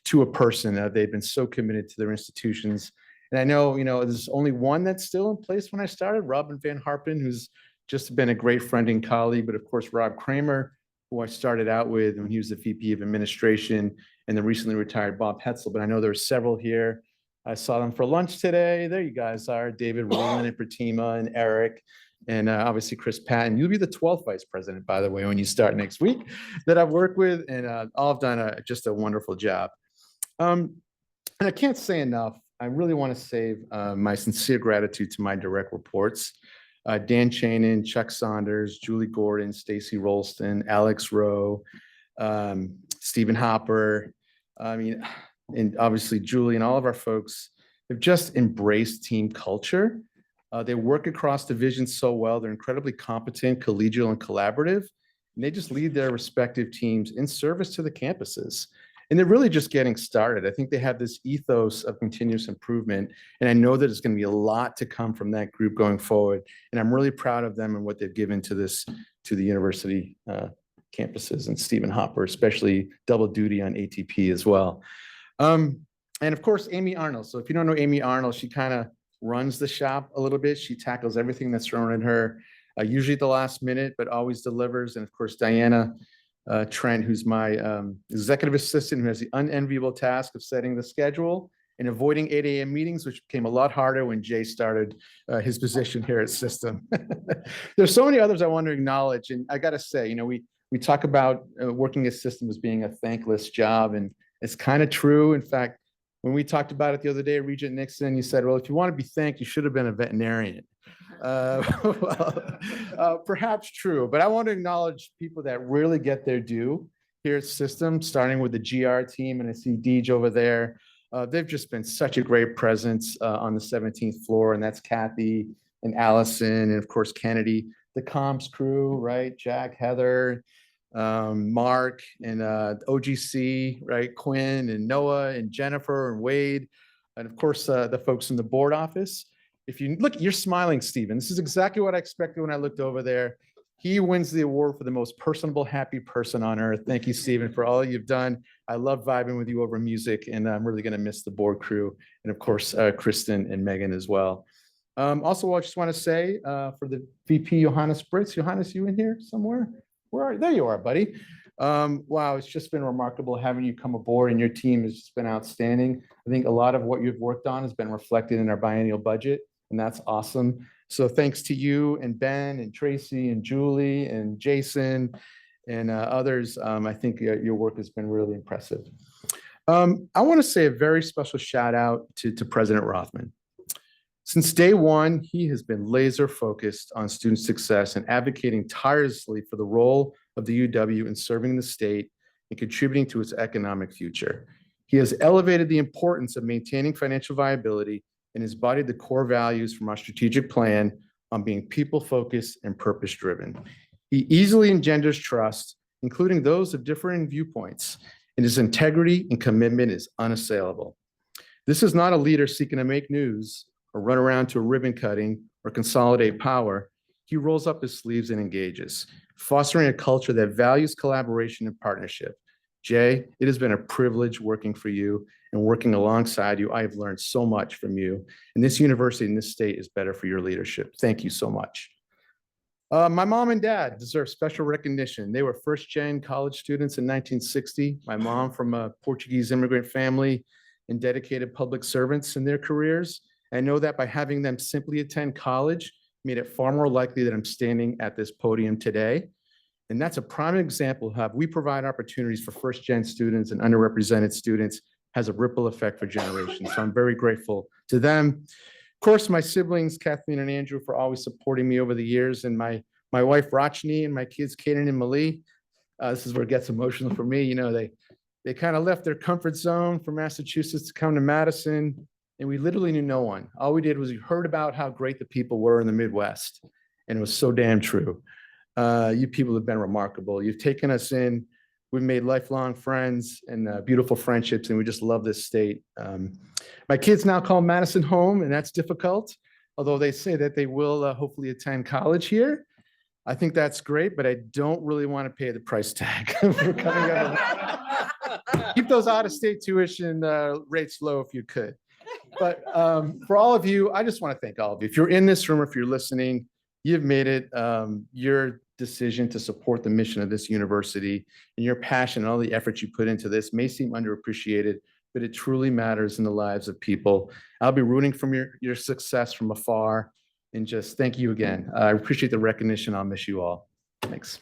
to a person, they've been so committed to their institutions. And I know, there's only one that's still in place when I started, Robin Van Harpen, who's just been a great friend and colleague. But of course, Rob Kramer, who I started out with when he was the VP of administration, and the recently retired Bob Hetzel. But I know there are several here. I saw them for lunch today. There you guys are, David Rowland and Pratima and Eric, and obviously Chris Patton. You'll be the 12th vice president, by the way, when you start next week, that I've worked with, and all have done just a wonderful job. And I can't say enough. I really want to save my sincere gratitude to my direct reports. Dan Chanin, Chuck Saunders, Julie Gordon, Stacy Rolston, Alex Rowe, Stephen Hopper. And obviously Julie and all of our folks have just embraced team culture. They work across divisions so well. They're incredibly competent, collegial, and collaborative. And they just lead their respective teams in service to the campuses. And they're really just getting started. I think they have this ethos of continuous improvement. And I know that it's going to be a lot to come from that group going forward. And I'm really proud of them and what they've given to the university campuses, and Stephen Hopper, especially double duty on ATP as well. And of course, Amy Arnold. So if you don't know Amy Arnold, she kind of runs the shop a little bit. She tackles everything that's thrown at her, usually at the last minute, but always delivers. And of course, Diana Trent, who's my executive assistant, who has the unenviable task of setting the schedule and avoiding 8 a.m. meetings, which became a lot harder when Jay started his position here at System. There's so many others I want to acknowledge. And I got to say, we talk about working at System as being a thankless job, and it's kind of true. In fact, When we talked about it the other day, Regent Nixon, you said, well, if you want to be thanked, you should have been a veterinarian. Perhaps true, but I want to acknowledge people that really get their due here at System, starting with the GR team, and I see Deej over there. They've just been such a great presence on the 17th floor, and that's Kathy and Allison, and of course, Kennedy, the comms crew, right? Jack, Heather, Mark, and OGC, right? Quinn and Noah and Jennifer and Wade, and of course, the folks in the board office. If you look, you're smiling, Stephen. This is exactly what I expected when I looked over there. He wins the award for the most personable, happy person on earth. Thank you, Stephen, for all you've done. I love vibing with you over music, and I'm really going to miss the board crew, and of course, Kristen and Megan as well. Also, I just want to say for the VP, Johannes Spritz. Johannes, you in here somewhere? Where are you? There you are, buddy. Wow, it's just been remarkable having you come aboard, and your team has just been outstanding. I think a lot of what you've worked on has been reflected in our biennial budget, and that's awesome. So thanks to you and Ben and Tracy and Julie and Jason and others. I think your work has been really impressive. I want to say a very special shout out to President Rothman. Since day one, he has been laser focused on student success and advocating tirelessly for the role of the UW in serving the state and contributing to its economic future. He has elevated the importance of maintaining financial viability and has embodied the core values from our strategic plan on being people-focused and purpose-driven. He easily engenders trust, including those of differing viewpoints, and his integrity and commitment is unassailable. This is not a leader seeking to make news or run around to a ribbon cutting or consolidate power. He rolls up his sleeves and engages, fostering a culture that values collaboration and partnership. Jay, it has been a privilege working for you and working alongside you. I have learned so much from you, and this university in this state is better for your leadership. Thank you so much. My mom and dad deserve special recognition. They were first-gen college students in 1960. My mom from a Portuguese immigrant family and dedicated public servants in their careers. I know that by having them simply attend college made it far more likely that I'm standing at this podium today. And that's a prime example of how we provide opportunities for first-gen students and underrepresented students has a ripple effect for generations. So I'm very grateful to them. Of course, my siblings, Kathleen and Andrew, for always supporting me over the years, and my wife, Rachni, and my kids, Kaden and Mali. This is where it gets emotional for me. You know, they kind of left their comfort zone from Massachusetts to come to Madison, and we literally knew no one. All we did was we heard about how great the people were in the Midwest, and it was so damn true. You people have been remarkable. You've taken us in. We've made lifelong friends and beautiful friendships, and we just love this state. My kids now call Madison home, and that's difficult, although they say that they will hopefully attend college here. I think that's great, but I don't really want to pay the price tag for coming up. Keep those out-of-state tuition rates low if you could. But for all of you, I just want to thank all of you. If you're in this room, if you're listening, you've made it your decision to support the mission of this university, and your passion and all the efforts you put into this may seem underappreciated, but it truly matters in the lives of people. I'll be rooting for your success from afar, and just thank you again. I appreciate the recognition. I'll miss you all. Thanks.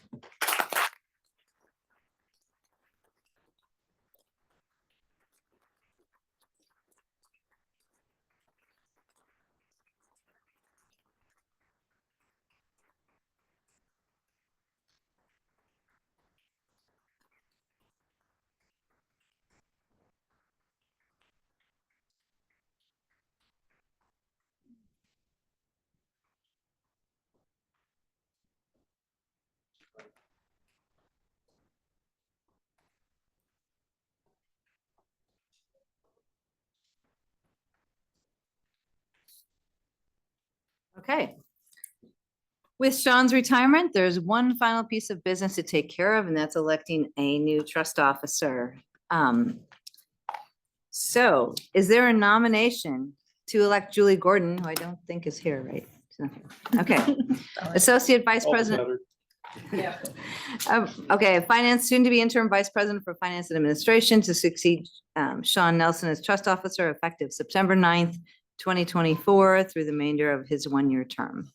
Okay. With Sean's retirement, there's one final piece of business to take care of, and that's electing a new trust officer. So is there a nomination to elect Julie Gordon, who I don't think is here, right? Okay. Associate Vice President. Yeah. Okay, Finance, soon to be interim Vice President for Finance and Administration to succeed Sean Nelson as Trust Officer effective September 9th, 2024 through the remainder of his one-year term.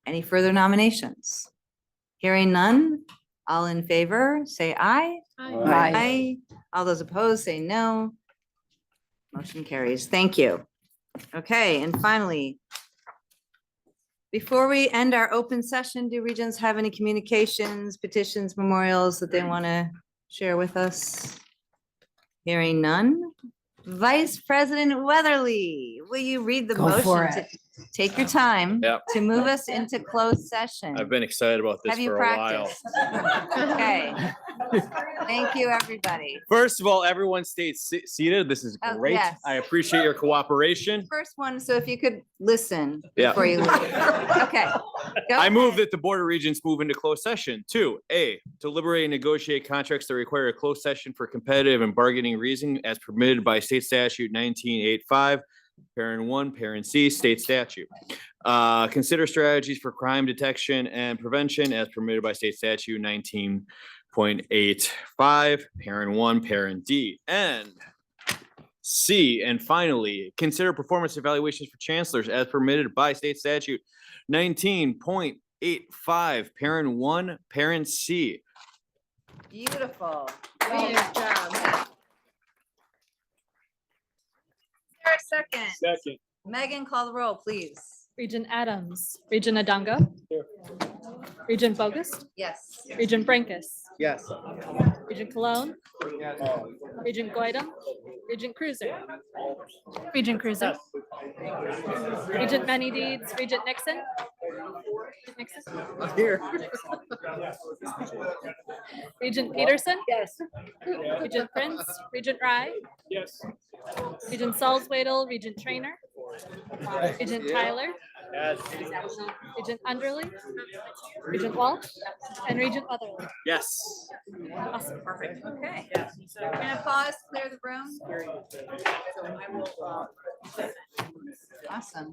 Any further nominations? Hearing none, all in favor, say aye. Aye. All those opposed, say no. Motion carries. Thank you. Okay, and finally, before we end our open session, do Regents have any communications, petitions, memorials that they want to share with us? Hearing none. Vice President Weatherly, will you read the Go for motion to it. take your time Yep. to move us into closed session? I've been excited about this Have you for a while. practiced? Okay. Thank you, everybody. First of all, everyone stayed seated. This is Oh, great. yes. I appreciate your cooperation. First one, so if you could listen Yeah. before you leave. Okay. Go I move that the Board of Regents move into closed session. 2A, deliberate and negotiate contracts that require a closed session for competitive and bargaining reason as permitted by state statute 1985, parent 1, parent C, state statute. Consider strategies for crime detection and prevention as permitted by state statute 19.85, parent 1, parent D. And C, and finally, consider performance evaluations for chancellors as permitted by state statute 19.85, parent 1, parent C. Beautiful. Great job. There a second. Second. Megan, call the roll, please. Regent Adams, Regent Adanga. Regent Bogus, Yes. Regent Brankus, Yes. Regent Cologne, Regent Goydam, Regent Cruiser, Regent Cruiser, Regent Many Deeds, Regent Nixon. Regent Nixon? Here. Regent Peterson? Yes. Regent Prince, Regent Rye, Yes. Regent Salzwedel, Regent Trainer, Regent Tyler, Yes. Regent Underly, Regent Walsh, and Regent Otherly. Yes. Awesome. Perfect. Okay. We're gonna pause, clear the room. Awesome.